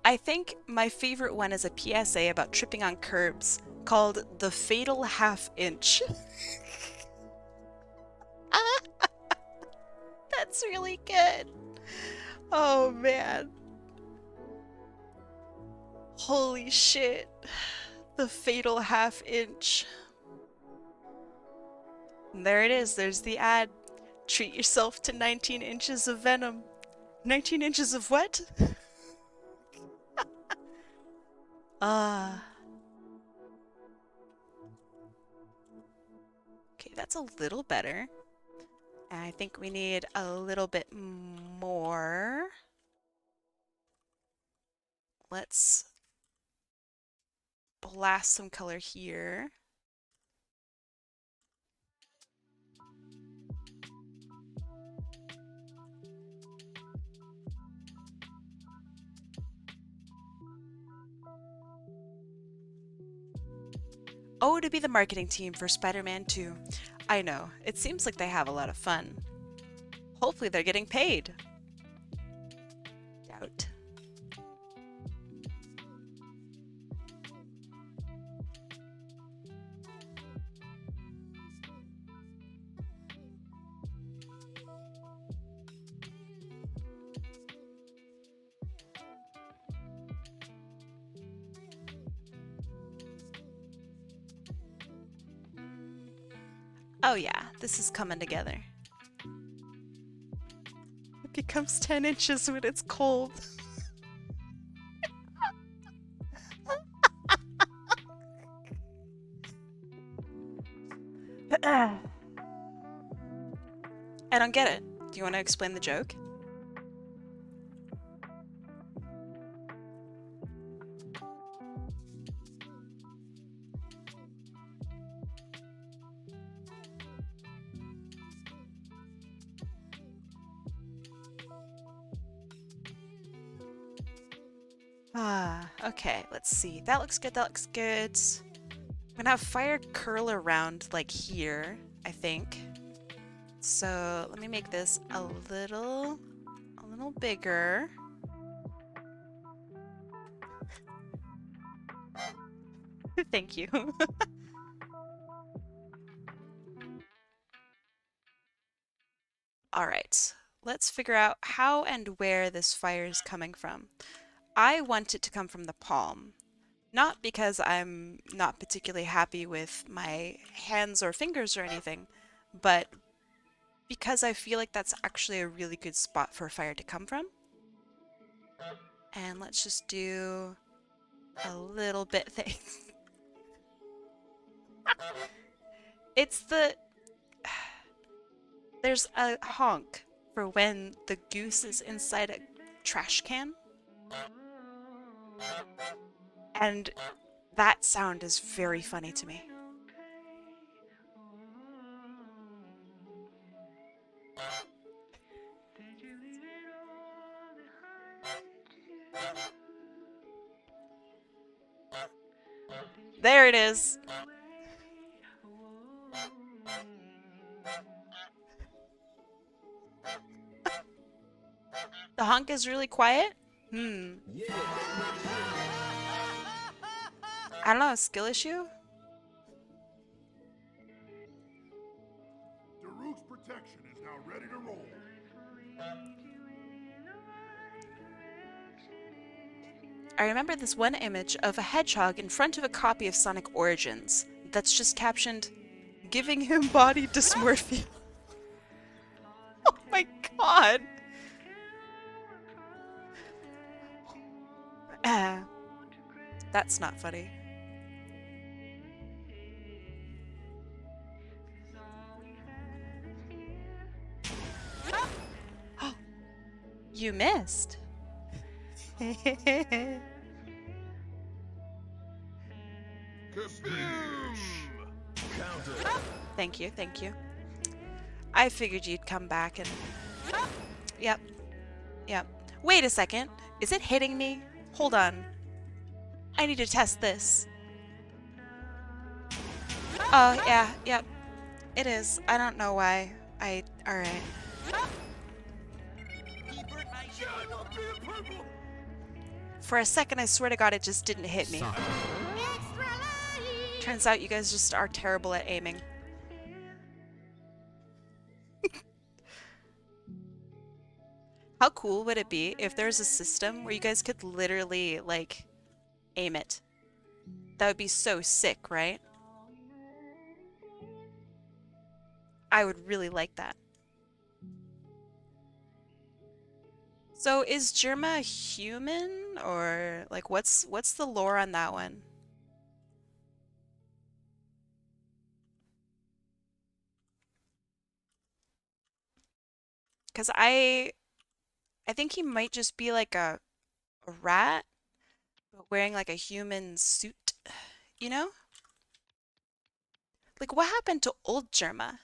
I think my favorite one is a PSA about tripping on curbs called The Fatal Half Inch. That's really good. Oh man. Holy shit. The Fatal Half Inch. And there it is. There's the ad. Treat yourself to 19 inches of venom. 19 inches of what? Ah. Okay, that's a little better. And I think we need a little bit more. Let's blast some color here. Oh, to be the marketing team for Spider-Man 2. I know, it seems like they have a lot of fun. Hopefully they're getting paid. Doubt. Oh yeah, this is coming together. It becomes 10 inches when it's cold. I don't get it. Do you want to explain the joke? Ah, okay, let's see. That looks good, that looks good. I'm gonna have fire curl around like here, I think. So let me make this a little bigger. Thank you. All right, let's figure out how and where this fire is coming from. I want it to come from the palm. Not because I'm not particularly happy with my hands or fingers or anything, but because I feel like that's actually a really good spot for fire to come from. And let's just do a little bit thing. It's the... There's a honk for when the goose is inside a trash can. And that sound is very funny to me. There it is. The honk is really quiet? I don't know, a skill issue? Daruk's protection is now ready to roll. I remember this one image of a hedgehog in front of a copy of Sonic Origins that's just captioned, "Giving him body dysmorphia." Oh my god! That's not funny. You missed. Thank you, thank you. I figured you'd come back and... Yep. Yep. Wait a second. Is it hitting me? Hold on. I need to test this. Oh, yeah, yep. It is. I don't know why. Alright. For a second, I swear to God, it just didn't hit me. Turns out you guys just are terrible at aiming. How cool would it be if there's a system where you guys could literally, like, aim it? That would be so sick, right? I would really like that. So is Germa human, or like what's the lore on that one? Because I think he might just be like a rat, but wearing like a human suit, you know? Like what happened to old Germa?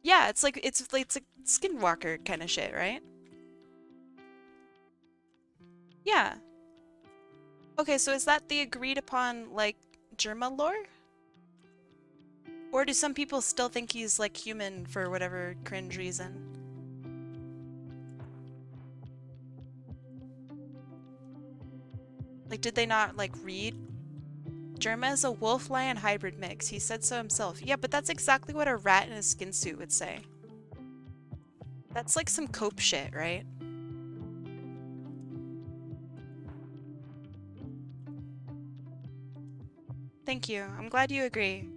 Yeah, it's like skinwalker kind of shit, right? Yeah. Okay, so is that the agreed upon like Germa lore? Or do some people still think he's like human for whatever cringe reason? Like did they not like read Germa is a wolf-lion hybrid mix. He said so himself. Yeah, but that's exactly what a rat in a skin suit would say. That's like some cope shit, right? Thank you. I'm glad you agree.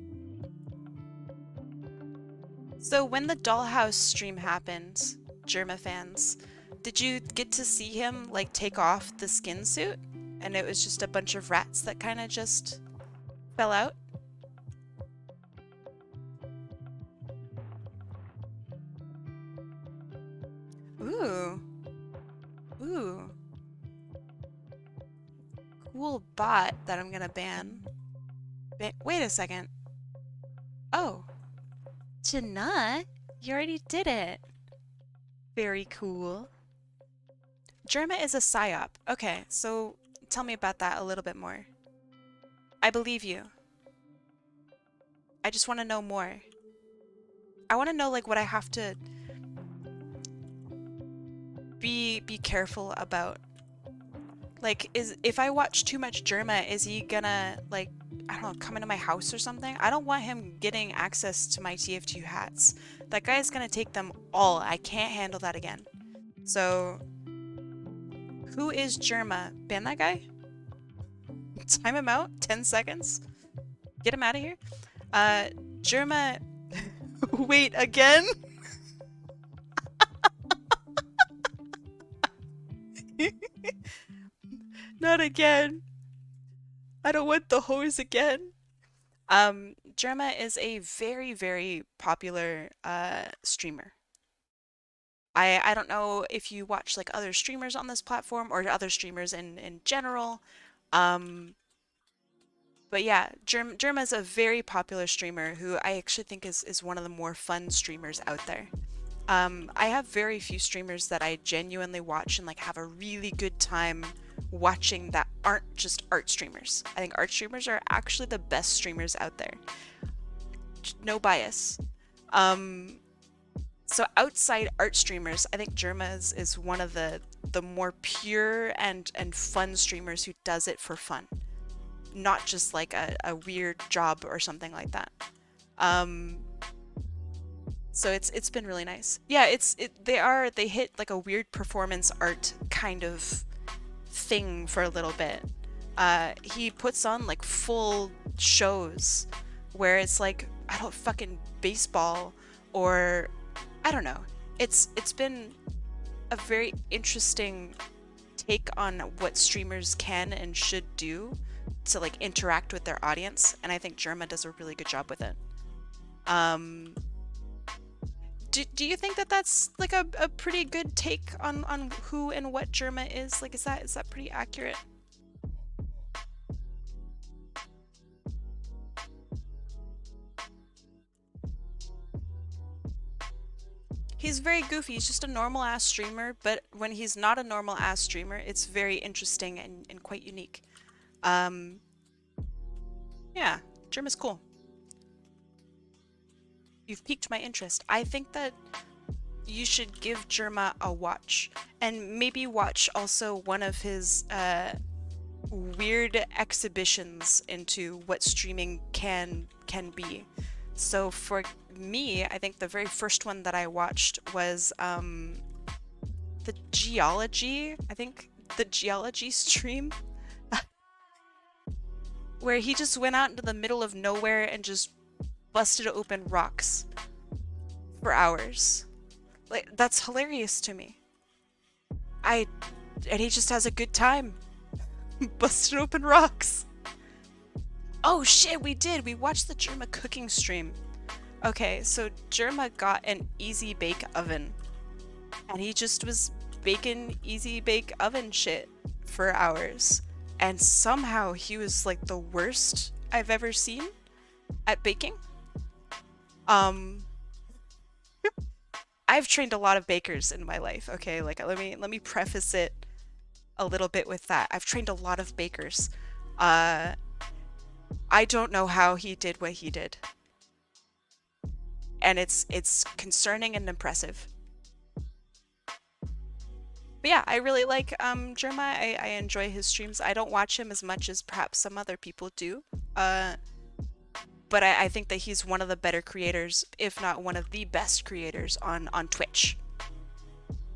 So when the Dollhouse stream happened, Germa fans, did you get to see him like take off the skin suit? And it was just a bunch of rats that kind of just fell out? Ooh. Ooh. Cool bot that I'm gonna ban. Wait a second. Oh. Janna, you already did it. Very cool. Germa is a psyop. Okay, so tell me about that a little bit more. I believe you. I just want to know more. I want to know like what I have to be careful about. Like if I watch too much Germa, is he gonna like I don't know, come into my house or something? I don't want him getting access to my TF2 hats. That guy's gonna take them all. I can't handle that again. So who is Germa? Ban that guy? Time him out? 10 seconds? Get him out of here? Germa... Wait, again? Not again. I don't want the hose again. Germa is a very, very popular streamer. I don't know if you watch like other streamers on this platform or other streamers in general. Um, but yeah, Germa is a very popular streamer who I actually think is one of the more fun streamers out there. I have very few streamers that I genuinely watch and like have a really good time watching that aren't just art streamers. I think art streamers are actually the best streamers out there. No bias. So outside art streamers, I think Germa is one of the more pure and fun streamers who does it for fun, not just like a weird job or something like that. So it's been really nice. Yeah, they hit like a weird performance art kind of thing for a little bit. He puts on like full shows where it's like I don't fucking baseball or I don't know. It's been a very interesting take on what streamers can and should do to like interact with their audience, and I think Germa does a really good job with it. Do you think that that's like a pretty good take on who and what Germa is? Like, is that pretty accurate? He's very goofy. He's just a normal ass streamer, but when he's not a normal ass streamer, it's very interesting and quite unique. Yeah, Germa's cool. You've piqued my interest. I think that you should give Jerma a watch, and maybe watch also one of his weird exhibitions into what streaming can be. So for me, I think the very first one that I watched was the geology, I think the geology stream, where he just went out into the middle of nowhere and just busted open rocks for hours. Like, that's hilarious to me. And he just has a good time busted open rocks. Oh shit, we did. We watched the Jerma cooking stream. Okay, so Jerma got an easy bake oven, and he just was baking easy bake oven shit for hours. And somehow he was like the worst I've ever seen at baking. I've trained a lot of bakers in my life, okay? Like let me preface it a little bit with that. I've trained a lot of bakers. I don't know how he did what he did. And it's concerning and impressive. But yeah, I really like Jerma. I enjoy his streams. I don't watch him as much as perhaps some other people do. But I think that he's one of the better creators, if not one of the best creators on Twitch.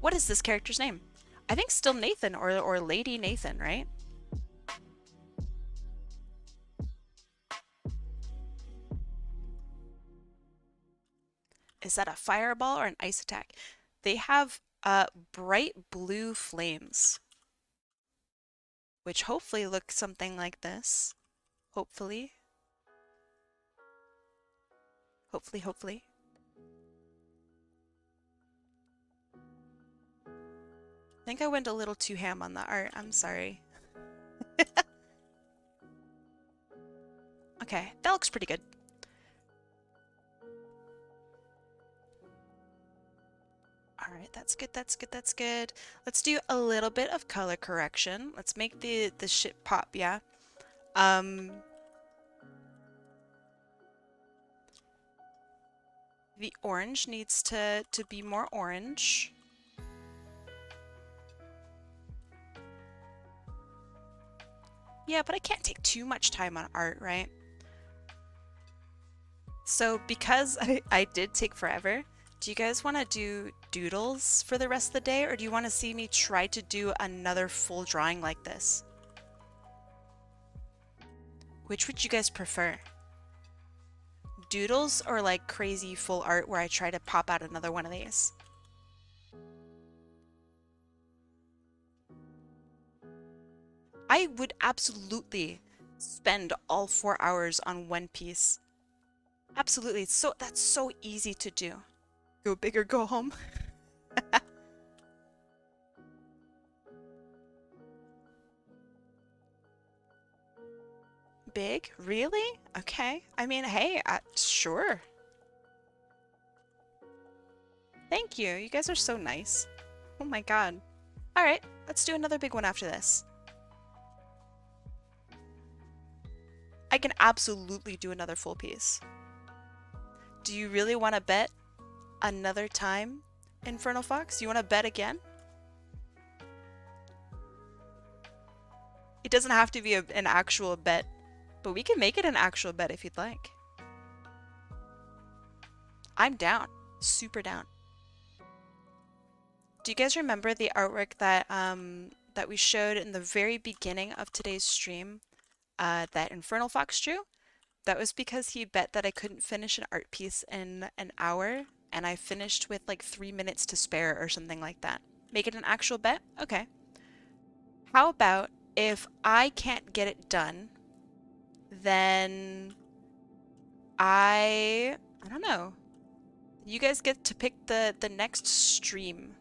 What is this character's name? I think still Nathan or Lady Nathan, right? Is that a fireball or an ice attack? They have bright blue flames, which hopefully look something like this. Hopefully. Hopefully. I think I went a little too ham on the art. I'm sorry. Okay, that looks pretty good. Alright, that's good. Let's do a little bit of color correction. Let's make the shit pop, yeah? The orange needs to be more orange. Yeah, but I can't take too much time on art, right? So because I did take forever, do you guys want to do doodles for the rest of the day, or do you want to see me try to do another full drawing like this? Which would you guys prefer? Doodles or like crazy full art where I try to pop out another one of these? I would absolutely spend all 4 hours on one piece. Absolutely. That's so easy to do. Go big or go home. Big? Really? Okay. I mean, hey, sure. Thank you. You guys are so nice. Oh my god. Alright, let's do another big one after this. I can absolutely do another full piece. Do you really want to bet another time, Infernal Fox? You want to bet again? It doesn't have to be an actual bet, but we can make it an actual bet if you'd like. I'm down. Super down. Do you guys remember the artwork that that we showed in the very beginning of today's stream that Infernal Fox drew? That was because he bet that I couldn't finish an art piece in an hour, and I finished with like 3 minutes to spare or something like that. Make it an actual bet? Okay. How about if I can't get it done, then I don't know. You guys get to pick the next stream.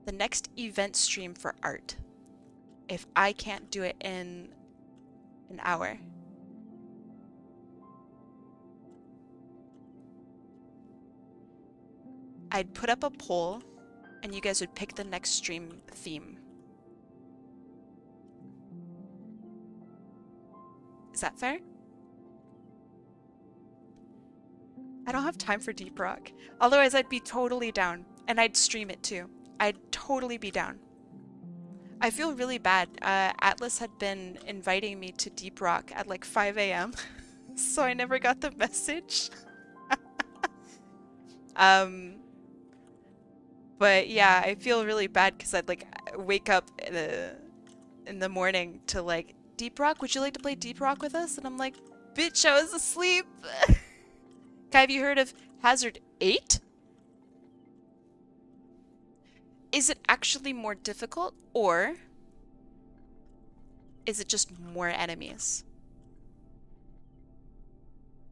The next event stream for art. If I can't do it in an hour. I'd put up a poll and you guys would pick the next stream theme. Is that fair? I don't have time for deep rock. Otherwise, I'd be totally down. And I'd stream it too. I'd totally be down. I feel really bad. Atlas had been inviting me to deep rock at like 5 a.m. so I never got the message. um, but yeah, I feel really bad because I'd like wake up in the morning to like, deep rock, would you like to play deep rock with us? And I'm like, bitch, I was asleep. Kai, have you heard of Hazard 8? Is it actually more difficult, or is it just more enemies?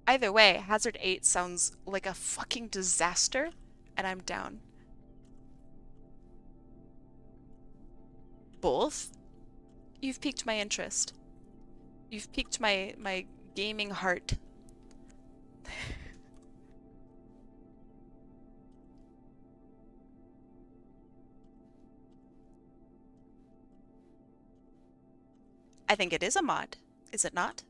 Either way, Hazard 8 sounds like a fucking disaster, and I'm down. Both? You've piqued my interest. You've piqued my gaming heart. I think it is a mod, is it not?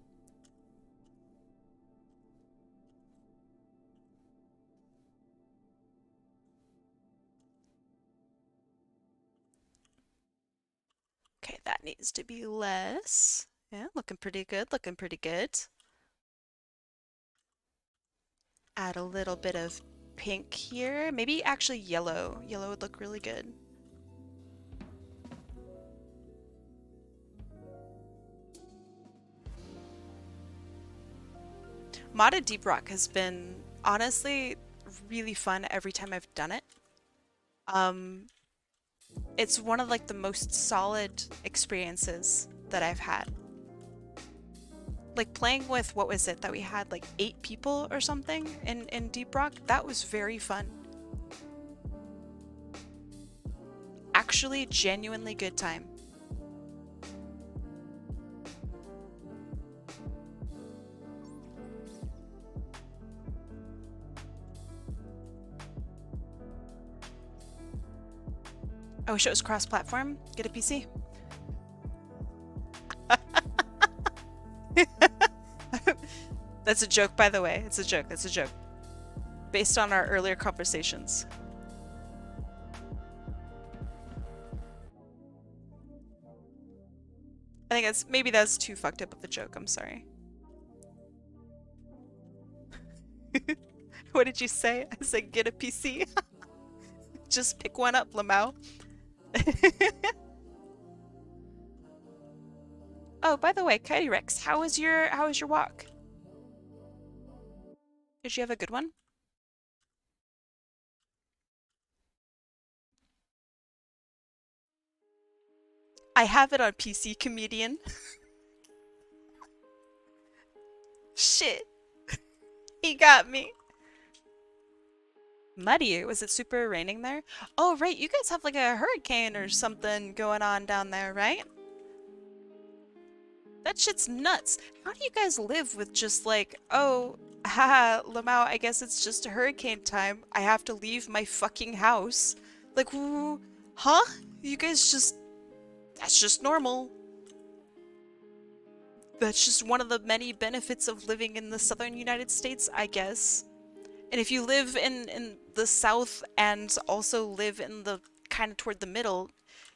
Okay, that needs to be less. Yeah, looking pretty good, looking pretty good. Add a little bit of pink here. Maybe actually yellow. Yellow would look really good. Modded Deep Rock has been honestly really fun every time I've done it. It's one of like the most solid experiences that I've had. Like playing with, what was it that we had, like 8 people or something in Deep Rock? That was very fun. Actually, genuinely good time. I wish it was cross-platform. Get a PC. That's a joke, by the way. It's a joke. That's a joke. Based on our earlier conversations. I think maybe that's too fucked up of a joke. I'm sorry. What did you say? I said get a PC. Just pick one up, Lamau. Oh, by the way, Coyote Rex, how was your walk? Did you have a good one? I have it on PC, comedian. Shit. He got me. Muddy. Was it super raining there? Oh, right. You guys have like a hurricane or something going on down there, right? That shit's nuts. How do you guys live with just like, oh, haha, Lamau, I guess it's just hurricane time. I have to leave my fucking house. Like, huh? You guys just, that's just normal. That's just one of the many benefits of living in the southern United States, I guess. And if you live in the south and also live in the kind of toward the middle,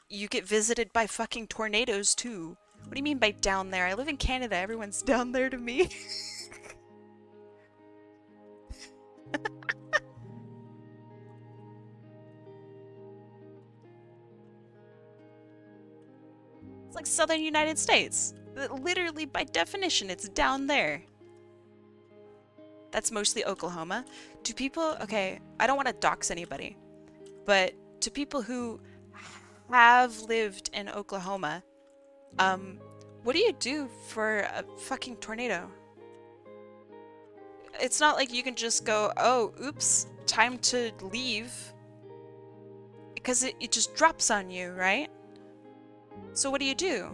you get visited by fucking tornadoes too. What do you mean by down there? I live in Canada. Everyone's down there to me. It's like southern United States. Literally, by definition, it's down there. That's mostly Oklahoma. Do people... Okay, I don't want to dox anybody, but to people who have lived in Oklahoma, what do you do for a fucking tornado? It's not like you can just go, oh, oops, time to leave. Because it just drops on you, right? So what do you do?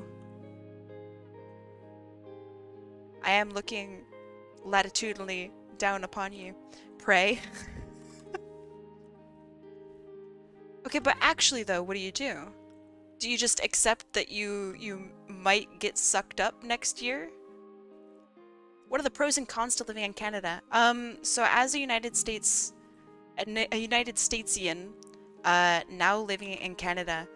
I am looking latitudinally down upon you. Pray. Okay, but actually though, what do you do? Do you just accept that you might get sucked up next year? What are the pros and cons to living in Canada? So as a United Statesian, now living in Canada,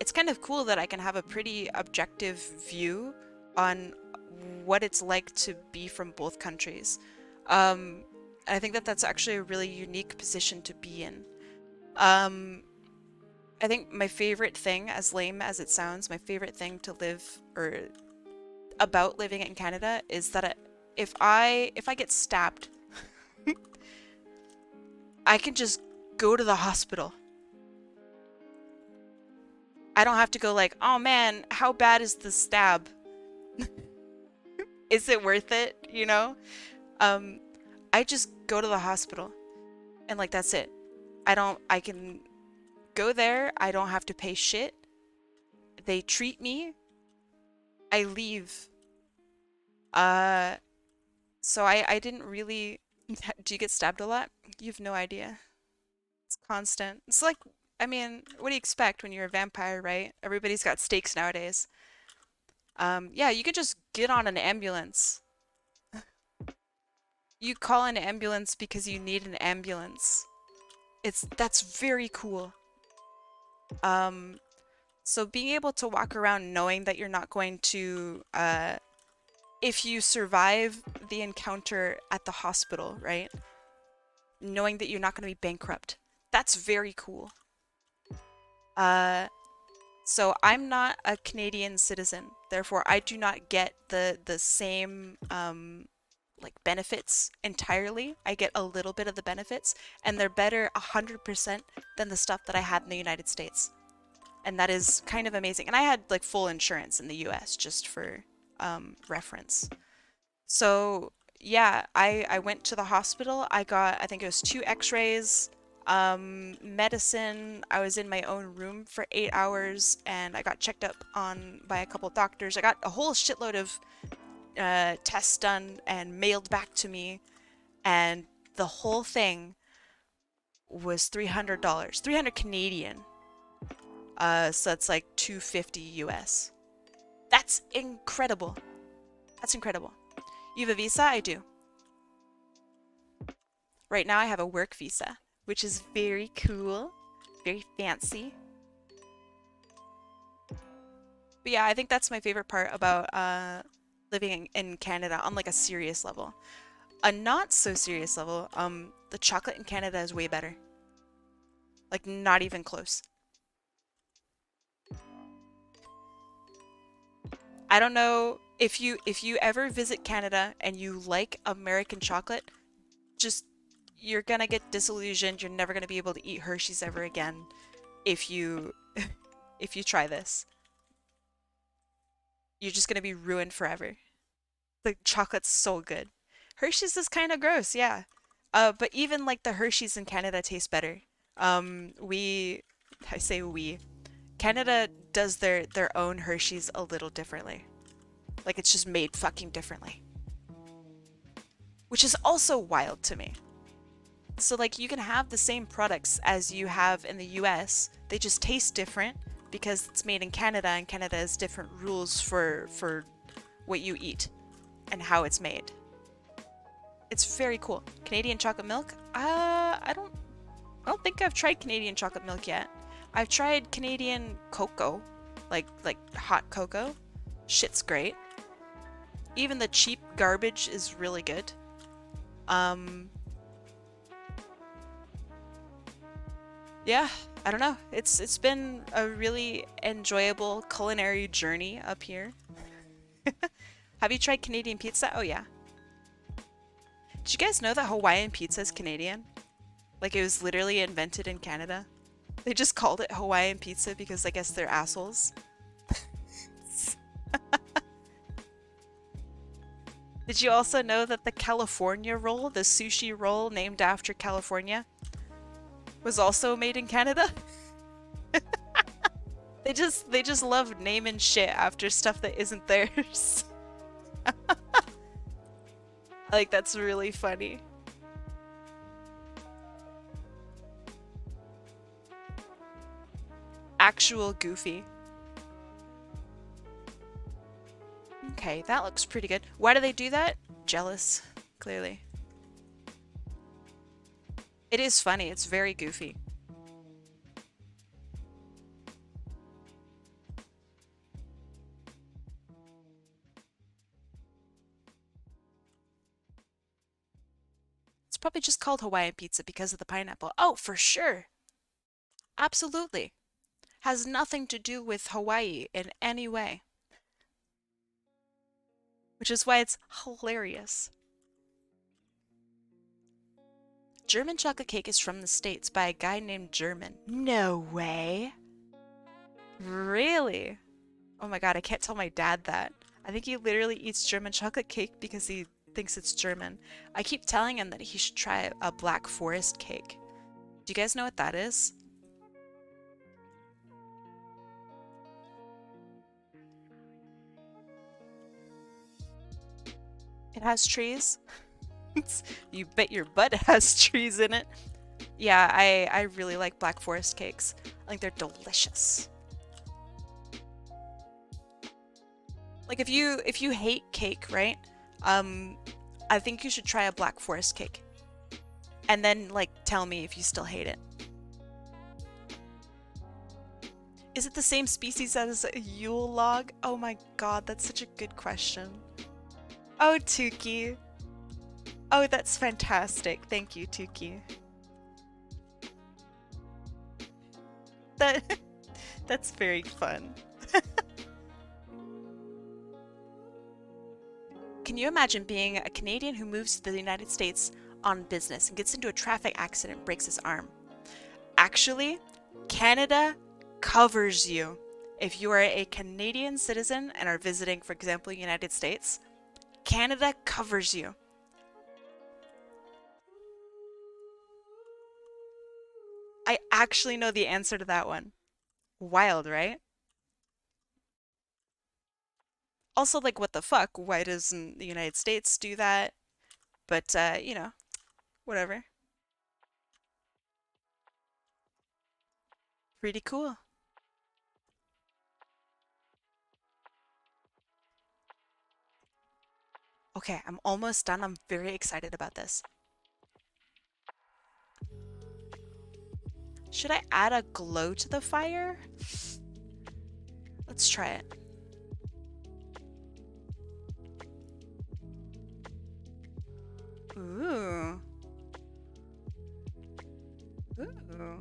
it's kind of cool that I can have a pretty objective view on what it's like to be from both countries. I think that that's actually a really unique position to be in. Um, I think my favorite thing, as lame as it sounds, my favorite thing to live or about living in Canada is that if I get stabbed, I can just go to the hospital. I don't have to go like, oh man, how bad is the stab? Is it worth it? You know? Um, I just go to the hospital and like that's it. I can go there. I don't have to pay shit. They treat me. I leave. Uh, so I didn't really. Do you get stabbed a lot? You have no idea. It's constant. It's like, I mean, what do you expect when you're a vampire, right? Everybody's got stakes nowadays. Yeah, you could just get on an ambulance. You call an ambulance because you need an ambulance. That's very cool. Um, so being able to walk around knowing that you're not going to, if you survive the encounter at the hospital, right? Knowing that you're not going to be bankrupt. That's very cool. So I'm not a Canadian citizen, therefore I do not get the same like benefits entirely. I get a little bit of the benefits, and they're better 100% than the stuff that I had in the United States. And that is kind of amazing. And I had like full insurance in the US just for reference. So yeah, I went to the hospital. I got, I think it was 2 x-rays, medicine. I was in my own room for 8 hours and I got checked up on by a couple doctors. I got a whole shitload of tests done and mailed back to me. And the whole thing was $300, 300 Canadian. So that's like 250 US. That's incredible. That's incredible. You have a visa? I do. Right now I have a work visa, which is very cool, very fancy. But yeah, I think that's my favorite part about living in Canada on like a serious level. A not so serious level, the chocolate in Canada is way better. Like not even close. I don't know if you ever visit Canada and you like American chocolate, just you're gonna get disillusioned. You're never gonna be able to eat Hershey's ever again if you if you try this. You're just gonna be ruined forever. The chocolate's so good. Hershey's is kind of gross, yeah. But even like the Hershey's in Canada taste better. I say we. Canada does their own Hershey's a little differently. Like it's just made fucking differently. Which is also wild to me. So like you can have the same products as you have in the US, they just taste different because it's made in Canada and Canada has different rules for what you eat and how it's made. It's very cool. Canadian chocolate milk? I don't think I've tried Canadian chocolate milk yet. I've tried Canadian cocoa, like hot cocoa. Shit's great. Even the cheap garbage is really good. Yeah, I don't know. It's been a really enjoyable culinary journey up here. Have you tried Canadian pizza? Oh yeah. Did you guys know that Hawaiian pizza is Canadian? Like it was literally invented in Canada. They just called it Hawaiian pizza because I guess they're assholes. Did you also know that the California roll, the sushi roll named after California, was also made in Canada? They just love naming shit after stuff that isn't theirs. Like that's really funny. Actual goofy. Okay, that looks pretty good. Why do they do that? Jealous, clearly. It is funny. It's very goofy. It's probably just called Hawaiian pizza because of the pineapple. Oh, for sure. Absolutely. Has nothing to do with Hawaii in any way. Which is why it's hilarious. German chocolate cake is from the States by a guy named German. No way. Really? Oh my god, I can't tell my dad that. I think he literally eats German chocolate cake because he thinks it's German. I keep telling him that he should try a Black Forest cake. Do you guys know what that is? It has trees. You bet your butt it has trees in it. Yeah, I really like Black Forest cakes. I think they're delicious. Like if you hate cake, right? I think you should try a Black Forest cake. And then like tell me if you still hate it. Is it the same species as a Yule log? Oh my god, that's such a good question. Oh, Tuki. Oh, that's fantastic. Thank you, Tuki. That's very fun. Can you imagine being a Canadian who moves to the United States on business and gets into a traffic accident and breaks his arm? Actually, Canada covers you. If you are a Canadian citizen and are visiting, for example, the United States, Canada covers you. I actually know the answer to that one. Wild, right? Also, like, what the fuck? Why doesn't the United States do that? But, you know, whatever. Pretty cool. Okay, I'm almost done. I'm very excited about this. Should I add a glow to the fire? Let's try it. Ooh. Ooh.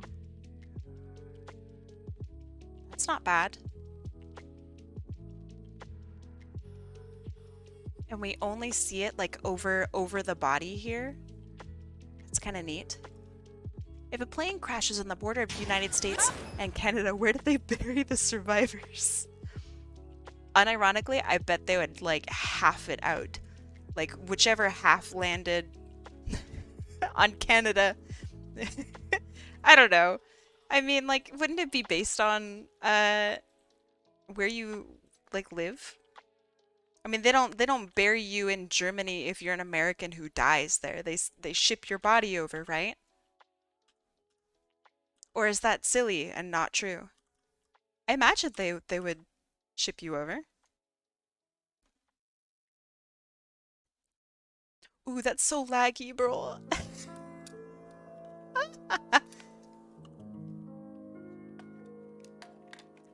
That's not bad. And we only see it like over the body here. It's kind of neat. If a plane crashes on the border of the United States and Canada, where do they bury the survivors? Unironically, I bet they would like half it out. Like whichever half landed on Canada. I don't know. I mean, like, wouldn't it be based on where you like live? I mean, they don't bury you in Germany if you're an American who dies there. They ship your body over, right? Or is that silly and not true? I imagine they would ship you over. Ooh, that's so laggy, bro.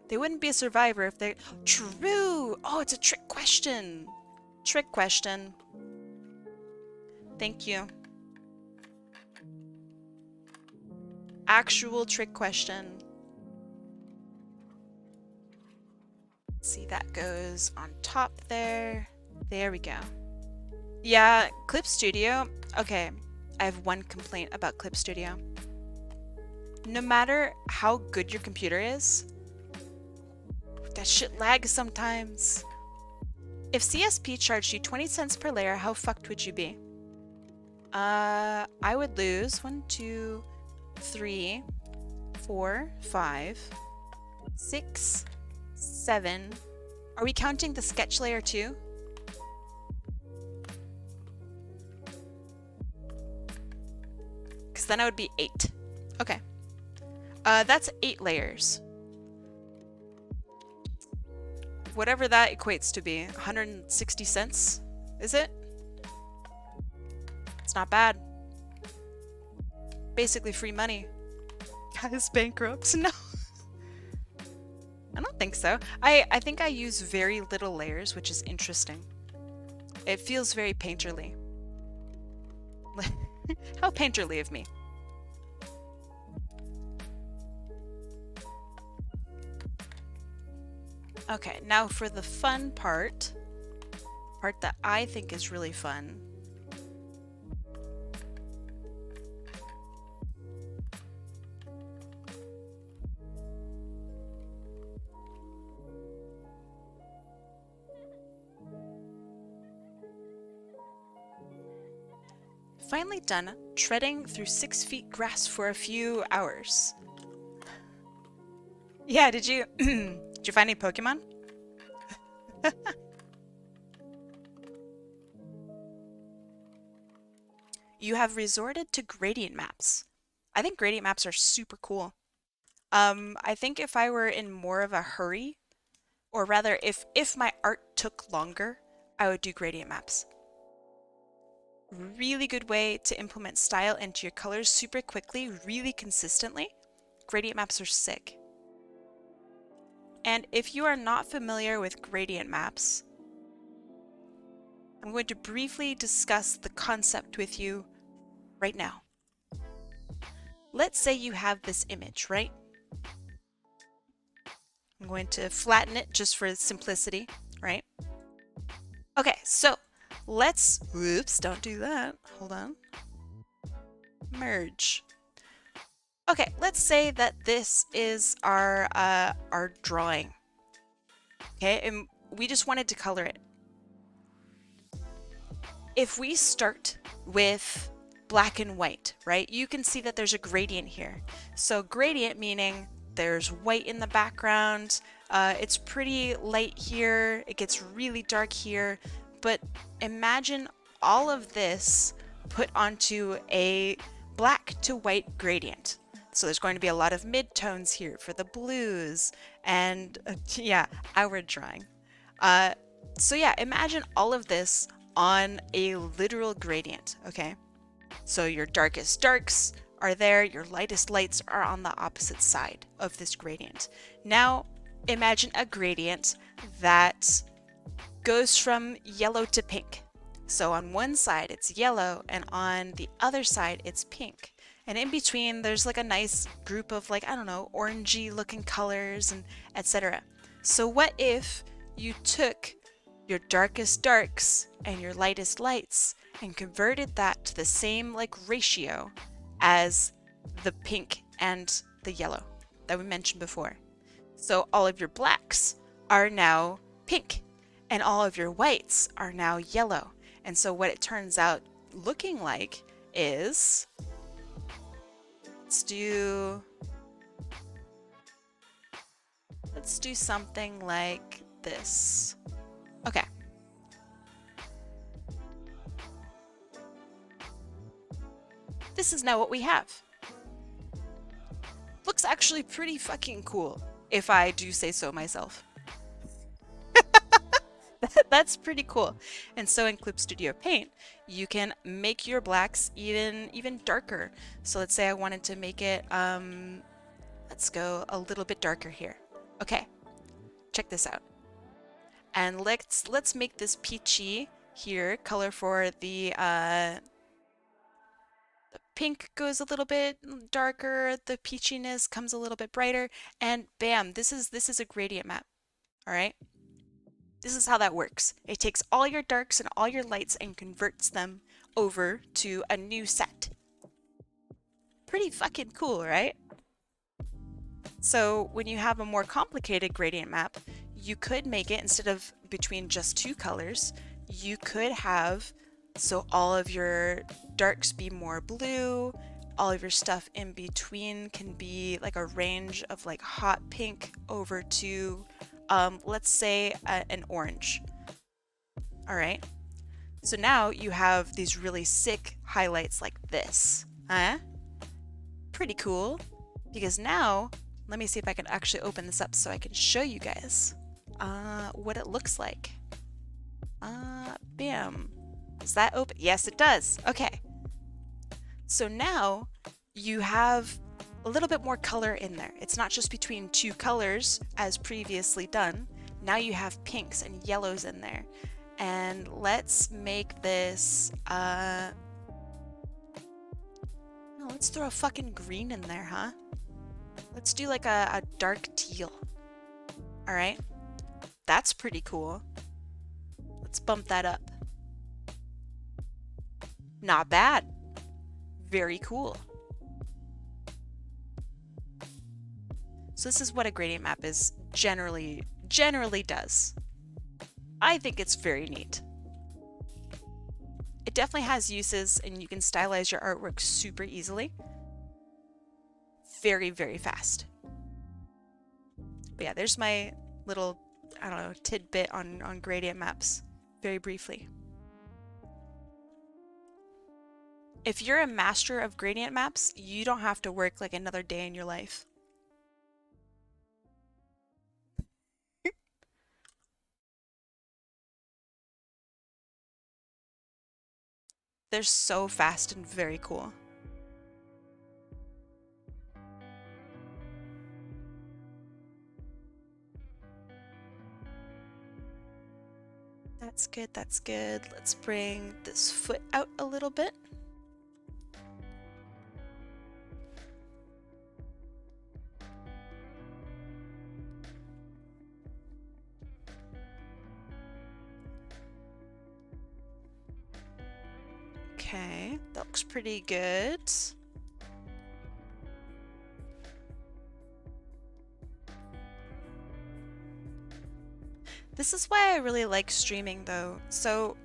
They wouldn't be a survivor if they... True! Oh, it's a trick question. Trick question. Thank you. Actual trick question. Let's see, that goes on top there. There we go. Yeah, Clip Studio. Okay, I have one complaint about Clip Studio. No matter how good your computer is, that shit lags sometimes. If CSP charged you 20 cents per layer, how fucked would you be? I would lose 1, 2, 3, 4, 5, 6, 7. Are we counting the sketch layer too? Because then I would be 8. Okay. That's 8 layers. whatever that equates to be, 160 cents, is it? It's not bad. Basically free money. Guys bankrupt? No. I don't think so. I think I use very little layers, which is interesting. It feels very painterly. How painterly of me. Okay, now for the fun part that I think is really fun. Finally done treading through 6 feet grass for a few hours. Yeah, did you did you find any Pokemon? You have resorted to gradient maps. I think gradient maps are super cool. I think if I were in more of a hurry, or rather if my art took longer, I would do gradient maps. Really good way to implement style into your colors super quickly, really consistently. Gradient maps are sick. And if you are not familiar with gradient maps, I'm going to briefly discuss the concept with you right now. Let's say you have this image, right? I'm going to flatten it just for simplicity, right? Okay, so let's, whoops, don't do that. Hold on. Merge. Okay, let's say that this is our drawing. Okay, and we just wanted to color it. If we start with black and white, right, you can see that there's a gradient here. So gradient meaning there's white in the background, it's pretty light here, it gets really dark here, but imagine all of this put onto a black to white gradient. So there's going to be a lot of midtones here for the blues and yeah, our drawing. So yeah, imagine all of this on a literal gradient, okay? So your darkest darks are there, your lightest lights are on the opposite side of this gradient. Now imagine a gradient that goes from yellow to pink. So on one side it's yellow and on the other side it's pink. And in between there's like a nice group of like, I don't know, orangey looking colors and etc. So what if you took your darkest darks and your lightest lights and converted that to the same like ratio as the pink and the yellow that we mentioned before. So all of your blacks are now pink and all of your whites are now yellow. And so what it turns out looking like is, let's do something like this. Okay. This is now what we have. Looks actually pretty fucking cool, if I do say so myself. That's pretty cool. And so in Clip Studio Paint, you can make your blacks even darker. So let's say I wanted to make it, let's go a little bit darker here. Okay, check this out. And let's make this peachy here. Color for the pink goes a little bit darker, the peachiness comes a little bit brighter, and bam, this is a gradient map. All right? This is how that works. It takes all your darks and all your lights and converts them over to a new set. Pretty fucking cool, right? So when you have a more complicated gradient map, you could make it, instead of between just two colors, you could have, so all of your darks be more blue, all of your stuff in between can be like a range of like hot pink over to, let's say an orange. All right. So now you have these really sick highlights like this. Huh? Pretty cool. Because now, let me see if I can actually open this up so I can show you guys. what it looks like. Bam. Does that open? Yes, it does. Okay. So now you have a little bit more color in there. It's not just between two colors as previously done. Now you have pinks and yellows in there. And let's make this, let's throw a fucking green in there, huh? Let's do like a dark teal. All right. That's pretty cool. Let's bump that up. Not bad. Very cool. So this is what a gradient map is generally does. I think it's very neat. It definitely has uses and you can stylize your artwork super easily. Very, very fast. But yeah, there's my little, I don't know, tidbit on gradient maps, very briefly. If you're a master of gradient maps, you don't have to work like another day in your life. They're so fast and very cool. That's good, that's good. Let's bring this foot out a little bit. Okay, that looks pretty good. This is why I really like streaming though. So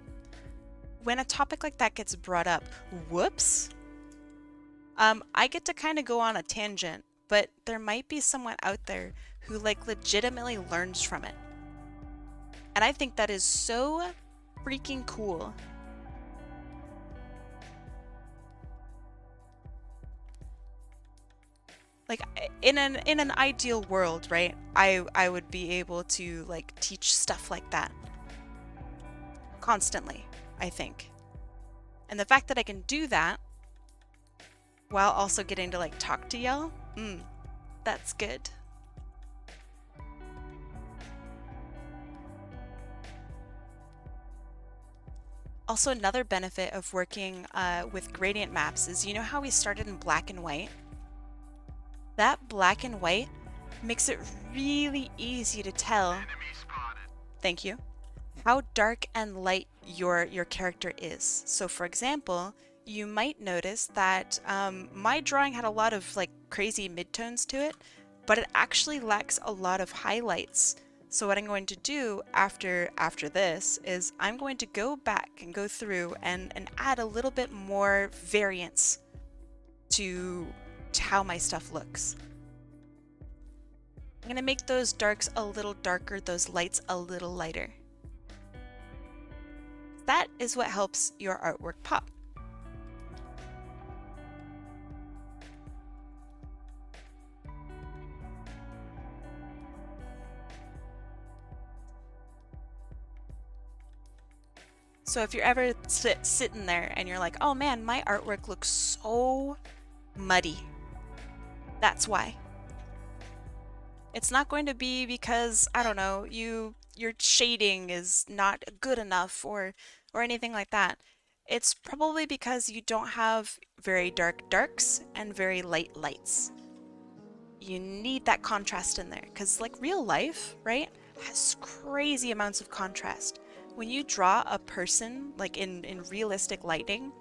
when a topic like that gets brought up, whoops, I get to kind of go on a tangent, but there might be someone out there who like legitimately learns from it. And I think that is so freaking cool. Like in an ideal world, right? I would be able to like teach stuff like that constantly, I think. And the fact that I can do that while also getting to like talk to y'all, that's good. Also, another benefit of working with gradient maps is, you know how we started in black and white? That black and white makes it really easy to tell, thank you, how dark and light your character is. So for example, you might notice that my drawing had a lot of like crazy midtones to it, but it actually lacks a lot of highlights. So what I'm going to do after this is I'm going to go back and go through and add a little bit more variance to how my stuff looks. I'm going to make those darks a little darker, those lights a little lighter. That is what helps your artwork pop. So if you're ever sitting there and you're like, oh man, my artwork looks so muddy, that's why. It's not going to be because, I don't know, your shading is not good enough or anything like that. It's probably because you don't have very dark darks and very light lights. You need that contrast in there because like real life, right, has crazy amounts of contrast. When you draw a person like in realistic lighting,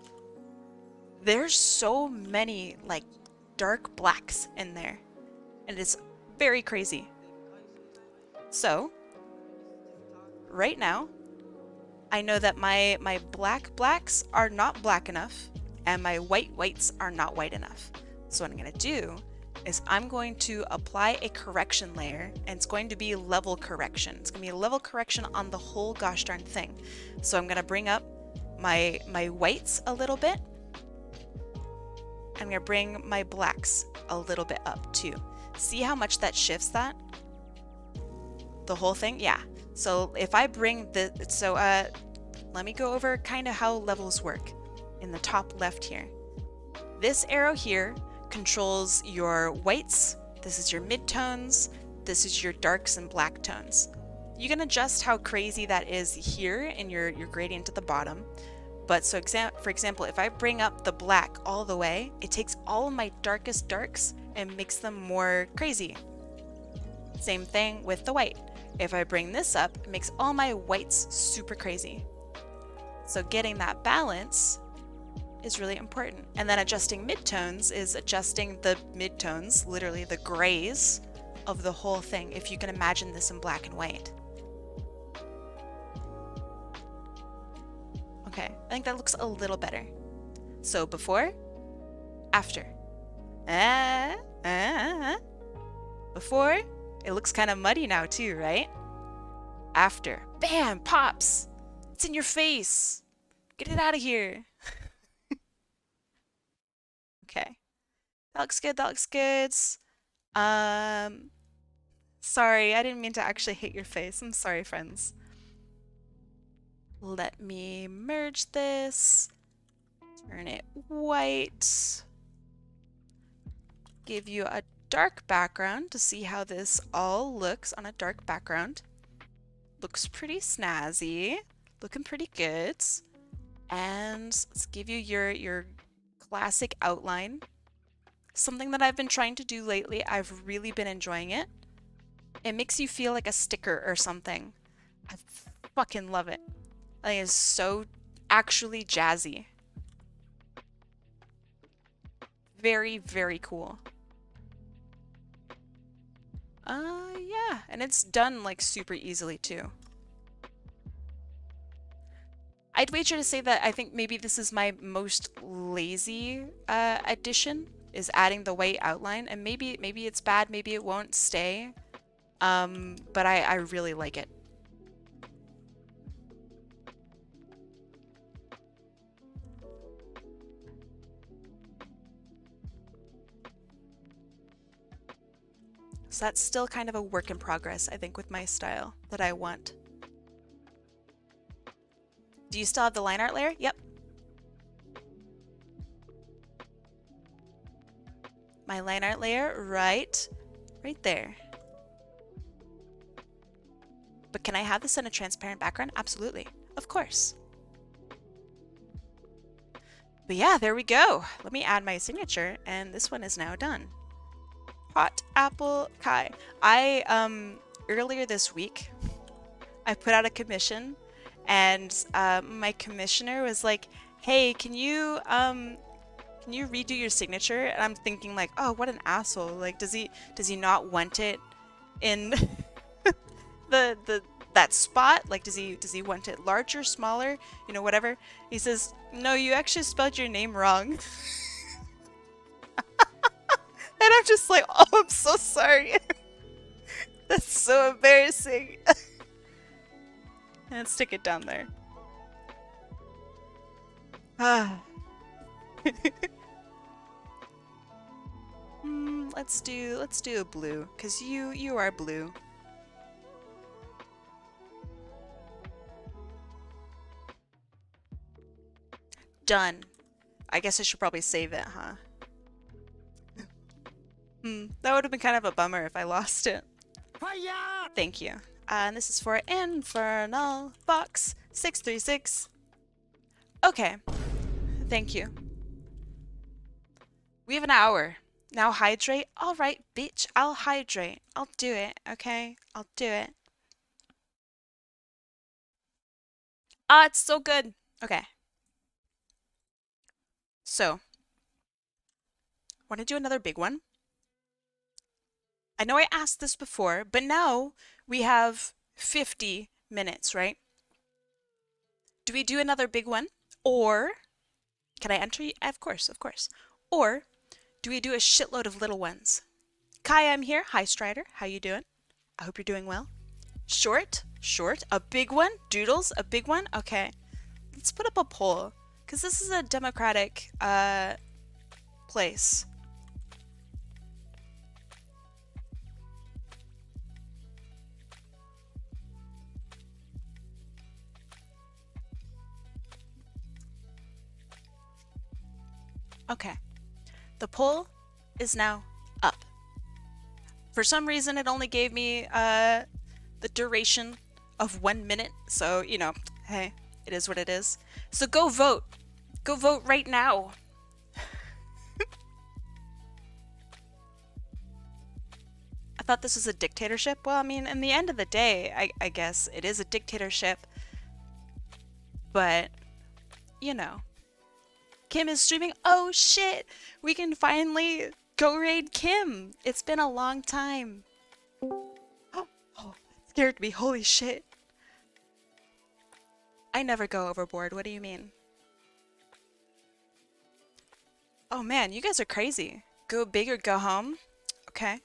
there's so many like dark blacks in there and it's very crazy. So right now I know that my black blacks are not black enough and my white whites are not white enough. So what I'm going to do is I'm going to apply a correction layer and it's going to be level correction. It's going to be a level correction on the whole gosh darn thing. So I'm going to bring up my whites a little bit. I'm going to bring my blacks a little bit up too. See how much that shifts that? The whole thing? Yeah. So if I bring the, let me go over kind of how levels work in the top left here. This arrow here controls your whites. This is your midtones. This is your darks and black tones. You can adjust how crazy that is here in your gradient at the bottom. But so for example, if I bring up the black all the way, it takes all of my darkest darks and makes them more crazy. Same thing with the white. If I bring this up, it makes all my whites super crazy. So getting that balance is really important. And then adjusting midtones is adjusting the midtones, literally the grays of the whole thing, if you can imagine this in black and white. Okay, I think that looks a little better. So before, after. Before, it looks kind of muddy now too, right? After, bam, pops. It's in your face. Get it out of here. Okay, that looks good, that looks good. Sorry, I didn't mean to actually hit your face. I'm sorry, friends. Let me merge this. Turn it white. Give you a dark background to see how this all looks on a dark background. Looks pretty snazzy. Looking pretty good. And let's give you your classic outline. Something that I've been trying to do lately. I've really been enjoying it. It makes you feel like a sticker or something. I fucking love it. I think it's so actually jazzy. Very, very cool. Yeah, and it's done like super easily too. I'd wager to say that I think maybe this is my most lazy addition, is adding the white outline, and maybe it's bad, maybe it won't stay, but I really like it. So that's still kind of a work in progress, I think, with my style that I want. Do you still have the line art layer? Yep. My line art layer right there. But can I have this in a transparent background? Absolutely. Of course. But yeah, there we go. Let me add my signature, and this one is now done. HotAppleKai. Earlier this week, I put out a commission, and my commissioner was like, "Hey, can you redo your signature?" And I'm thinking like, "Oh, what an asshole! Like, does he not want it in that spot? Like, does he want it larger, smaller, you know, whatever?" He says, "No, you actually spelled your name wrong." And I'm just like, "Oh, I'm so sorry." That's so embarrassing. And stick it down there. Ah. Let's do a blue, cause you are blue. Done. I guess I should probably save it, huh? That would have been kind of a bummer if I lost it. Hiya! Thank you. And this is for Infernal Fox 636. Okay. Thank you. We have an hour. Now hydrate? Alright, bitch. I'll hydrate. I'll do it, okay? I'll do it. Ah, it's so good. Okay. So, want to do another big one? I know I asked this before, but now we have 50 minutes, right? Do we do another big one? Or, can I enter? Of course, of course. Or, do we do a shitload of little ones? Kai, I'm here. Hi, Strider. How you doing? I hope you're doing well. Short? A big one? Doodles? A big one? Okay. Let's put up a poll, because this is a democratic place. Okay. The poll is now up. For some reason, it only gave me the duration of 1 minute. So, you know, hey, it is what it is. So go vote. Go vote right now. I thought this was a dictatorship. Well, I mean, in the end of the day, I guess it is a dictatorship. But, you know. Kim is streaming. Oh shit! We can finally go raid Kim. It's been a long time. Oh, it scared me. Holy shit. I never go overboard. What do you mean? Oh man, you guys are crazy. Go big or go home. Okay.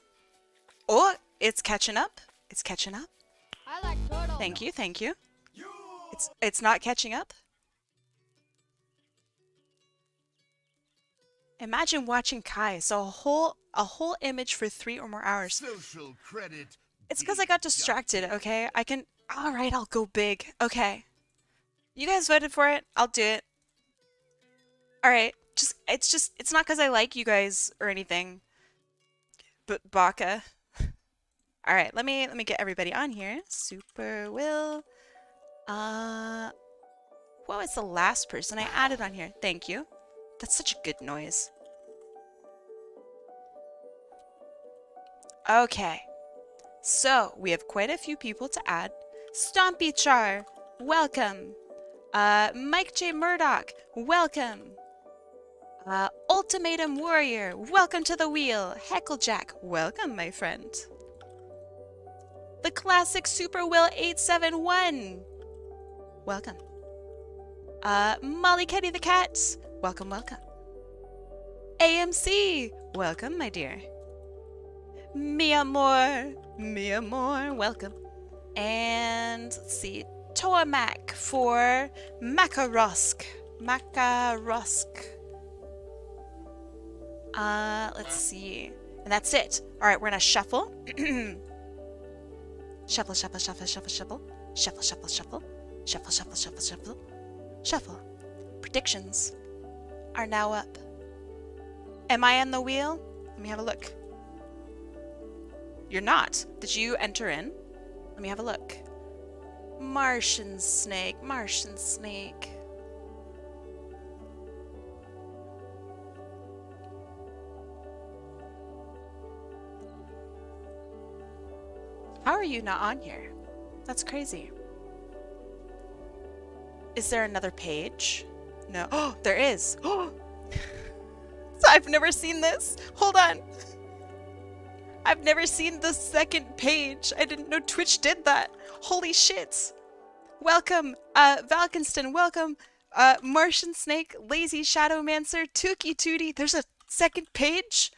Oh, it's catching up. It's catching up. I like turtle. Thank you, thank you. It's not catching up. Imagine watching Kai. So a whole image for 3 or more hours. Social credit. It's because I got distracted, okay? I can... Alright, I'll go big. Okay. You guys voted for it. I'll do it. Alright. It's not because I like you guys or anything. But Baka. Alright, let me get everybody on here. Super Will. What was the last person I added on here? Thank you. That's such a good noise. Okay. So, we have quite a few people to add. Stompy Char, welcome. Mike J. Murdoch, welcome. Ultimatum Warrior, welcome to the wheel. Hecklejack, welcome, my friend. The classic Super Will 871, welcome. Molly Ketty the Cat, welcome, welcome. AMC, welcome, my dear. Mia Moore, welcome. And let's see, Toamak for Makarosk. Let's see. And that's it. Alright, we're gonna shuffle. Shuffle, shuffle, shuffle, shuffle, shuffle. Shuffle, shuffle, shuffle. Shuffle, shuffle, shuffle, shuffle. Shuffle. Predictions are now up. Am I on the wheel? Let me have a look. You're not. Did you enter in? Let me have a look. Martian snake, Martian snake. How are you not on here? That's crazy. Is there another page? No. Oh, there is. Oh, I've never seen this. Hold on. I've never seen the second page. I didn't know Twitch did that. Holy shit. Welcome, Valkenston. Welcome, Martian Snake, Lazy Shadowmancer, Tookie Tootie. There's a second page.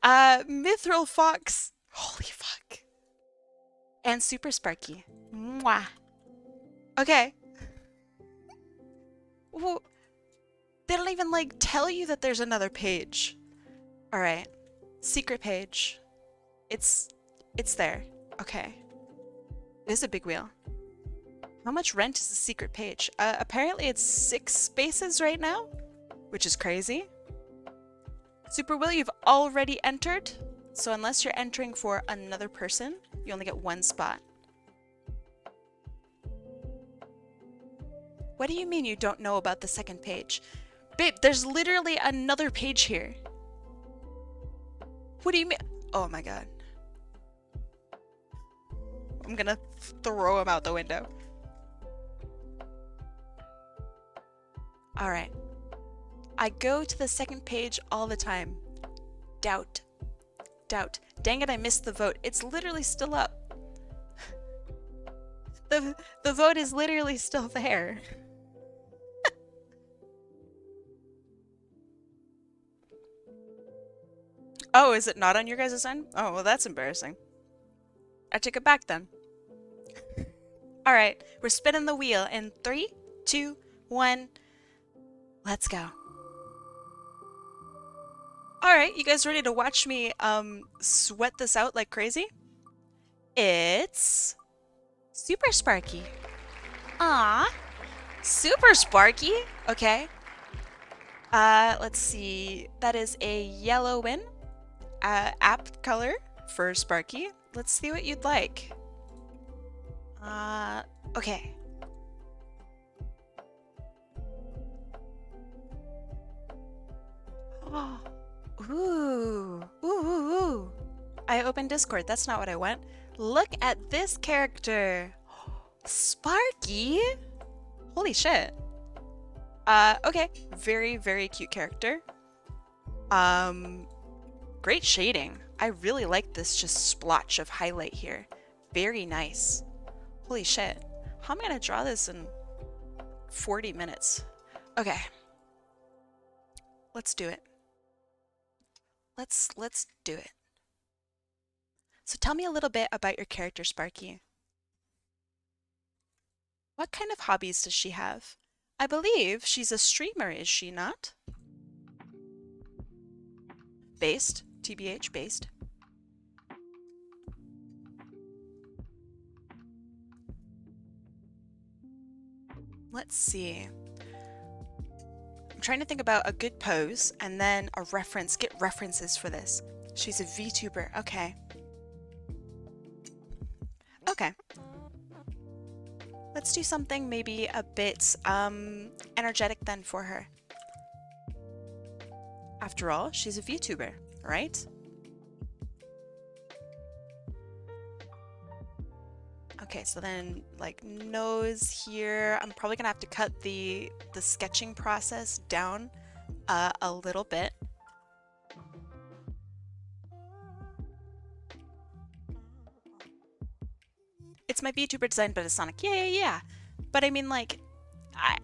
Mithril Fox. Holy fuck. And Super Sparky. Mwah. Okay. Well, they don't even, like, tell you that there's another page. Alright. Secret page. It's there. Okay. It is a big wheel. How much rent is the secret page? Apparently it's 6 spaces right now, which is crazy. Super Will, you've already entered, so unless you're entering for another person, you only get 1 spot. What do you mean you don't know about the second page? Babe, there's literally another page here. What do you mean? Oh my god. I'm gonna throw him out the window. Alright. I go to the second page all the time. Doubt. Doubt. Dang it, I missed the vote. It's literally still up. The vote is literally still there. Oh, is it not on your guys' end? Oh, well, that's embarrassing. I take it back then. Alright, we're spinning the wheel in 3, 2, 1. Let's go. Alright, you guys ready to watch me sweat this out like crazy? It's Super Sparky. Ah, Super Sparky. Okay. Let's see. That is a yellow win. App color for Sparky. Let's see what you'd like. Okay. Oh. Ooh. Ooh, ooh, ooh. I opened Discord. That's not what I want. Look at this character. Sparky? Holy shit. Okay. Very, very cute character. Great shading. I really like this just splotch of highlight here. Very nice. Holy shit. How am I gonna draw this in 40 minutes? Okay. Let's do it. Let's do it. So tell me a little bit about your character, Sparky. What kind of hobbies does she have? I believe she's a streamer, is she not? Based. TBH, based. Let's see. I'm trying to think about a good pose and then a reference. Get references for this. She's a VTuber. Okay. Okay. Let's do something maybe a bit energetic then for her. After all, she's a VTuber, right? Okay, so then like nose here. I'm probably gonna have to cut the sketching process down a little bit. It's my VTuber design, but it's Sonic. Yeah. But I mean, like,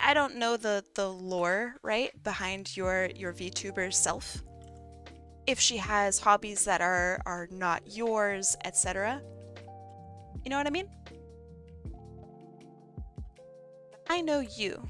I don't know the lore, right, behind your VTuber self. If she has hobbies that are not yours, etc. You know what I mean? I know you.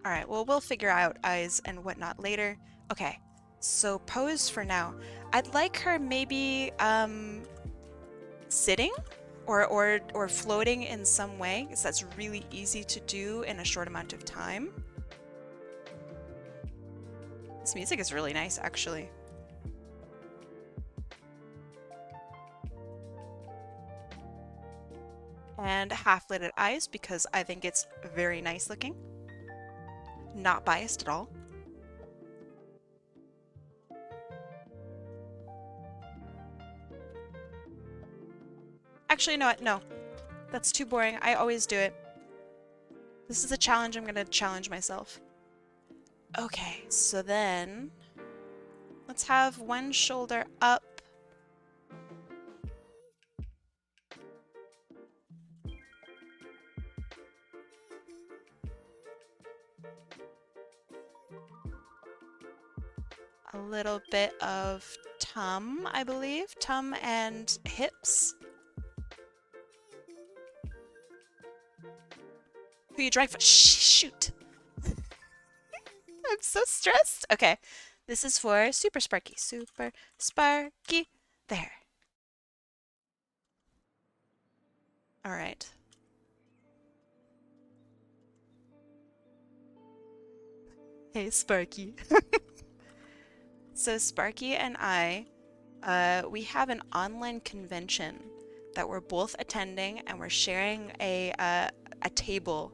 All right, well, we'll figure out eyes and whatnot later. Okay, so pose for now. I'd like her maybe sitting or floating in some way, because that's really easy to do in a short amount of time. This music is really nice, actually. And half-lidded eyes, because I think it's very nice looking. Not biased at all. Actually, you know what? No. That's too boring. I always do it. This is a challenge. I'm gonna challenge myself. Okay, so then let's have one shoulder up. A little bit of tum, I believe. Tum and hips. Who you drawing for? Shoot! I'm so stressed. Okay, this is for Super Sparky. Super Sparky. There. All right. Hey, Sparky. So Sparky and I, we have an online convention that we're both attending, and we're sharing a table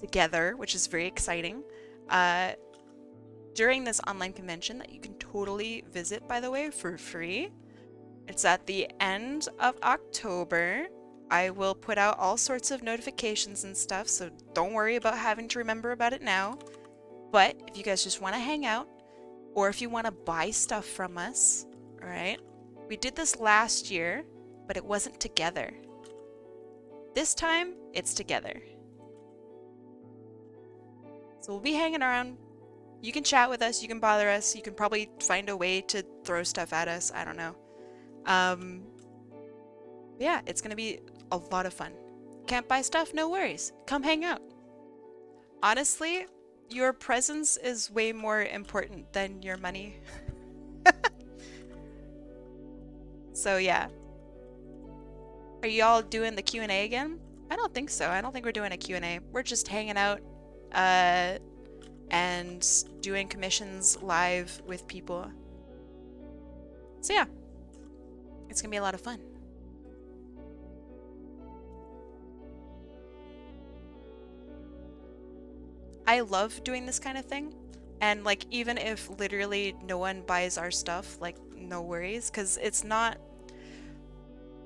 together, which is very exciting. During this online convention that you can totally visit, by the way, for free. It's at the end of October. I will put out all sorts of notifications and stuff, so don't worry about having to remember about it now. But if you guys just want to hang out, or if you want to buy stuff from us, all right? We did this last year, but it wasn't together. This time, it's together. So we'll be hanging around. You can chat with us, you can bother us, you can probably find a way to throw stuff at us, I don't know. Yeah, it's gonna be a lot of fun. Can't buy stuff? No worries. Come hang out. Honestly, your presence is way more important than your money. So yeah. Are y'all doing the Q&A again? I don't think so. I don't think we're doing a Q&A. We're just hanging out and doing commissions live with people. So yeah. It's gonna be a lot of fun. I love doing this kind of thing. And like, even if literally no one buys our stuff, like, no worries, because it's not.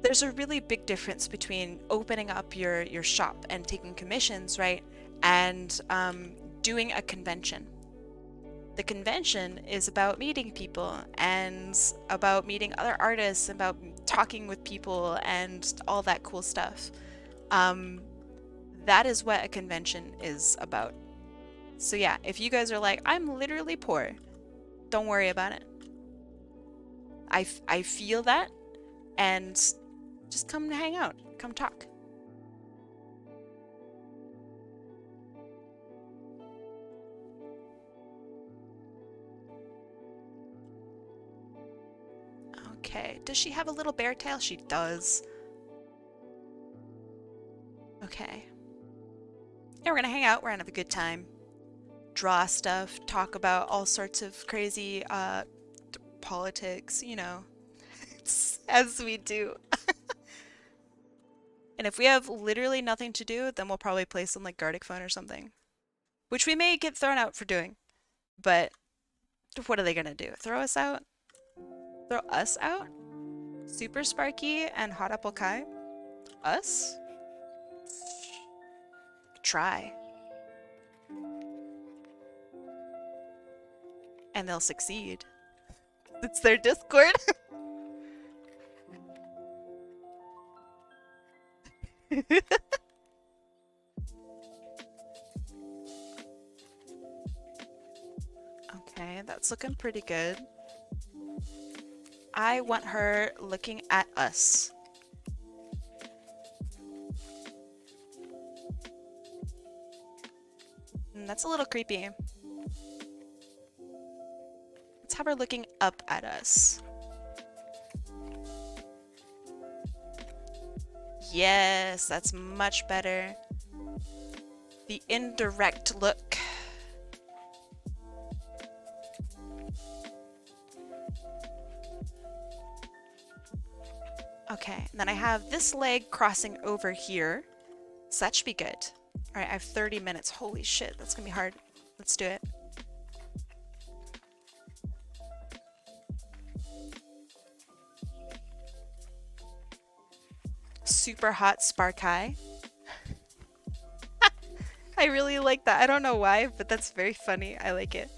There's a really big difference between opening up your shop and taking commissions, right? And doing a convention. The convention is about meeting people and about meeting other artists, about talking with people and all that cool stuff. That is what a convention is about. So yeah, if you guys are like, I'm literally poor, don't worry about it. I feel that, and just come hang out, come talk. Okay, does she have a little bear tail? She does. Okay. Yeah, we're gonna hang out, we're gonna have a good time. Draw stuff, talk about all sorts of crazy politics, you know, as we do. And if we have literally nothing to do, then we'll probably play some like Gartic Phone or something. Which we may get thrown out for doing. But what are they gonna do? Throw us out? Throw us out? Super Sparky and HotAppleKai? Us? Try. And they'll succeed. It's their Discord. Okay, that's looking pretty good. I want her looking at us. That's a little creepy. Let's have her looking up at us. Yes, that's much better. The indirect look. Okay, and then I have this leg crossing over here. So that should be good. All right, I have 30 minutes. Holy shit, that's gonna be hard. Let's do it. Super hot Sparky. I really like that. I don't know why, but that's very funny. I like it.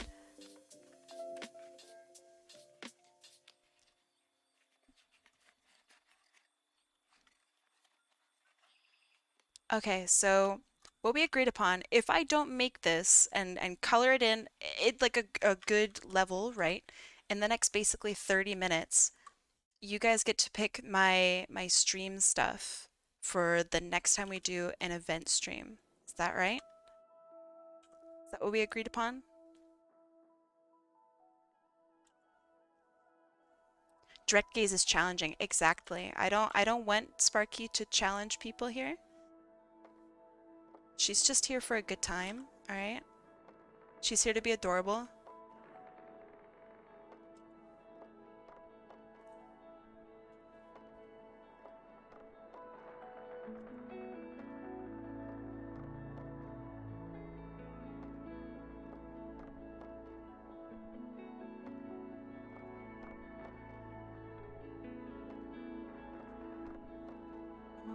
Okay, so what we agreed upon, if I don't make this and color it in, it like a good level, right? In the next basically 30 minutes, you guys get to pick my stream stuff for the next time we do an event stream. Is that right? Is that what we agreed upon? Direct gaze is challenging. Exactly. I don't want Sparky to challenge people here. She's just here for a good time, all right? She's here to be adorable.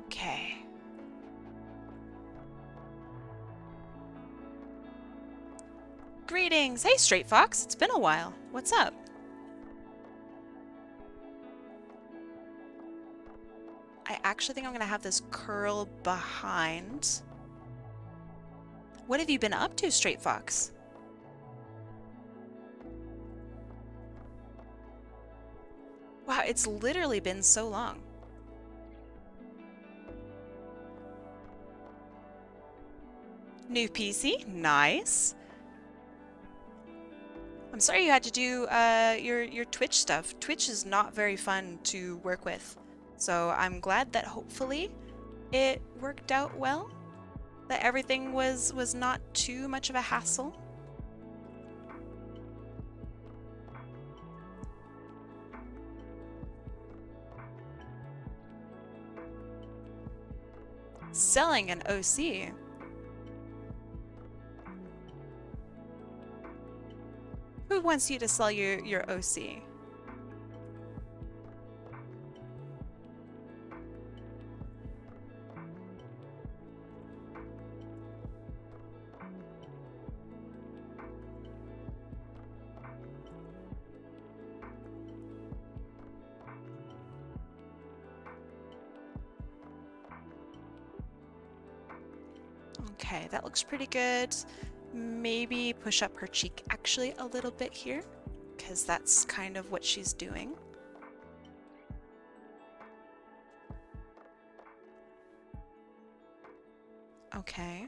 Okay. Greetings! Hey, Straight Fox! It's been a while. What's up? I actually think I'm gonna have this curl behind. What have you been up to, Straight Fox? Wow, it's literally been so long. New PC, nice. I'm sorry you had to do your Twitch stuff. Twitch is not very fun to work with. So I'm glad that hopefully it worked out well, that everything was not too much of a hassle. Selling an OC. Who wants you to sell your OC? Okay, that looks pretty good. Maybe push up her cheek actually a little bit here, because that's kind of what she's doing. Okay.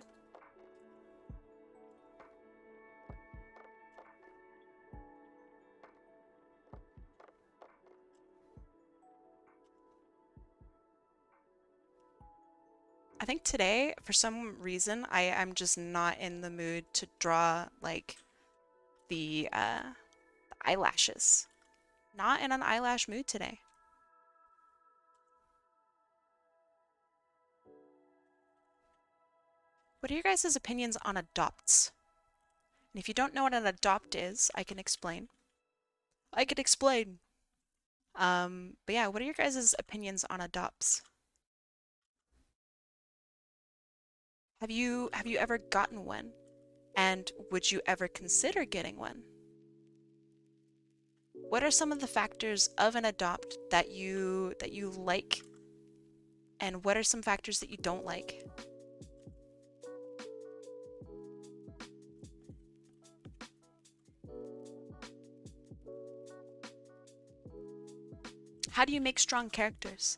I think today, for some reason, I'm just not in the mood to draw like the eyelashes. Not in an eyelash mood today. What are your guys' opinions on adopts? And if you don't know what an adopt is, I can explain. I could explain. But yeah, what are your guys' opinions on adopts? Have you ever gotten one? And would you ever consider getting one? What are some of the factors of an adopt that you like, and what are some factors that you don't like? How do you make strong characters?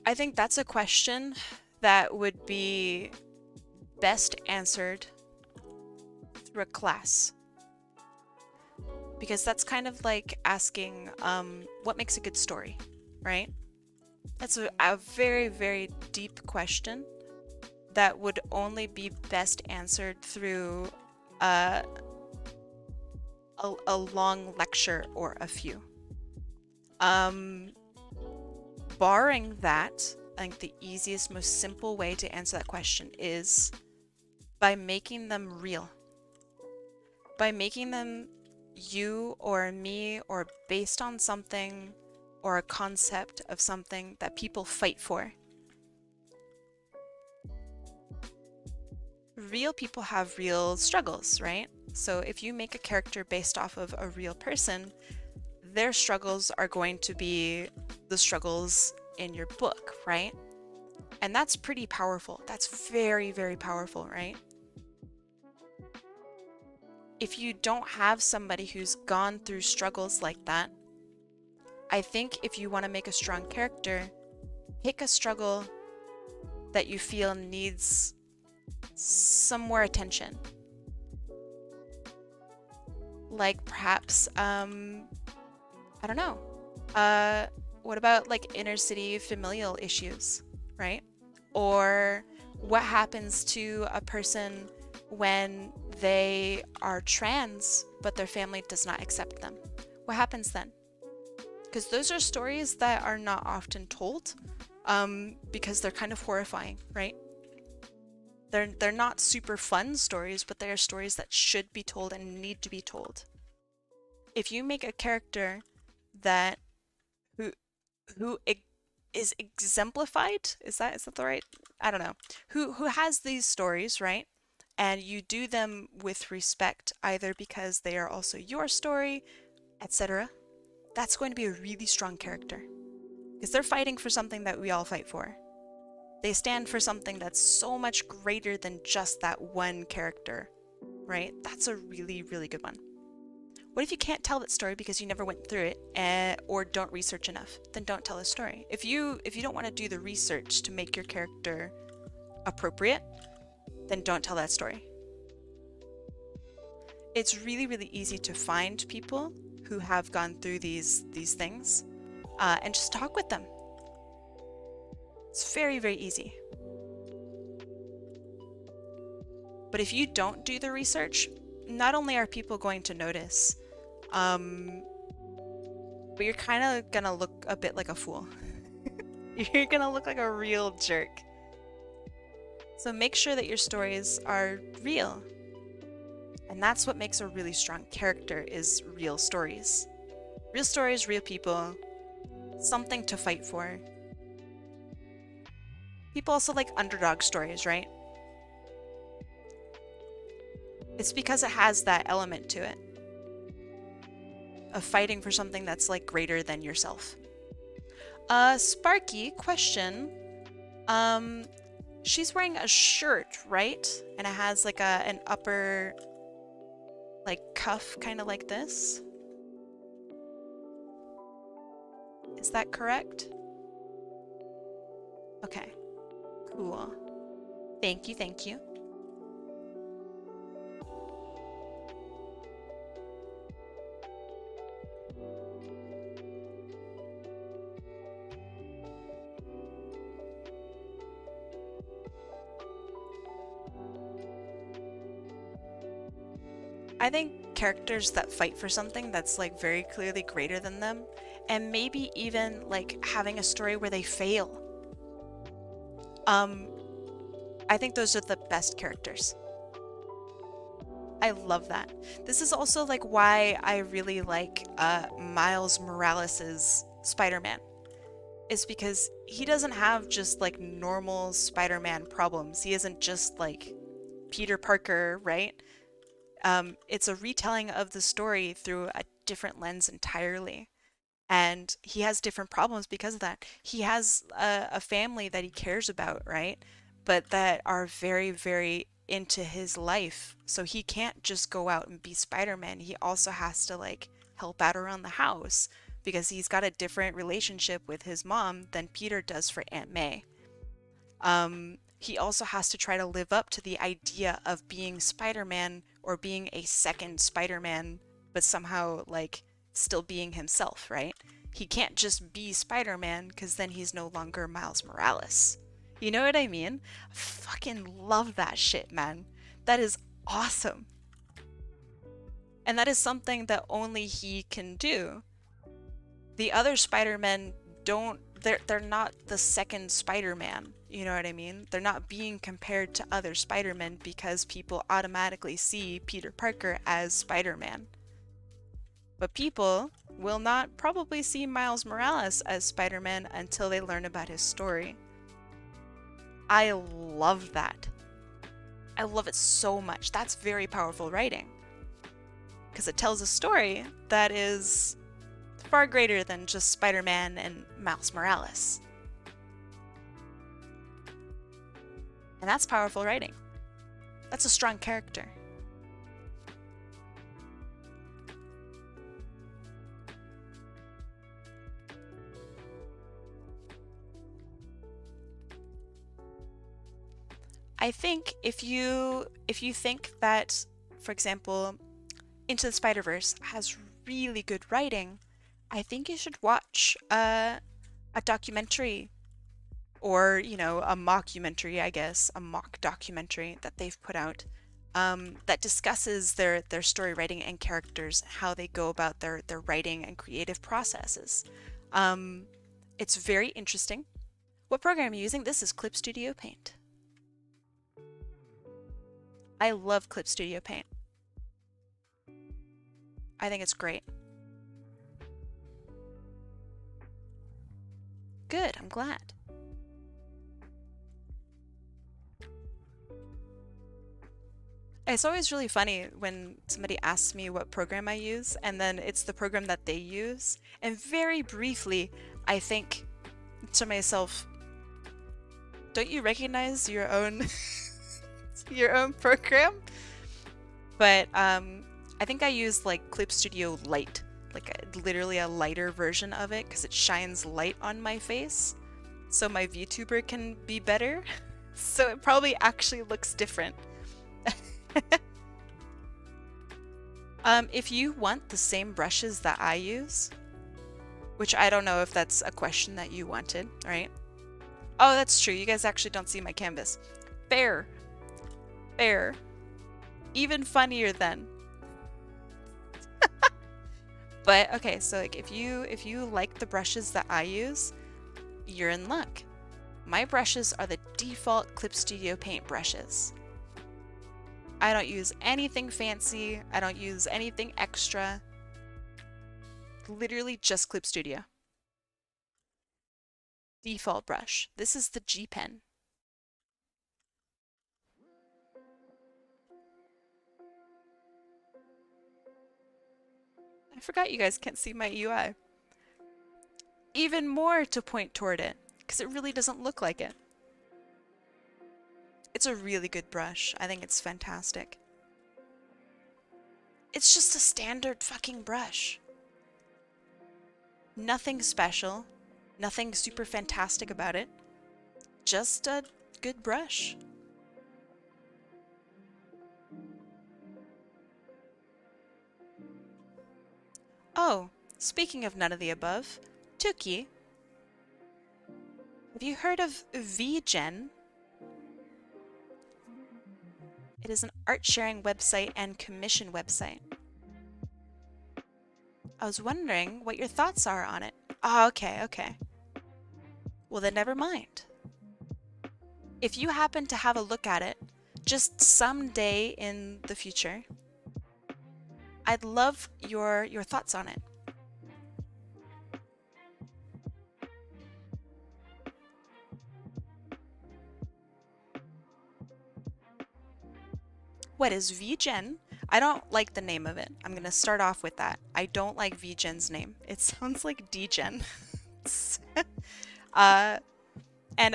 I think that's a question that would be best answered through a class. Because that's kind of like asking, what makes a good story, right? That's a very, very deep question that would only be best answered through a long lecture or a few. Barring that, I think the easiest, most simple way to answer that question is by making them real. By making them you or me or based on something or a concept of something that people fight for. Real people have real struggles, right? So if you make a character based off of a real person, their struggles are going to be the struggles in your book, right? And that's pretty powerful. That's very, very powerful, right? If you don't have somebody who's gone through struggles like that, I think if you want to make a strong character, pick a struggle that you feel needs some more attention. Like perhaps, I don't know. What about like inner city familial issues, right? Or what happens to a person when they are trans, but their family does not accept them? What happens then? Because those are stories that are not often told, because they're kind of horrifying, right? They're not super fun stories, but they are stories that should be told and need to be told. If you make a character that who is exemplified, is that the right, I don't know, who has these stories, right? And you do them with respect, either because they are also your story, etc. That's going to be a really strong character, because they're fighting for something that we all fight for. They stand for something that's so much greater than just that one character, right? That's a really, really good one. What if you can't tell that story because you never went through it, or don't research enough? Then don't tell a story. If you don't want to do the research to make your character appropriate, then don't tell that story. It's really, really easy to find people who have gone through these things, and just talk with them. It's very, very easy. But if you don't do the research, not only are people going to notice, but you're kind of gonna look a bit like a fool. You're gonna look like a real jerk. So make sure that your stories are real. And that's what makes a really strong character, is real stories. Real stories, real people, something to fight for. People also like underdog stories, right? It's because it has that element to it of fighting for something that's like greater than yourself. Sparky, question. She's wearing a shirt, right? And it has like an upper like cuff, kind of like this. Is that correct? Okay, cool. Thank you, thank you. I think characters that fight for something that's like very clearly greater than them, and maybe even like having a story where they fail. I think those are the best characters. I love that. This is also like why I really like Miles Morales' Spider-Man. Is because he doesn't have just like normal Spider-Man problems. He isn't just like Peter Parker, right? It's a retelling of the story through a different lens entirely. And he has different problems because of that. He has a family that he cares about, right? But that are very, very into his life. So he can't just go out and be Spider-Man. He also has to like help out around the house because he's got a different relationship with his mom than Peter does for Aunt May. He also has to try to live up to the idea of being Spider-Man or being a second Spider-Man, but somehow like still being himself, right? He can't just be Spider-Man because then he's no longer Miles Morales. You know what I mean? I fucking love that shit, man. That is awesome. And that is something that only he can do. The other Spider-Men don't, they're not the second Spider-Man. You know what I mean? They're not being compared to other Spider-Men because people automatically see Peter Parker as Spider-Man. But people will not probably see Miles Morales as Spider-Man until they learn about his story. I love that. I love it so much. That's very powerful writing. Because it tells a story that is far greater than just Spider-Man and Miles Morales. And that's powerful writing. That's a strong character. I think if you think that, for example, Into the Spider-Verse has really good writing, I think you should watch a documentary, or, you know, a mockumentary, I guess, a mock documentary that they've put out, that discusses their story writing and characters, how they go about their writing and creative processes. It's very interesting. What program are you using? This is Clip Studio Paint. I love Clip Studio Paint. I think it's great. Good, I'm glad. It's always really funny when somebody asks me what program I use, and then it's the program that they use. And very briefly, I think to myself, don't you recognize your own your own program? But I think I used like Clip Studio Light, like literally a lighter version of it because it shines light on my face so my VTuber can be better. So it probably actually looks different. If you want the same brushes that I use, which I don't know if that's a question that you wanted, right? Oh, that's true. You guys actually don't see my canvas. Fair. Fair. Even funnier then. But okay, so like if you like the brushes that I use, you're in luck. My brushes are the default Clip Studio Paint brushes. I don't use anything fancy. I don't use anything extra. Literally just Clip Studio. Default brush. This is the G Pen. I forgot you guys can't see my UI. Even more to point toward it, because it really doesn't look like it. It's a really good brush. I think it's fantastic. It's just a standard fucking brush. Nothing special. Nothing super fantastic about it. Just a good brush. Oh, speaking of none of the above, Tuki, have you heard of VGen? It is an art sharing website and commission website. I was wondering what your thoughts are on it. Oh, okay, okay. Well, then never mind. If you happen to have a look at it, just someday in the future, I'd love your thoughts on it. What is VGen? I don't like the name of it. I'm going to start off with that. I don't like VGen's name. It sounds like DGen. And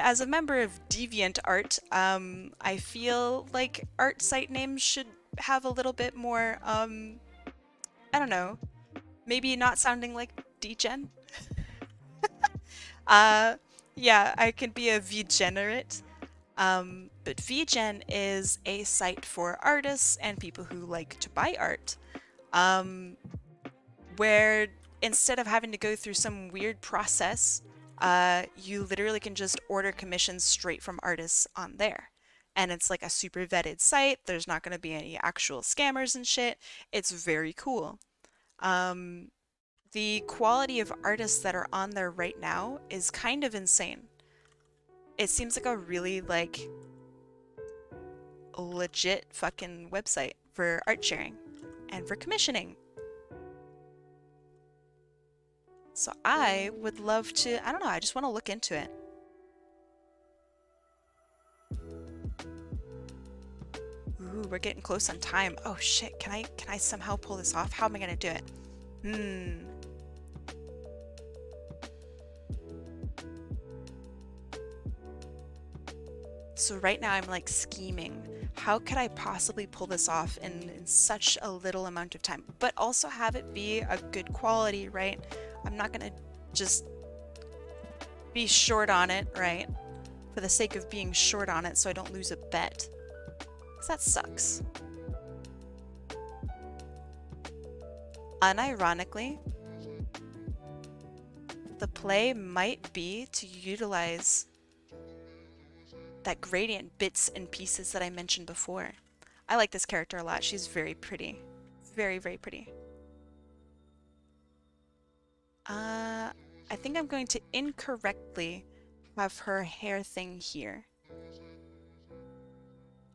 as a member of DeviantArt, I feel like art site names should have a little bit more, I don't know, maybe not sounding like DGen. Yeah, I can be a VGenerate. But VGen is a site for artists and people who like to buy art, where instead of having to go through some weird process, you literally can just order commissions straight from artists on there. And it's like a super vetted site. There's not going to be any actual scammers and shit. It's very cool. The quality of artists that are on there right now is kind of insane. It seems like a really like legit fucking website for art sharing and for commissioning. So I would love to, I don't know, I just want to look into it. Ooh, we're getting close on time. Oh shit, can I somehow pull this off? How am I gonna do it? So right now I'm like scheming. How could I possibly pull this off in such a little amount of time? But also have it be a good quality, right? I'm not gonna just be short on it, right? For the sake of being short on it so I don't lose a bet. Because that sucks. Unironically, the play might be to utilize that gradient bits and pieces that I mentioned before. I like this character a lot. She's very pretty. Very, very pretty. I think I'm going to incorrectly have her hair thing here.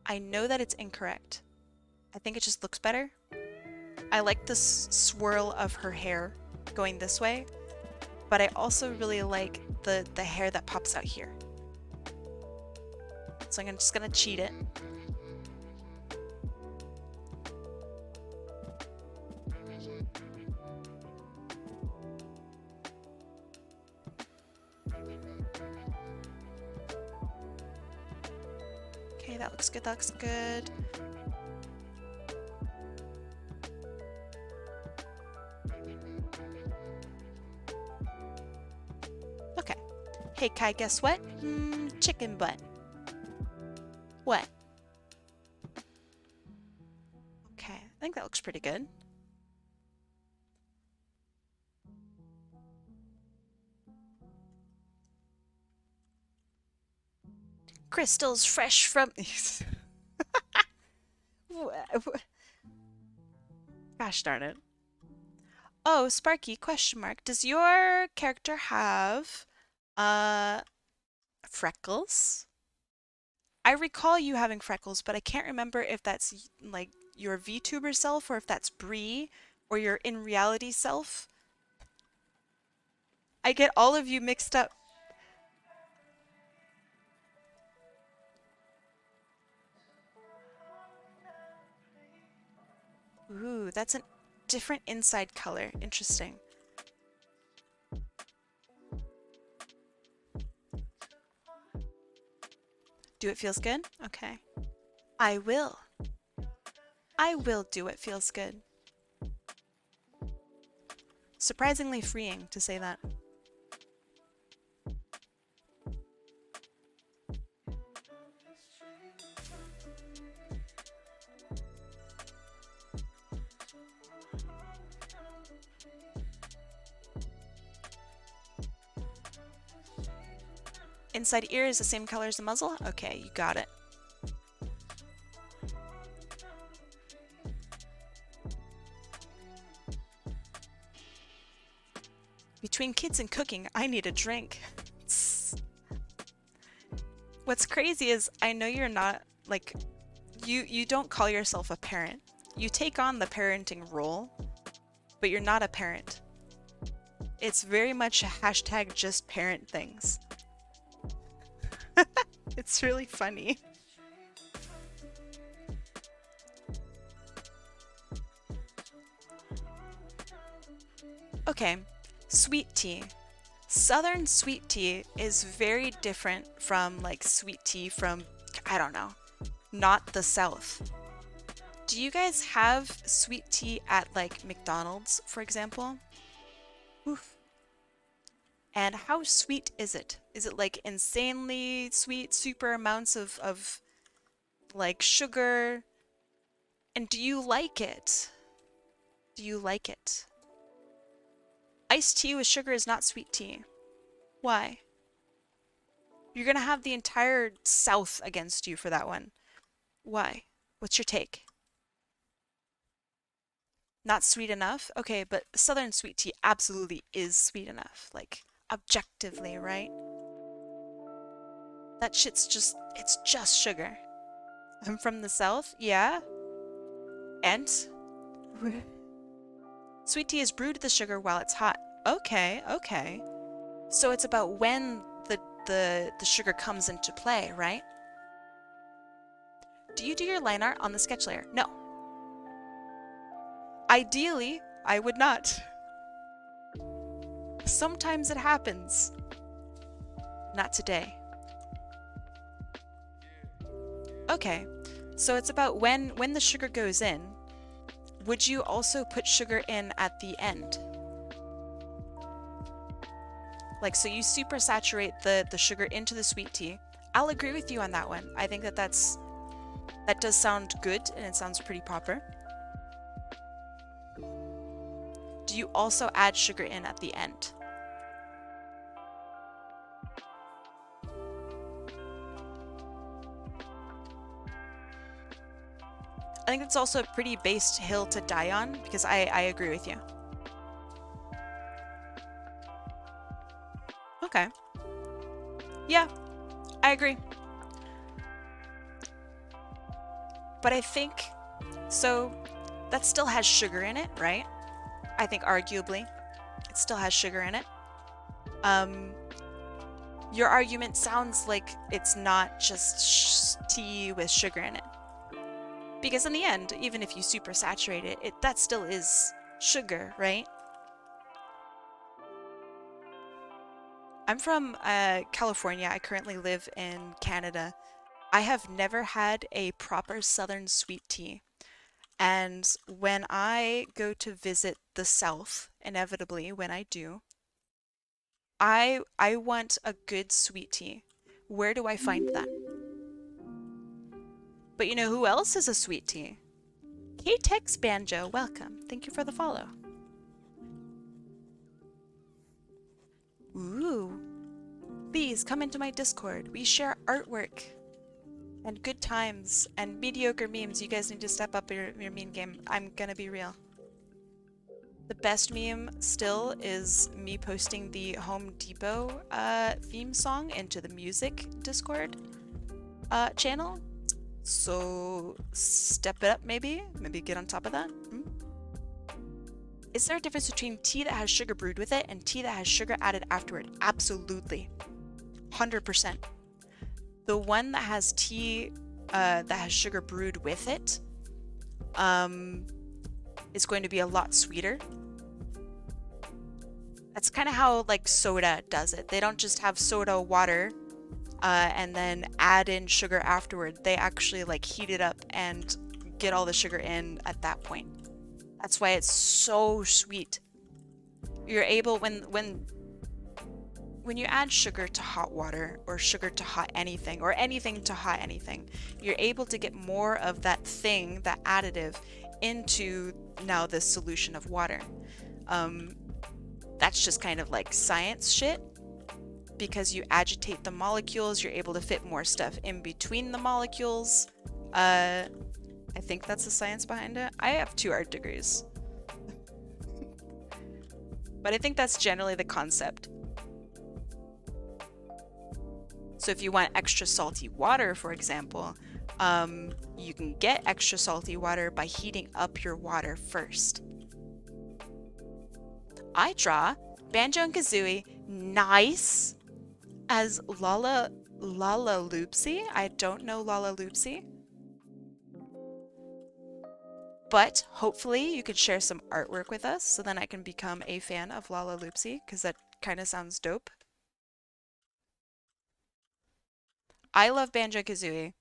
I know that it's incorrect. I think it just looks better. I like this swirl of her hair going this way, but I also really like the hair that pops out here. So I'm just gonna cheat it. Okay, that looks good, that looks good. Hey Kai, guess what? Chicken butt. What? Okay, I think that looks pretty good. Crystals fresh from... Gosh darn it. Oh, Sparky, question mark. Does your character have, freckles? I recall you having freckles, but I can't remember if that's, like, your VTuber self or if that's Bree or your in reality self. I get all of you mixed up. Ooh, that's a different inside color. Interesting. Do it feels good? Okay. I will. I will do it feels good. Surprisingly freeing to say that. Inside ear is the same color as the muzzle? Okay, you got it. Between kids and cooking, I need a drink. What's crazy is I know you're not, like, you don't call yourself a parent. You take on the parenting role, but you're not a parent. It's very much a hashtag just parent things. It's really funny. Okay, sweet tea. Southern sweet tea is very different from like sweet tea from, I don't know, not the South. Do you guys have sweet tea at like McDonald's, for example? Oof. And how sweet is it? Is it like insanely sweet, super amounts of like sugar? And do you like it? Do you like it? Iced tea with sugar is not sweet tea. Why? You're gonna have the entire South against you for that one. Why? What's your take? Not sweet enough? Okay, but Southern sweet tea absolutely is sweet enough. Like, objectively, right? That shit's just, it's just sugar. I'm from the South, yeah? And? Sweet tea is brewed with the sugar while it's hot. Okay, okay. So it's about when the sugar comes into play, right? Do you do your line art on the sketch layer? No. Ideally, I would not. Sometimes it happens. Not today. Okay, so it's about when the sugar goes in. Would you also put sugar in at the end? Like, so you super saturate the sugar into the sweet tea. I'll agree with you on that one. I think that that does sound good and it sounds pretty proper. Do you also add sugar in at the end? I think that's also a pretty based hill to die on because I agree with you. Okay. Yeah, I agree. But I think, so that still has sugar in it, right? I think arguably it still has sugar in it. Your argument sounds like it's not just tea with sugar in it. Because in the end, even if you super saturate it, that still is sugar, right? I'm from California. I currently live in Canada. I have never had a proper Southern sweet tea. And when I go to visit the South, inevitably when I do, I want a good sweet tea. Where do I find that? But you know who else is a sweet tea? K-Tex Banjo, welcome. Thank you for the follow. Ooh. Please come into my Discord. We share artwork and good times and mediocre memes. You guys need to step up your meme game. I'm gonna be real. The best meme still is me posting the Home Depot theme song into the music Discord channel. So step it up maybe. Maybe get on top of that. Is there a difference between tea that has sugar brewed with it and tea that has sugar added afterward? Absolutely. 100%. The one that has tea that has sugar brewed with it is going to be a lot sweeter. That's kind of how like soda does it. They don't just have soda water and then add in sugar afterward. They actually like heat it up and get all the sugar in at that point. That's why it's so sweet. You're able when you add sugar to hot water or sugar to hot anything or anything to hot anything, you're able to get more of that thing, that additive, into now this solution of water. That's just kind of like science shit. Because you agitate the molecules, you're able to fit more stuff in between the molecules. I think that's the science behind it. I have 2 art degrees. But I think that's generally the concept. So if you want extra salty water, for example, you can get extra salty water by heating up your water first. I draw Banjo and Kazooie, nice, as Lala Loopsy. I don't know Lala Loopsy. But hopefully you could share some artwork with us so then I can become a fan of Lala Loopsy, because that kind of sounds dope. I love Banjo-Kazooie.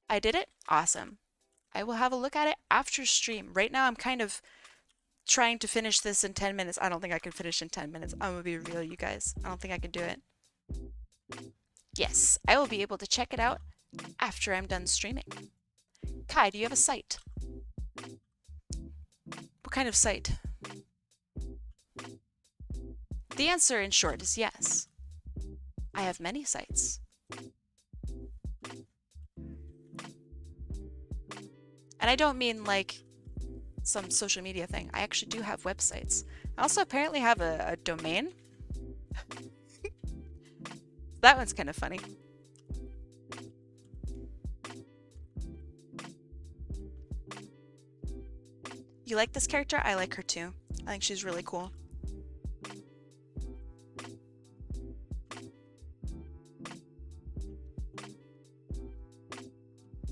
I did it? Awesome. I will have a look at it after stream. Right now I'm kind of trying to finish this in 10 minutes. I don't think I can finish in 10 minutes. I'm gonna be real, you guys. I don't think I can do it. Yes, I will be able to check it out after I'm done streaming. Kai, do you have a site? What kind of site? The answer in short is yes. I have many sites. And I don't mean like some social media thing. I actually do have websites. I also apparently have a domain. That one's kind of funny. You like this character? I like her too. I think she's really cool.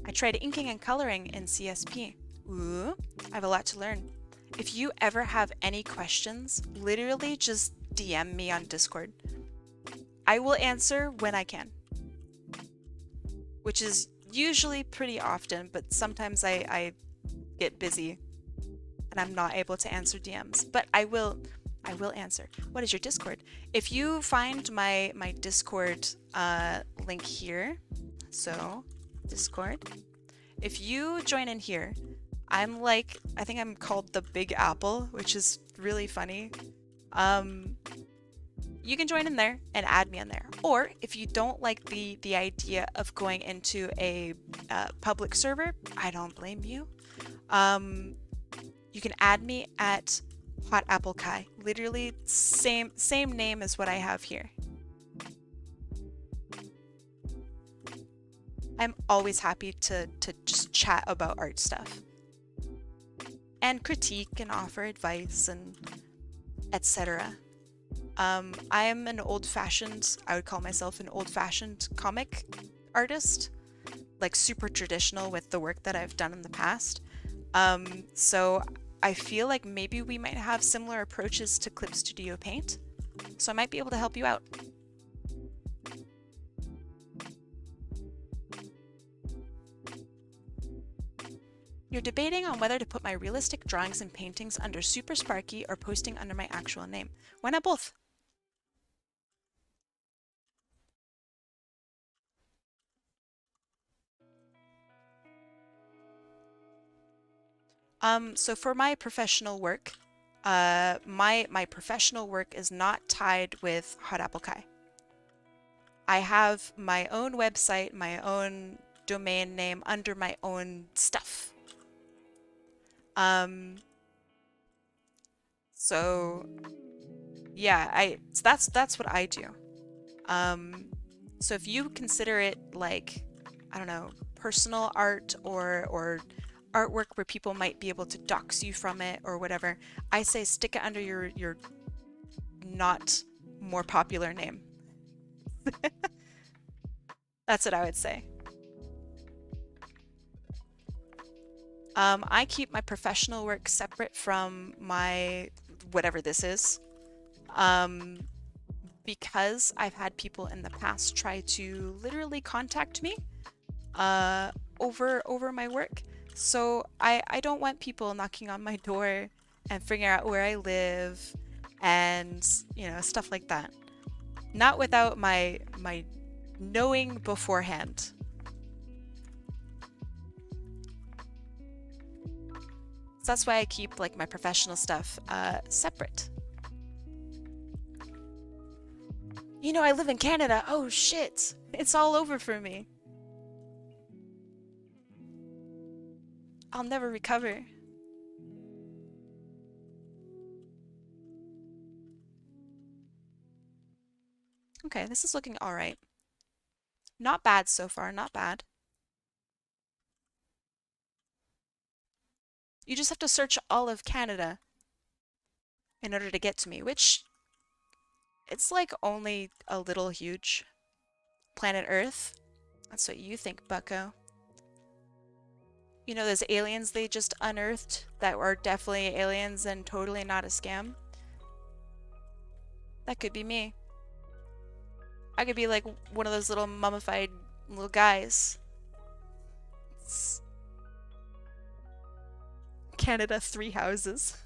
I tried inking and coloring in CSP. Ooh, I have a lot to learn. If you ever have any questions, literally just DM me on Discord. I will answer when I can. Which is usually pretty often, but sometimes I get busy and I'm not able to answer DMs. But I will answer. What is your Discord? If you find my Discord link here, so Discord, if you join in here, I'm like, I think I'm called the Big Apple, which is really funny. You can join in there and add me in there. Or if you don't like the idea of going into a public server, I don't blame you. You can add me at HotAppleKai. Literally same name as what I have here. I'm always happy to just chat about art stuff. And critique and offer advice and etc. I am an old-fashioned, I would call myself an old-fashioned comic artist, like super traditional with the work that I've done in the past. So I feel like maybe we might have similar approaches to Clip Studio Paint, so I might be able to help you out. You're debating on whether to put my realistic drawings and paintings under Super Sparky or posting under my actual name. Why not both? So for my professional work, my professional work is not tied with HotAppleKai. I have my own website, my own domain name under my own stuff. So yeah, so that's what I do. So if you consider it like, I don't know, personal art or artwork where people might be able to dox you from it or whatever, I say stick it under your not more popular name. That's what I would say. I keep my professional work separate from my whatever this is. Because I've had people in the past try to literally contact me over my work. So I don't want people knocking on my door and figuring out where I live and, you know, stuff like that. Not without my knowing beforehand. So that's why I keep like my professional stuff separate. You know, I live in Canada. Oh shit. It's all over for me. I'll never recover. Okay, this is looking all right. Not bad so far, not bad. You just have to search all of Canada in order to get to me, which it's like only a little huge. Planet Earth. That's what you think, bucko. You know those aliens they just unearthed that were definitely aliens and totally not a scam? That could be me. I could be like one of those little mummified little guys. It's Canada, 3 houses.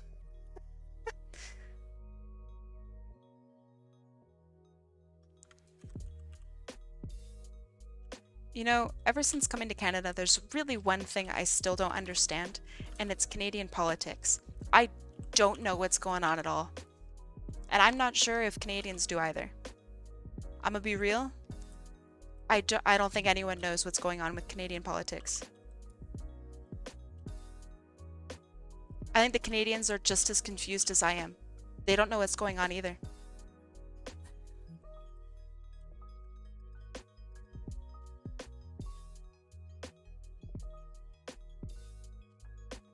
You know, ever since coming to Canada, there's really one thing I still don't understand, and it's Canadian politics. I don't know what's going on at all. And I'm not sure if Canadians do either. I'm gonna be real. I don't think anyone knows what's going on with Canadian politics. I think the Canadians are just as confused as I am. They don't know what's going on either.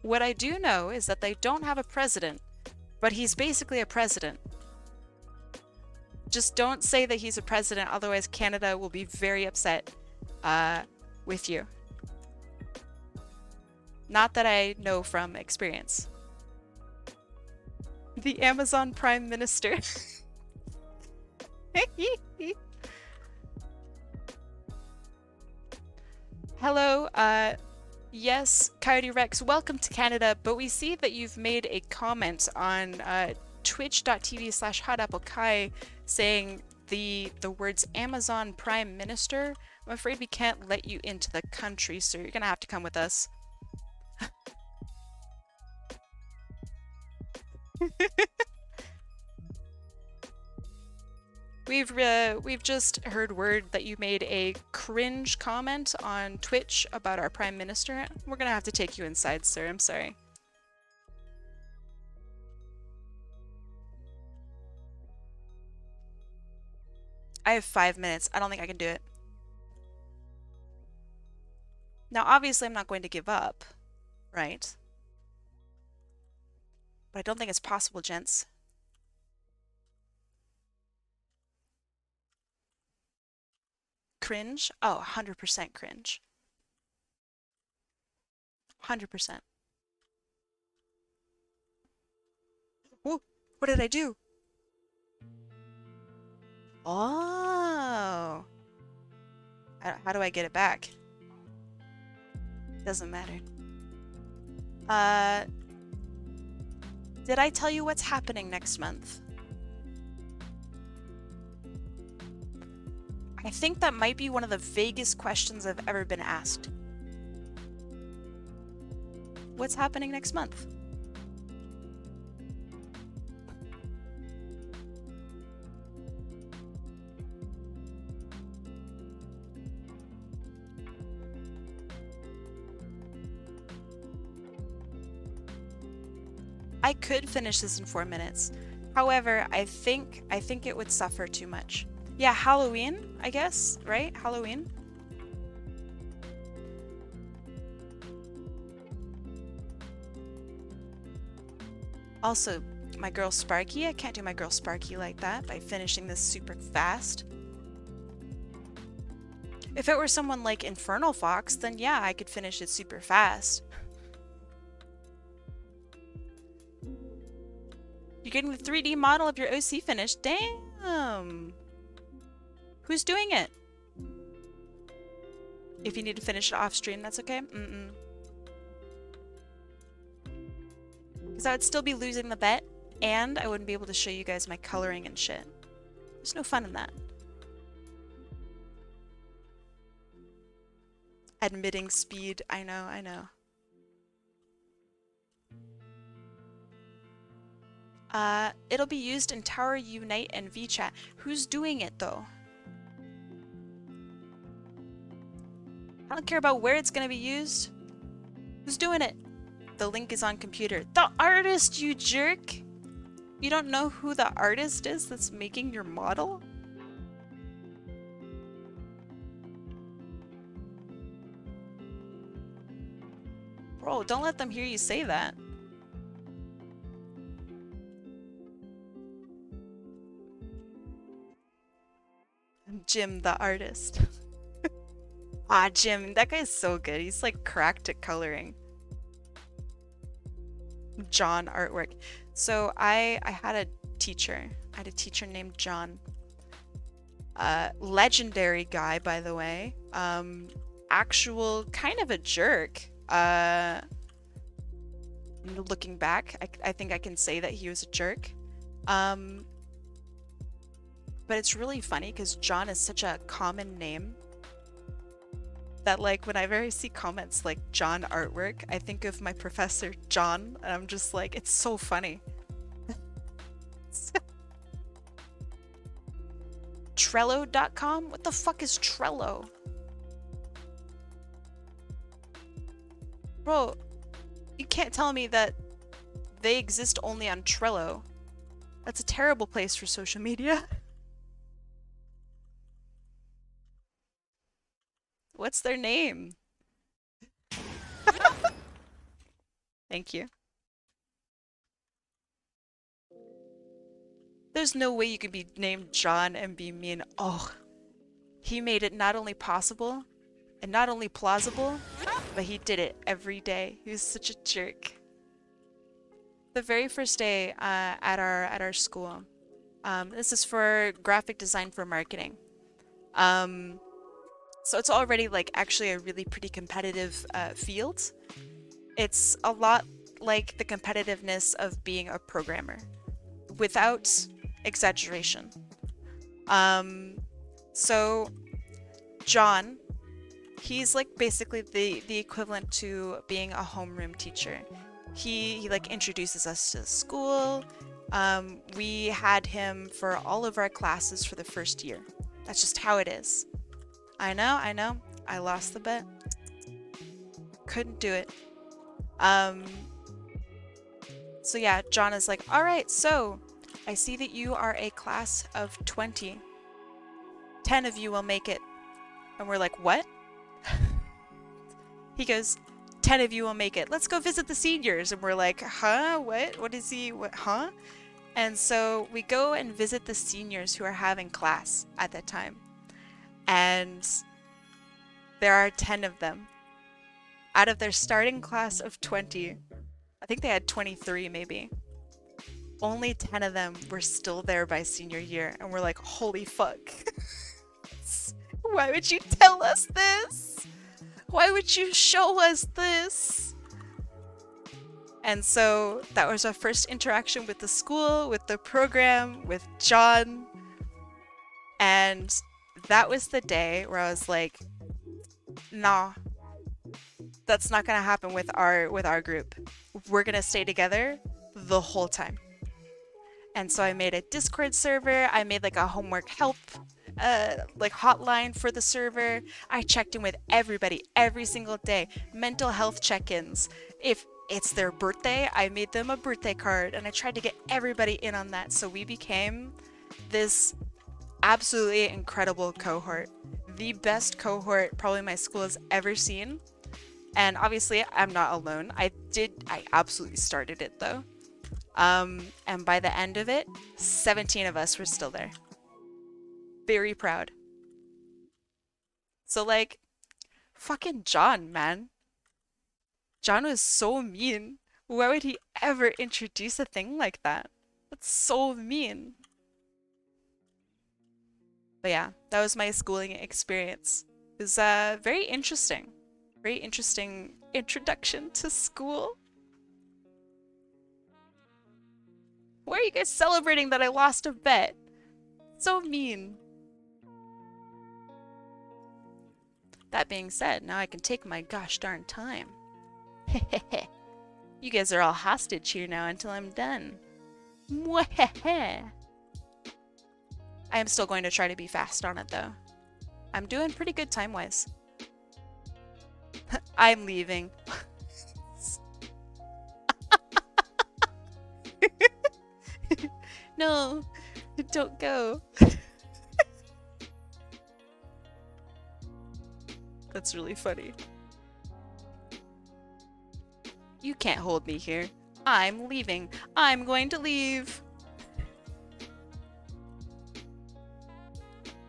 What I do know is that they don't have a president, but he's basically a president. Just don't say that he's a president, otherwise Canada will be very upset with you. Not that I know from experience. The Amazon Prime Minister. Hello, yes, Coyote Rex, welcome to Canada, but we see that you've made a comment on twitch.tv/HotAppleKai saying the words Amazon Prime Minister. I'm afraid we can't let you into the country, so you're gonna have to come with us. We've just heard word that you made a cringe comment on Twitch about our Prime Minister. We're gonna have to take you inside, sir. I'm sorry. I have 5 minutes. I don't think I can do it. Now, obviously, I'm not going to give up, right? But I don't think it's possible, gents. Cringe? Oh, 100% cringe. 100%. Ooh, what did I do? Oh. How do I get it back? Doesn't matter. Uh, did I tell you what's happening next month? I think that might be one of the vaguest questions I've ever been asked. What's happening next month? I could finish this in 4 minutes. However, I think it would suffer too much. Yeah, Halloween, I guess, right? Halloween. Also, my girl Sparky, I can't do my girl Sparky like that by finishing this super fast. If it were someone like Infernal Fox, then yeah, I could finish it super fast. You're getting the 3D model of your OC finished? Damn! Who's doing it? If you need to finish it off stream, that's okay? Because I would still be losing the bet, and I wouldn't be able to show you guys my coloring and shit. There's no fun in that. Admitting speed, I know, I know. It'll be used in Tower Unite and VChat. Who's doing it though? I don't care about where it's gonna be used. Who's doing it? The link is on computer. The artist, you jerk! You don't know who the artist is that's making your model? Bro, don't let them hear you say that. Jim, the artist. Ah, Jim, that guy's so good. He's like cracked at coloring. John artwork. So I had a teacher. I had a teacher named John. Legendary guy, by the way. Actual kind of a jerk. Looking back, I think I can say that he was a jerk. But it's really funny because John is such a common name that like whenever I see comments like John artwork, I think of my professor John, and I'm just like, it's so funny. Trello.com? What the fuck is Trello? Bro, you can't tell me that they exist only on Trello. That's a terrible place for social media. What's their name? Thank you. There's no way you can be named John and be mean. Oh, he made it not only possible and not only plausible, but he did it every day. He was such a jerk. The very first day at our school, this is for graphic design for marketing. So it's already like actually a really pretty competitive field. It's a lot like the competitiveness of being a programmer, without exaggeration. So John, he's like basically the equivalent to being a homeroom teacher. He like introduces us to the school. We had him for all of our classes for the first year. That's just how it is. I know. I lost the bet. Couldn't do it. So yeah, John is like, all right, so I see that you are a class of 20. 10 of you will make it. And we're like, what? He goes, 10 of you will make it. Let's go visit the seniors. And we're like, huh? What? What is he? What? Huh? And so we go and visit the seniors who are having class at that time. And there are 10 of them. Out of their starting class of 20, I think they had 23 maybe. Only 10 of them were still there by senior year. And we're like, holy fuck. Why would you tell us this? Why would you show us this? And so that was our first interaction with the school, with the program, with John. And that was the day where I was like, nah, that's not gonna happen with our group. We're gonna stay together the whole time. And so I made a Discord server. I made like a homework help like hotline for the server. I checked in with everybody every single day. Mental health check-ins. If it's their birthday, I made them a birthday card and I tried to get everybody in on that. So we became this absolutely incredible cohort. The best cohort probably my school has ever seen. And obviously I'm not alone. I absolutely started it though. And by the end of it, 17 of us were still there. Very proud. So like, fucking John, man. John was so mean. Why would he ever introduce a thing like that? That's so mean. But yeah, that was my schooling experience. It was very interesting. Very interesting introduction to school. Why are you guys celebrating that I lost a bet? So mean. That being said, now I can take my gosh darn time. Hehehe. You guys are all hostage here now until I'm done. Mwahehe. I am still going to try to be fast on it though. I'm doing pretty good time-wise. I'm leaving. No, don't go. That's really funny. You can't hold me here. I'm leaving. I'm going to leave.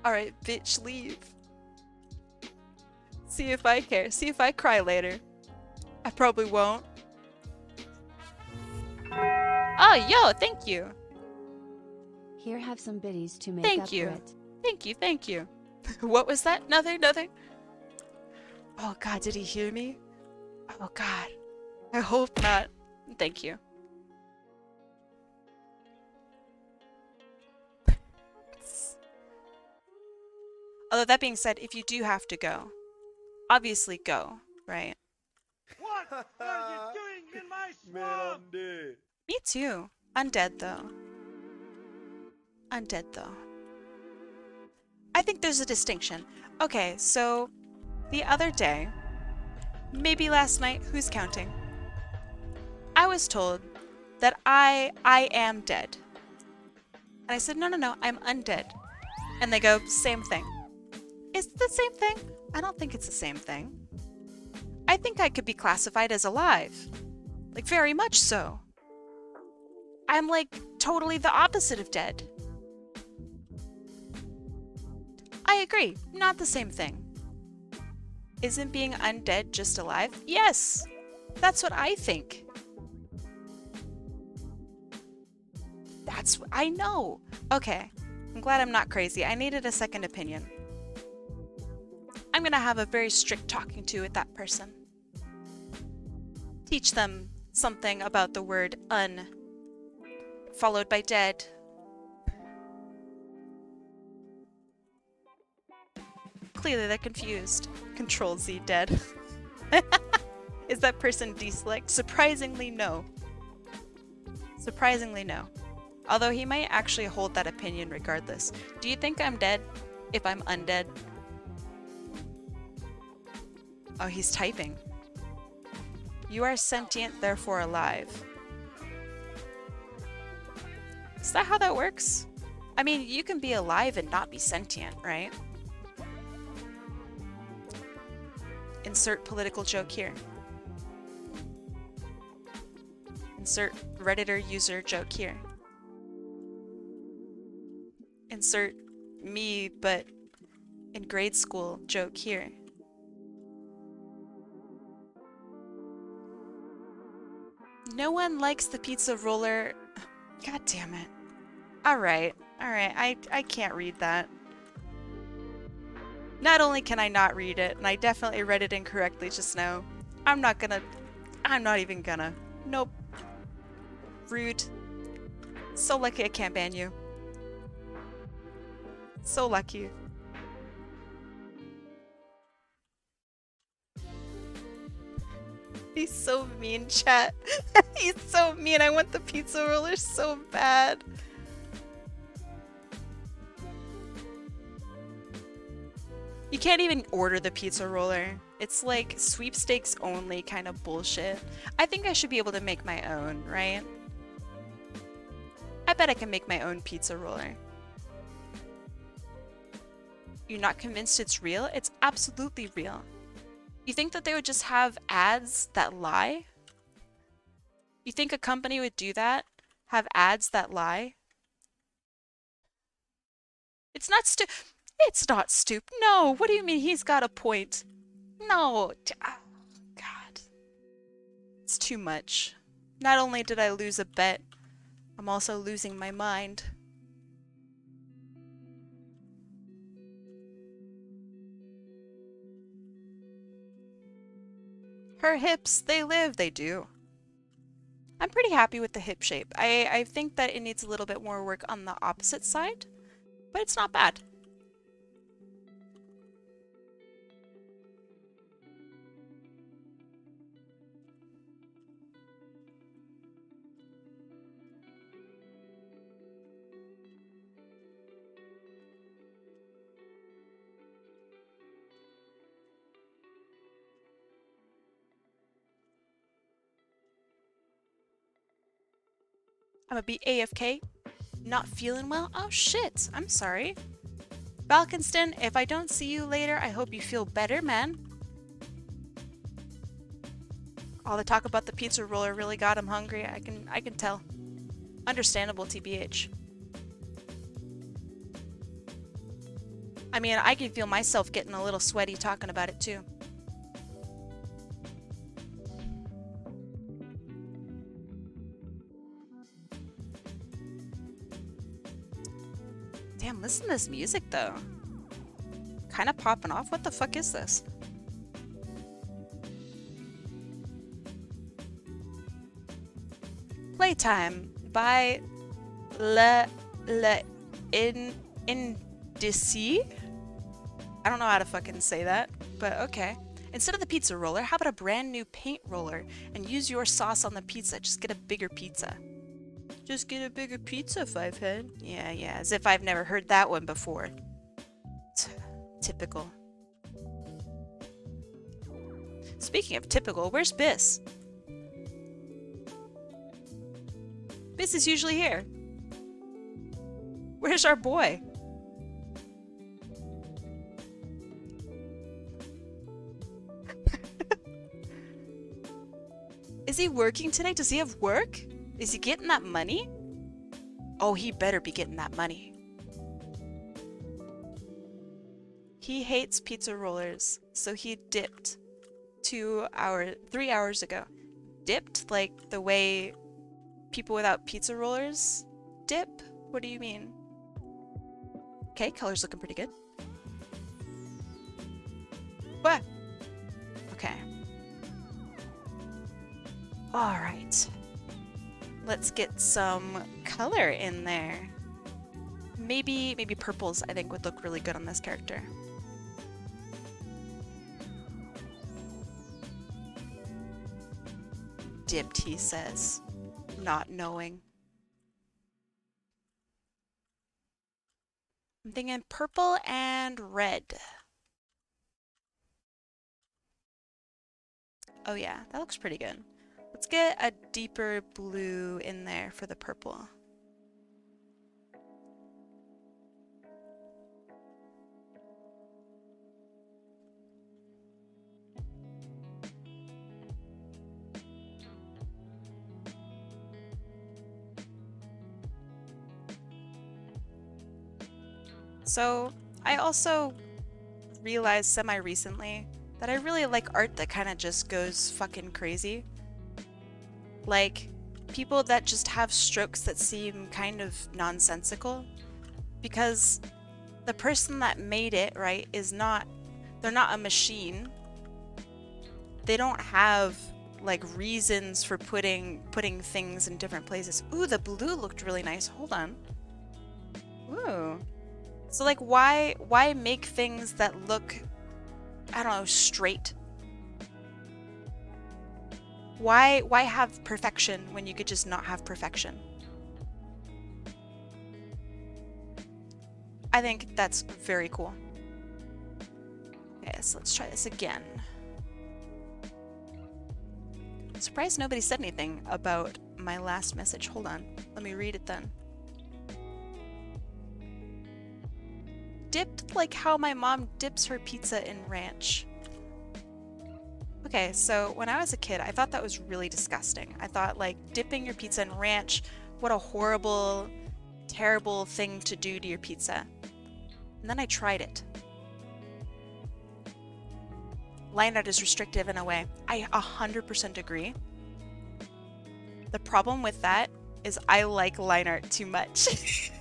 Alright, bitch, leave. See if I care. See if I cry later. I probably won't. Oh, yo, thank you. Here have some biddies to make Thank up you. for it. Thank you, thank you. What was that? Nothing, nothing. Oh god, did he hear me? Oh god. I hope not. Thank you. Although that being said, if you do have to go, obviously go, right? What are you doing in my swamp? Man, I'm dead. Me too. Undead though. Undead though. I think there's a distinction. Okay, so the other day, maybe last night, who's counting? I was told that I am dead. And I said, no, I'm undead. And they go, same thing. Is it the same thing? I don't think it's the same thing. I think I could be classified as alive. Like, very much so. I'm like totally the opposite of dead. I agree, not the same thing. Isn't being undead just alive? Yes! That's what I think. That's what I know. Okay, I'm glad I'm not crazy. I needed a second opinion. I'm gonna have a very strict talking to with that person. Teach them something about the word un, followed by dead. Clearly they're confused. Control Z dead. Is that person deselect? Surprisingly no. Surprisingly no. Although he might actually hold that opinion regardless. Do you think I'm dead if I'm undead? Oh, he's typing. You are sentient, therefore alive. Is that how that works? I mean, you can be alive and not be sentient, right? Insert political joke here. Insert Redditor user joke here. Insert me, but in grade school joke here. No one likes the pizza roller. God damn it. Alright, I can't read that. Not only can I not read it, and I definitely read it incorrectly just now, I'm not even gonna. Nope. Rude. So lucky I can't ban you. So lucky. He's so mean, chat. He's so mean. I want the pizza roller so bad. You can't even order the pizza roller. It's like sweepstakes only kind of bullshit. I think I should be able to make my own, right? I bet I can make my own pizza roller. You're not convinced it's real? It's absolutely real. You think that they would just have ads that lie? You think a company would do that? Have ads that lie? It's not It's not stupid. No, what do you mean he's got a point? No. Oh, God. It's too much. Not only did I lose a bet, I'm also losing my mind. Her hips, they live, they do. I'm pretty happy with the hip shape. I think that it needs a little bit more work on the opposite side, but it's not bad. I'm gonna be AFK. Not feeling well? Oh shit, I'm sorry. Balkinston, if I don't see you later, I hope you feel better, man. All the talk about the pizza roller really got him hungry. I can tell. Understandable, TBH. I mean, I can feel myself getting a little sweaty talking about it too. Damn, listen to this music though. Kind of popping off. What the fuck is this? Playtime by Indici. I don't know how to fucking say that, but okay. Instead of the pizza roller, how about a brand new paint roller and use your sauce on the pizza? Just get a bigger pizza. Just get a bigger pizza, Fivehead. Yeah, as if I've never heard that one before. Typical. Speaking of typical, where's Biss? Biss is usually here. Where's our boy? Is he working today? Does he have work? Is he getting that money? Oh, he better be getting that money. He hates pizza rollers, so he dipped 3 hours ago. Dipped like the way people without pizza rollers dip? What do you mean? Okay, color's looking pretty good. What? Okay. Alright. Let's get some color in there. Maybe purples I think would look really good on this character. Dipped, he says, not knowing. I'm thinking purple and red. Oh yeah, that looks pretty good. Let's get a deeper blue in there for the purple. So I also realized semi-recently that I really like art that kind of just goes fucking crazy. Like people that just have strokes that seem kind of nonsensical, because the person that made it, right, they're not a machine. They don't have like reasons for putting things in different places. Ooh, the blue looked really nice. Hold on. Ooh. So like why make things that look, I don't know, straight? Why have perfection when you could just not have perfection? I think that's very cool. Okay, so let's try this again. I'm surprised nobody said anything about my last message. Hold on. Let me read it then. Dipped like how my mom dips her pizza in ranch. Okay, so when I was a kid, I thought that was really disgusting. I thought, like, dipping your pizza in ranch, what a horrible, terrible thing to do to your pizza. And then I tried it. Line art is restrictive in a way. I 100% agree. The problem with that is I like line art too much.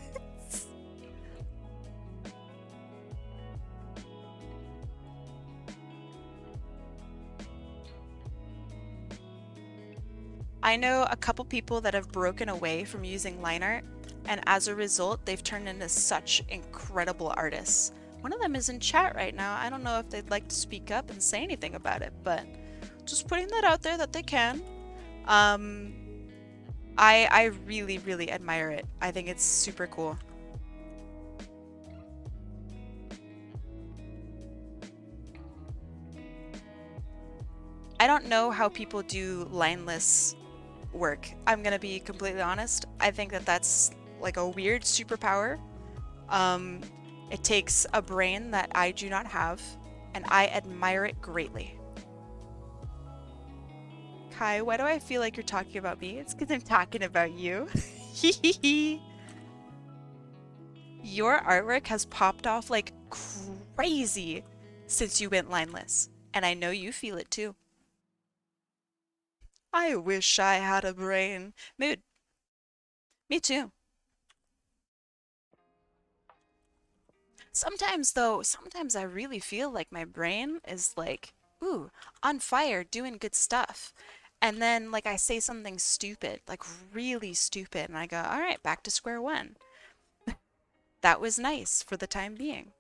I know a couple people that have broken away from using line art, and as a result, they've turned into such incredible artists. One of them is in chat right now. I don't know if they'd like to speak up and say anything about it, but just putting that out there that they can. I really, really admire it. I think it's super cool. I don't know how people do lineless work. I'm gonna be completely honest. I think that that's like a weird superpower. It takes a brain that I do not have, and I admire it greatly. Kai, why do I feel like you're talking about me? It's because I'm talking about you. Your artwork has popped off like crazy since you went lineless, and I know you feel it too. I wish I had a brain. Mood. Me too. Sometimes though, sometimes I really feel like my brain is like, ooh, on fire, doing good stuff. And then like I say something stupid, like really stupid, and I go, all right, back to square one. That was nice for the time being.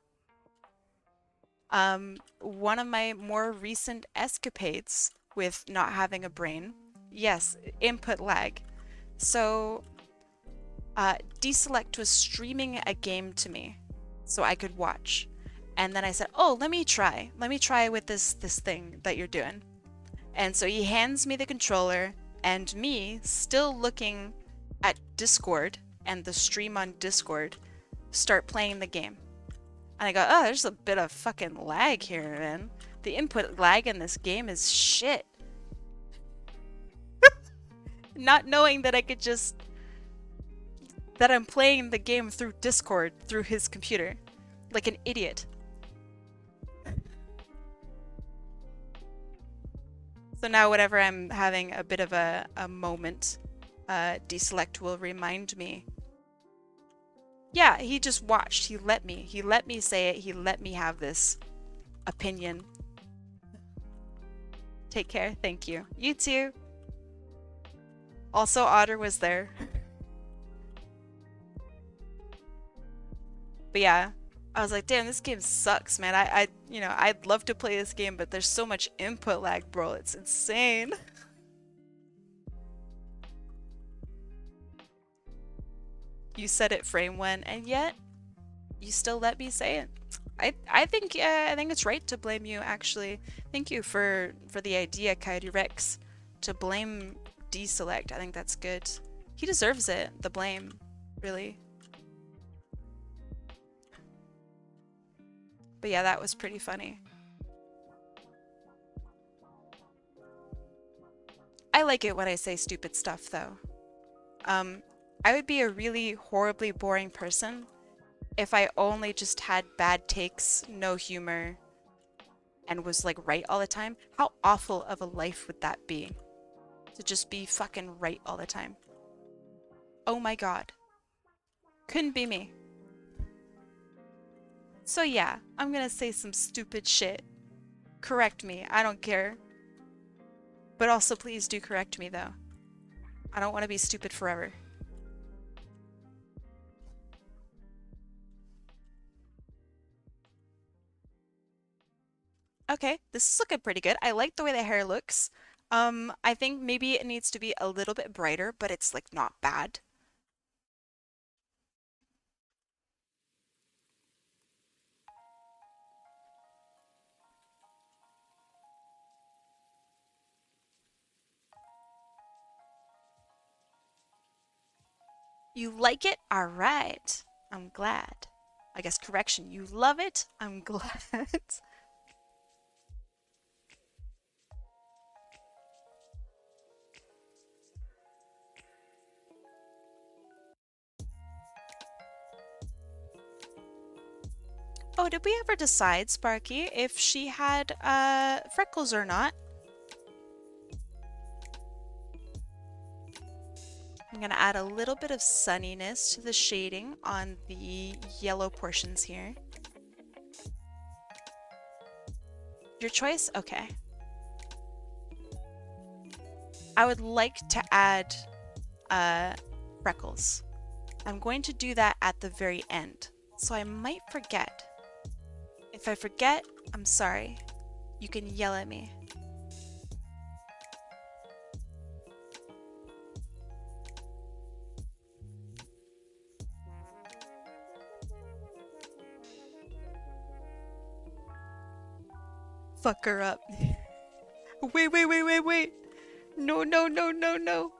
One of my more recent escapades with not having a brain, yes, input lag. So, Deselect was streaming a game to me so I could watch. And then I said, oh, let me try with this thing that you're doing. And so he hands me the controller, and me, still looking at Discord and the stream on Discord, start playing the game. And I go, oh, there's a bit of fucking lag here, man. The input lag in this game is shit. Not knowing that I could just... that I'm playing the game through Discord, through his computer. Like an idiot. So now whenever I'm having a bit of a moment, Deselect will remind me. Yeah, he just watched. He let me say it. He let me have this opinion. Take care. Thank you. You too. Also, Otter was there. But yeah, I was like, damn, this game sucks, man. You know, I'd love to play this game, but there's so much input lag, bro. It's insane. You said it frame one, and yet you still let me say it. I think it's right to blame you. Actually, thank you for the idea, Coyote Rex, to blame Deselect. I think that's good. He deserves it. The blame, really. But yeah, that was pretty funny. I like it when I say stupid stuff, though. I would be a really horribly boring person if I only just had bad takes, no humor, and was like right all the time. How awful of a life would that be? To just be fucking right all the time. Oh my god. Couldn't be me. So yeah, I'm gonna say some stupid shit. Correct me, I don't care. But also please do correct me though. I don't want to be stupid forever. Okay, this is looking pretty good. I like the way the hair looks. I think maybe it needs to be a little bit brighter, but it's like not bad. You like it? All right. I'm glad. I guess correction, you love it? I'm glad. Oh, did we ever decide, Sparky, if she had freckles or not? I'm gonna add a little bit of sunniness to the shading on the yellow portions here. Your choice? Okay. I would like to add freckles. I'm going to do that at the very end, so I might forget. If I forget, I'm sorry. You can yell at me. Fuck her up. Wait, wait, wait, wait, wait. No, no, no, no, no.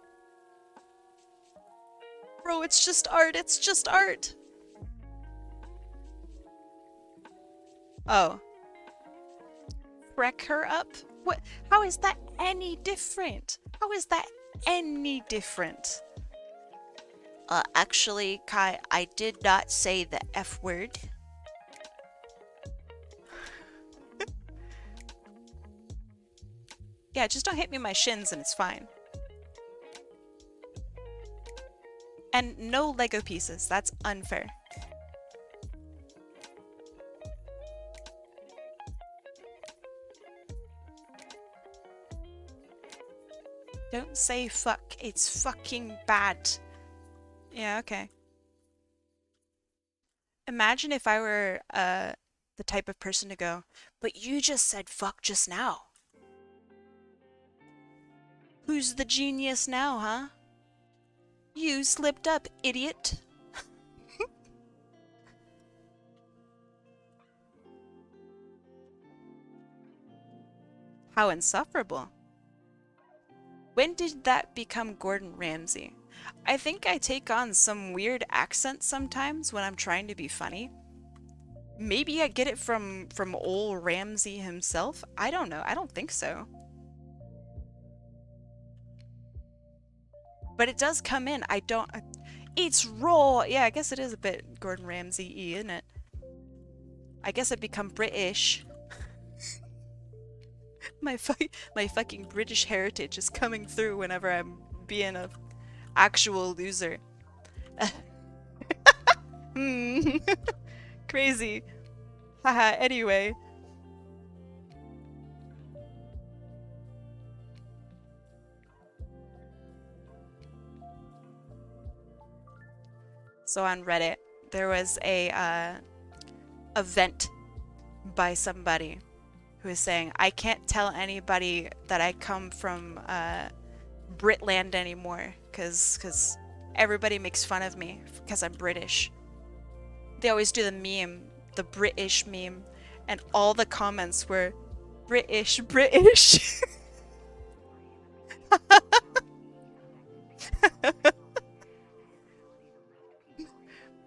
Bro, it's just art. It's just art. Oh. Wreck her up? What? How is that any different? How is that any different? Actually, Kai, I did not say the F word. Yeah, just don't hit me in my shins and it's fine. And no Lego pieces. That's unfair. Don't say fuck. It's fucking bad. Yeah, okay. Imagine if I were the type of person to go, but you just said fuck just now. Who's the genius now, huh? You slipped up, idiot. How insufferable. When did that become Gordon Ramsay? I think I take on some weird accent sometimes when I'm trying to be funny. Maybe I get it from old Ramsay himself. I don't know. I don't think so. But it does come in. I don't... It's raw. Yeah, I guess it is a bit Gordon Ramsay-y, isn't it? I guess I become British. my fucking British heritage is coming through whenever I'm being a actual loser. Crazy. Haha, anyway. So on Reddit, there was a event by somebody who is saying, I can't tell anybody that I come from Britland anymore because everybody makes fun of me because I'm British. They always do the meme, the British meme, and all the comments were British, British.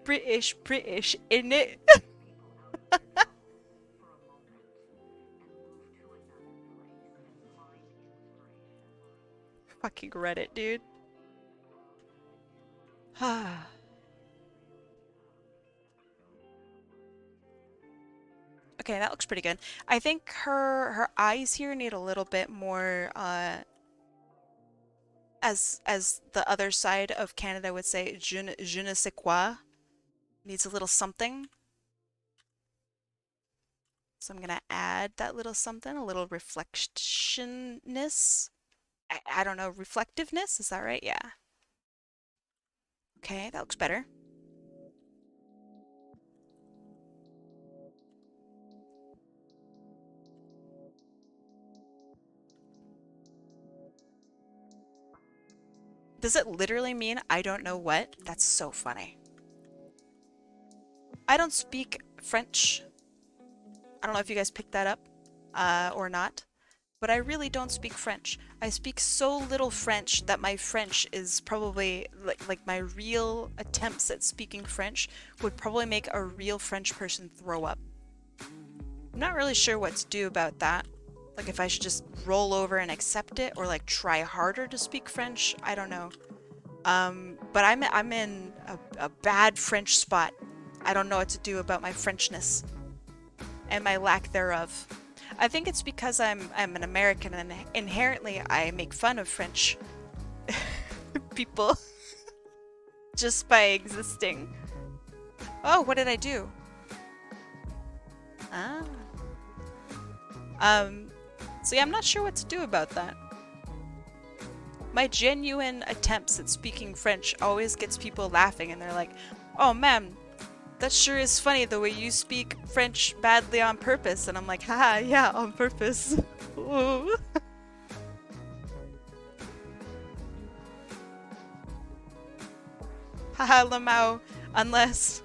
British, British, in it. Fucking Reddit, dude. Okay, that looks pretty good. I think her eyes here need a little bit more as the other side of Canada would say, je ne sais quoi. Needs a little something. So I'm gonna add that little something, a little reflectionness. I don't know, reflectiveness? Is that right? Yeah. Okay, that looks better. Does it literally mean I don't know what? That's so funny. I don't speak French. I don't know if you guys picked that up or not, but I really don't speak French. I speak so little French that my French is probably like my real attempts at speaking French would probably make a real French person throw up. I'm not really sure what to do about that. Like if I should just roll over and accept it or like try harder to speak French. I don't know. But I'm in a bad French spot. I don't know what to do about my Frenchness and my lack thereof. I think it's because I'm an American and inherently I make fun of French people just by existing. Oh, what did I do? Ah. So yeah, I'm not sure what to do about that. My genuine attempts at speaking French always gets people laughing and they're like, oh man, that sure is funny the way you speak French badly on purpose. And I'm like, haha, yeah, on purpose. Ooh. Haha, Lamau, unless...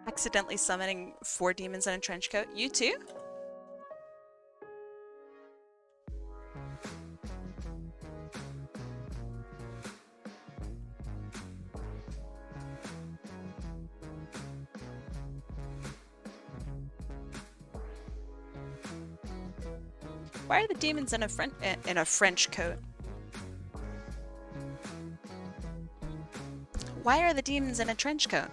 Accidentally summoning 4 demons in a trench coat. You too? Why are the demons in a French coat? Why are the demons in a trench coat?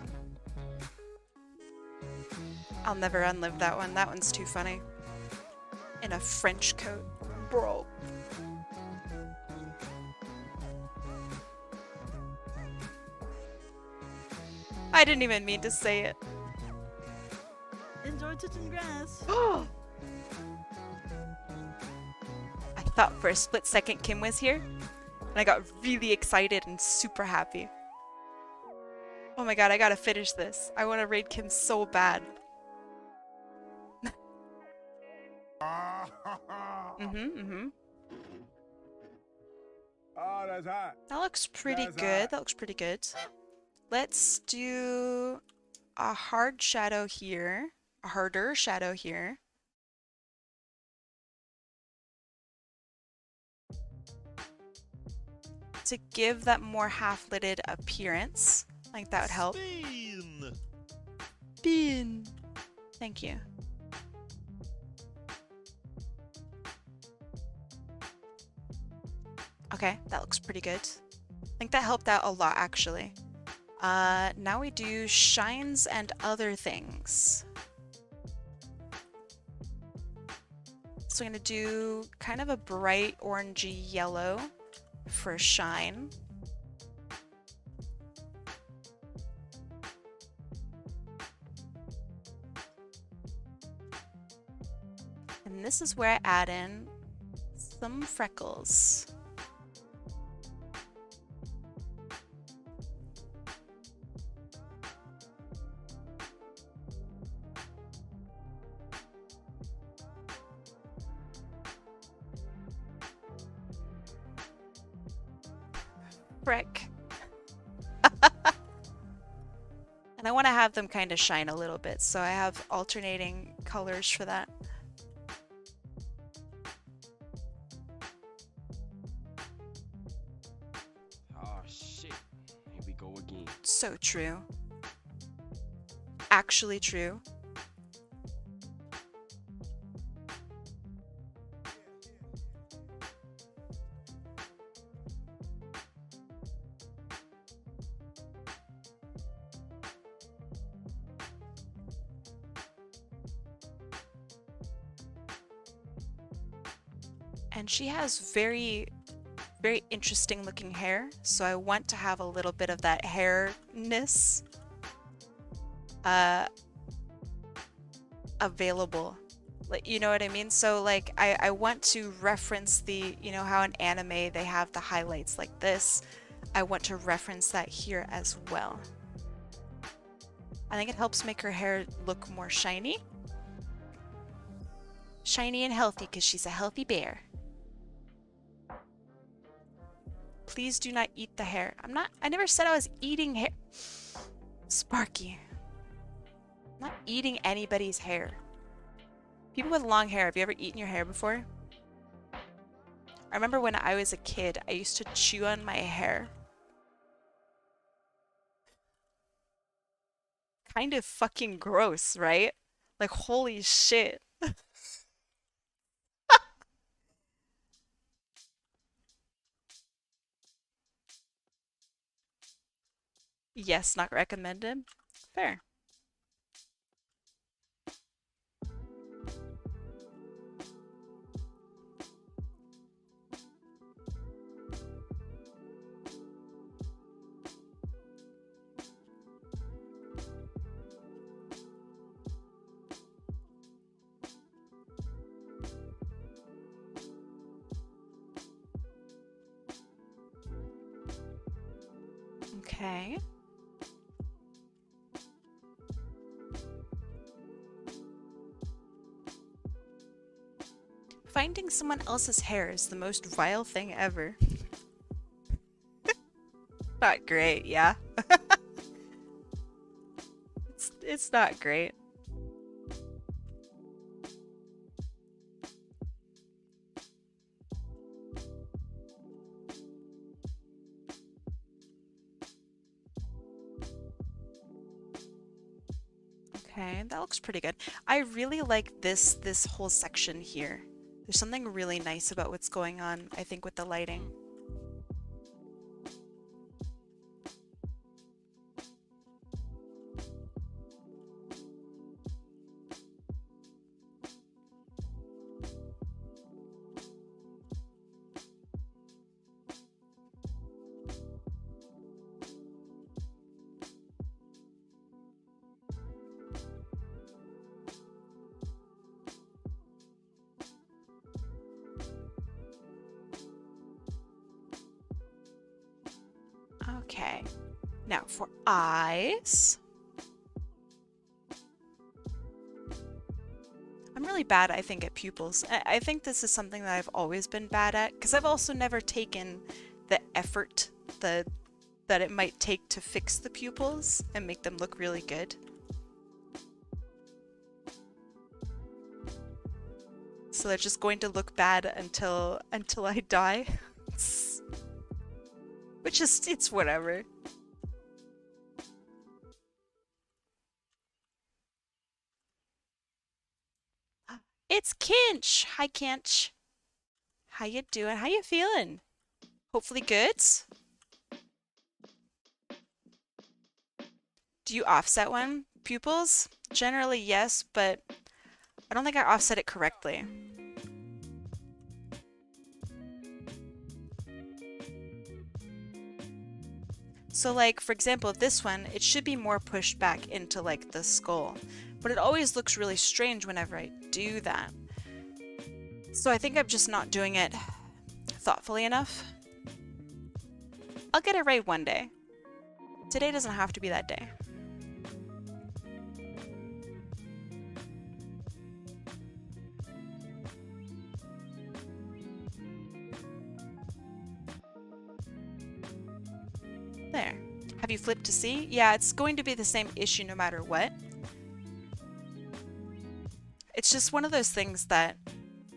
I'll never unlive that one. That one's too funny. In a French coat. Bro. I didn't even mean to say it. Enjoy touching grass. I thought for a split second Kim was here. And I got really excited and super happy. Oh my god, I gotta finish this. I want to raid Kim so bad. Oh, that's hot. That looks pretty That's good. hot. That looks pretty good. Let's do a hard shadow here. A harder shadow here. To give that more half-lidded appearance. I think that would help. Bean. Thank you. Okay, that looks pretty good. I think that helped out a lot, actually. Now we do shines and other things. So I'm going to do kind of a bright orangey yellow for shine. And this is where I add in some freckles. Frick. And I want to have them kind of shine a little bit, so I have alternating colors for that. Oh shit, here we go again. So true. Actually true. And she has very interesting looking hair, so I want to have a little bit of that hairness. uh, available. Like, you know what I mean? So like I want to reference the, you know how in anime they have the highlights like this. I want to reference that here as well. I think it helps make her hair look more shiny. Shiny and healthy because she's a healthy bear. Please do not eat the hair. I never said I was eating hair. Sparky. I'm not eating anybody's hair. People with long hair, have you ever eaten your hair before? I remember when I was a kid, I used to chew on my hair. Kind of fucking gross, right? Like, holy shit. Yes, not recommended. Fair. Okay. Finding someone else's hair is the most vile thing ever. Not great, yeah. It's not great. Okay, that looks pretty good. I really like this whole section here. There's something really nice about what's going on, I think, with the lighting. Okay, now for eyes. I'm really bad, I think, at pupils. I think this is something that I've always been bad at, because I've also never taken the effort that it might take to fix the pupils and make them look really good. So they're just going to look bad until I die. Which is, it's whatever. It's Kinch! Hi, Kinch. How you doing? How you feeling? Hopefully good? Do you offset one? Pupils? Generally, yes, but I don't think I offset it correctly. So like, for example, this one, it should be more pushed back into like the skull, but it always looks really strange whenever I do that. So I think I'm just not doing it thoughtfully enough. I'll get it right one day. Today doesn't have to be that day. There. Have you flipped to see? Yeah, it's going to be the same issue no matter what. It's just one of those things that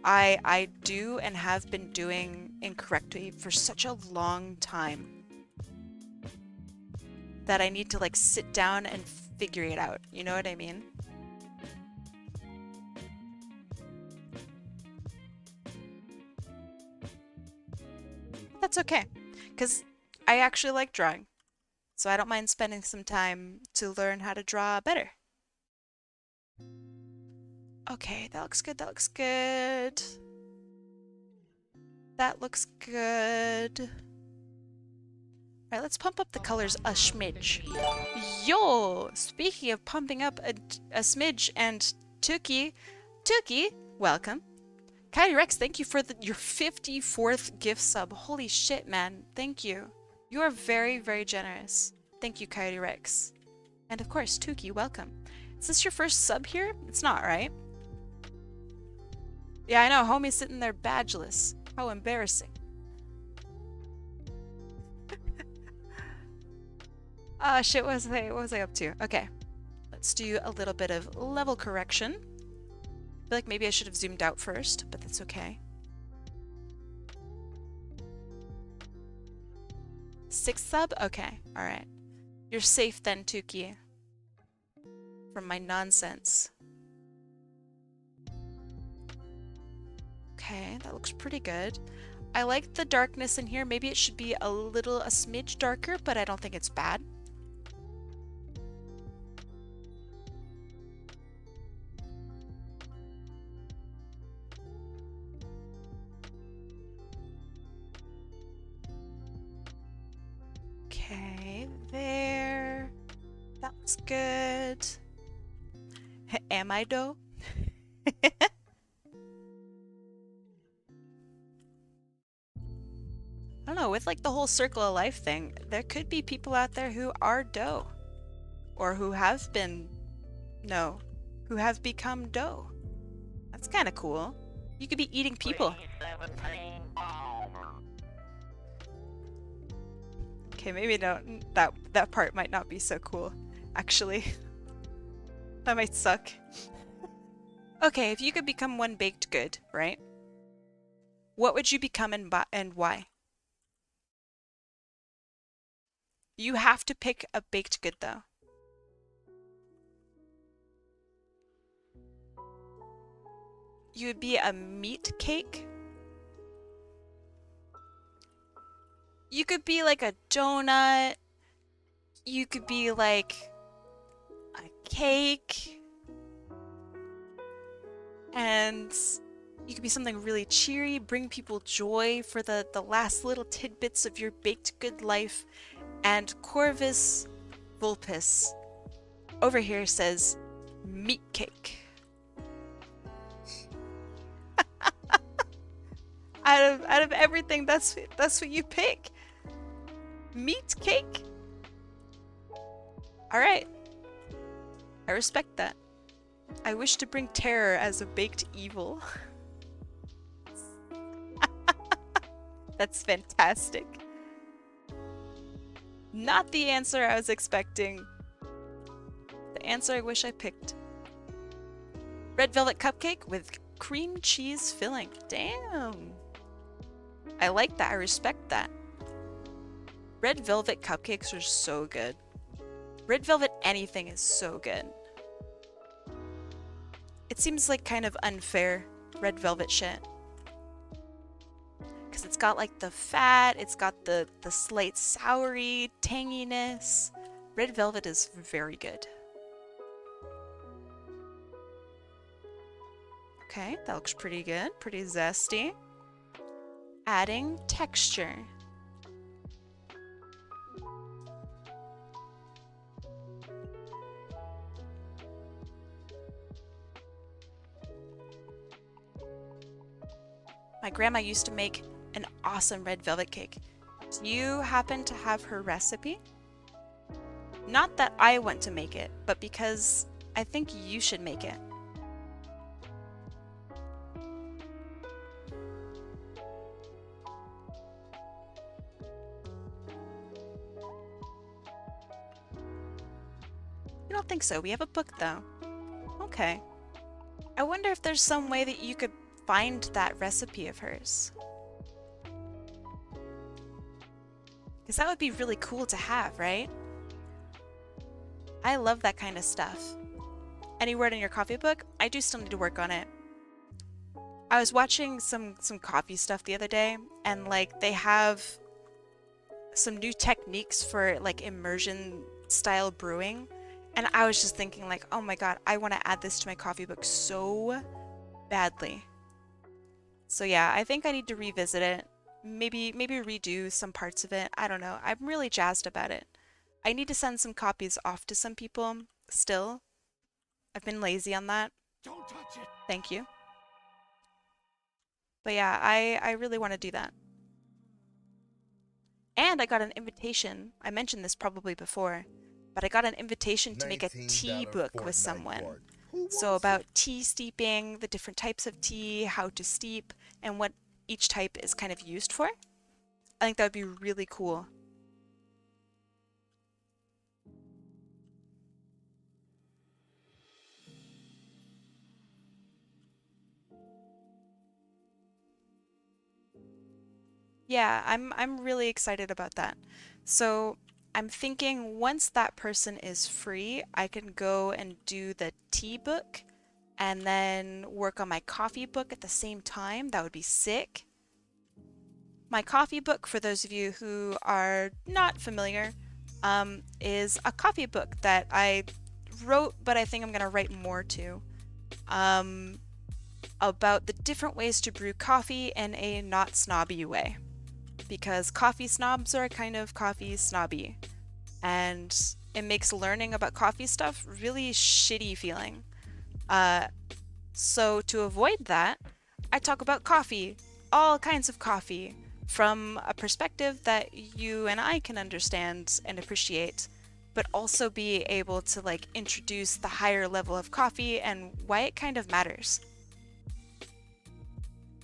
I do and have been doing incorrectly for such a long time that I need to like sit down and figure it out. You know what I mean? That's okay, because I actually like drawing, so I don't mind spending some time to learn how to draw better. Okay, that looks good, that looks good. That looks good. Alright, let's pump up the colors a smidge. Yo! Speaking of pumping up a smidge and Tuki, welcome. Coyote Rex, thank you for your 54th gift sub. Holy shit, man. Thank you. You are very, very generous. Thank you, Coyote Rex. And of course, Tuki, welcome. Is this your first sub here? It's not, right? Yeah, I know. Homie's sitting there badgeless. How embarrassing. Ah, shit, what was I up to? Okay. Let's do a little bit of level correction. I feel like maybe I should have zoomed out first, but that's okay. 6th sub? Okay, alright. You're safe then, Tuki. From my nonsense. Okay, that looks pretty good. I like the darkness in here. Maybe it should be a smidge darker, but I don't think it's bad. Okay, there. That looks good. Am I though? I don't know, with like the whole circle of life thing, there could be people out there who are dough. Or who have been, no, who have become dough. That's kind of cool. You could be eating people. Okay, maybe don't, that part might not be so cool, actually. That might suck. Okay, if you could become one baked good, right? What would you become and why? You have to pick a baked good, though. You would be a meat cake? You could be like a donut. You could be like a cake. And you could be something really cheery, bring people joy for the last little tidbits of your baked good life. And Corvus Vulpus over here says meat cake. out of everything, that's what you pick. Meat cake. All right. I respect that. I wish to bring terror as a baked evil. That's fantastic. Not the answer I was expecting. The answer I wish I picked. Red velvet cupcake with cream cheese filling. Damn. I like that. I respect that. Red velvet cupcakes are so good. Red velvet anything is so good. It seems like kind of unfair, red velvet shit. Because it's got like the fat, it's got the slight soury tanginess. Red velvet is very good. Okay, that looks pretty good, pretty zesty. Adding texture. My grandma used to make an awesome red velvet cake. Do you happen to have her recipe? Not that I want to make it, but because I think you should make it. I don't think so. We have a book though. Okay. I wonder if there's some way that you could find that recipe of hers. Because that would be really cool to have, right? I love that kind of stuff. Any word in your coffee book? I do still need to work on it. I was watching some coffee stuff the other day, and like they have some new techniques for like immersion style brewing, and I was just thinking like, oh my god, I want to add this to my coffee book so badly. So yeah, I think I need to revisit it. maybe redo some parts of it. I don't know. I'm really jazzed about it. I need to send some copies off to some people still. I've been lazy on that. Don't touch it. Thank you. But yeah, I really want to do that. And I got an invitation. I mentioned this probably before, but I got an invitation to make a tea book with someone. So about tea steeping, the different types of tea, how to steep, and what each type is kind of used for. I think that would be really cool. Yeah, I'm really excited about that. So I'm thinking once that person is free, I can go and do the tea book and then work on my coffee book at the same time. That would be sick. My coffee book, for those of you who are not familiar, is a coffee book that I wrote, but I think I'm going to write more to, about the different ways to brew coffee in a not snobby way. Because coffee snobs are kind of coffee snobby, and it makes learning about coffee stuff really shitty feeling. So to avoid that, I talk about coffee, all kinds of coffee, from a perspective that you and I can understand and appreciate, but also be able to like introduce the higher level of coffee and why it kind of matters.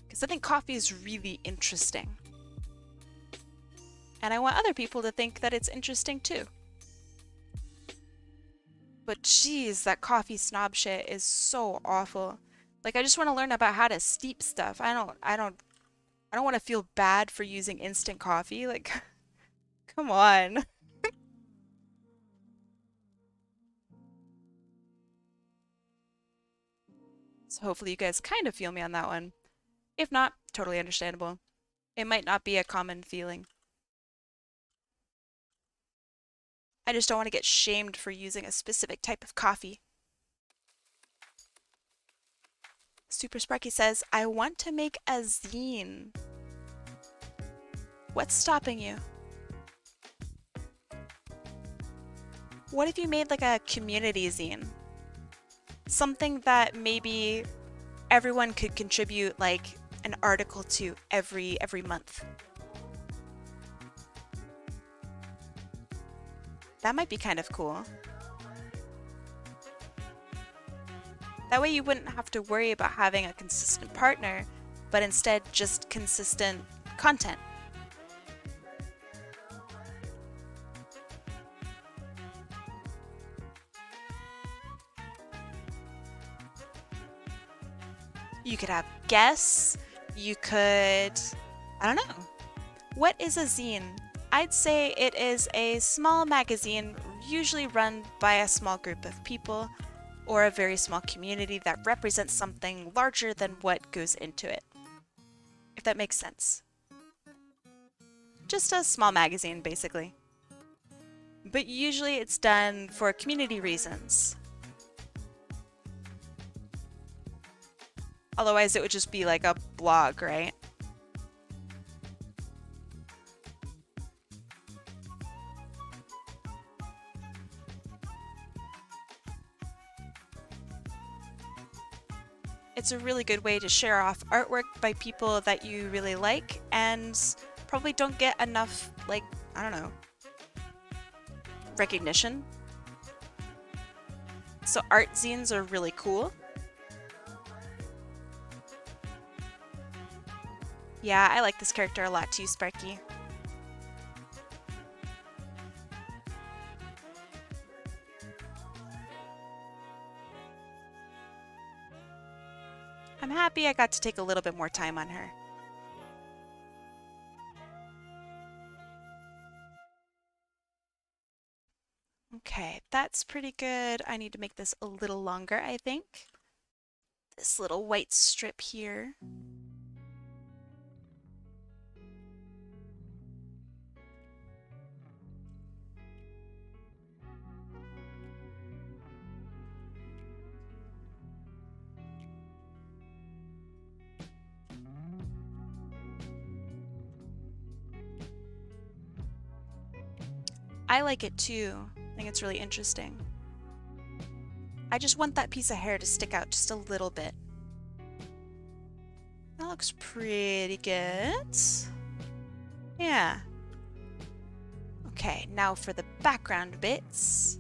Because I think coffee is really interesting. And I want other people to think that it's interesting too. But geez, that coffee snob shit is so awful. Like I just want to learn about how to steep stuff. I don't want to feel bad for using instant coffee. Like come on. So hopefully you guys kind of feel me on that one. If not, totally understandable. It might not be a common feeling. I just don't want to get shamed for using a specific type of coffee. Super Sparky says, I want to make a zine. What's stopping you? What if you made like a community zine? Something that maybe everyone could contribute like an article to every month. That might be kind of cool. That way you wouldn't have to worry about having a consistent partner, but instead just consistent content. You could have guests, you could, I don't know. What is a zine? I'd say it is a small magazine usually run by a small group of people or a very small community that represents something larger than what goes into it. If that makes sense. Just a small magazine, basically. But usually it's done for community reasons. Otherwise it would just be like a blog, right? It's a really good way to share off artwork by people that you really like and probably don't get enough, like, I don't know, recognition. So art zines are really cool. Yeah, I like this character a lot too, Sparky. I'm happy I got to take a little bit more time on her. Okay, that's pretty good. I need to make this a little longer, I think. This little white strip here. I like it too. I think it's really interesting. I just want that piece of hair to stick out just a little bit. That looks pretty good. Yeah. Okay, now for the background bits.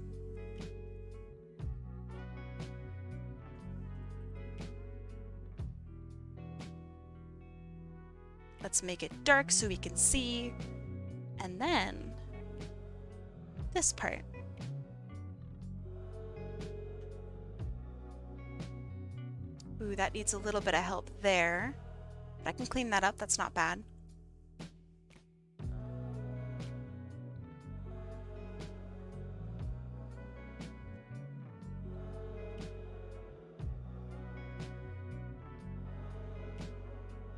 Let's make it dark so we can see. And then this part. Ooh, that needs a little bit of help there. But I can clean that up, that's not bad.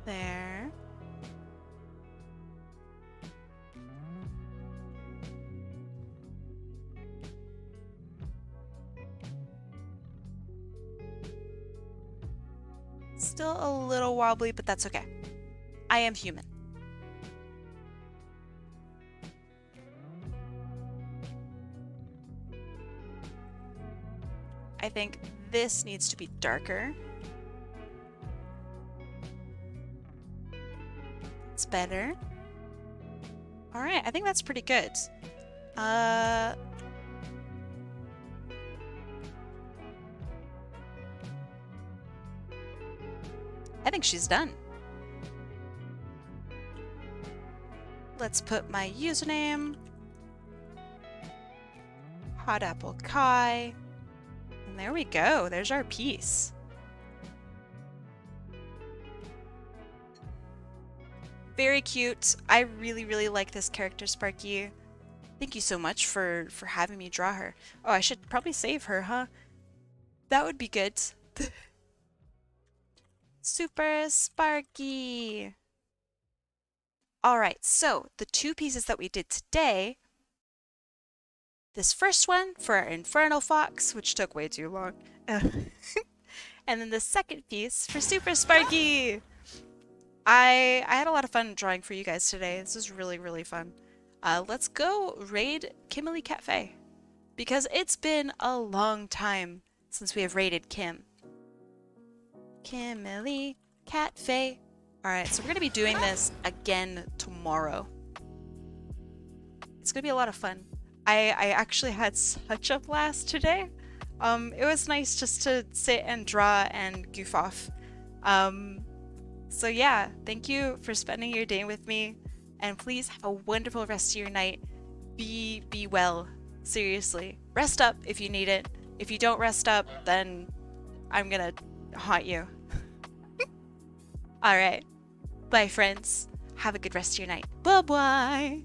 There. Still a little wobbly, but that's okay. I am human. I think this needs to be darker. It's better. All right, I think that's pretty good. I think she's done. Let's put my username, HotAppleKai, and there we go. There's our piece. Very cute. I really, really like this character, Sparky. Thank you so much for having me draw her. Oh, I should probably save her, huh? That would be good. Super Sparky! Alright, so the two pieces that we did today, this first one for our Infernal Fox, which took way too long, and then the second piece for Super Sparky! I had a lot of fun drawing for you guys today. This was really, really fun. Let's go raid Kimberly Cafe, because it's been a long time since we have raided Kim. Kimberly Cafe. Alright, so we're going to be doing this again tomorrow. It's going to be a lot of fun. I actually had such a blast today. It was nice just to sit and draw and goof off. So yeah, thank you for spending your day with me. And please have a wonderful rest of your night. Be well. Seriously. Rest up if you need it. If you don't rest up, then I'm going to haunt you. Alright. Bye, friends. Have a good rest of your night. Bye-bye.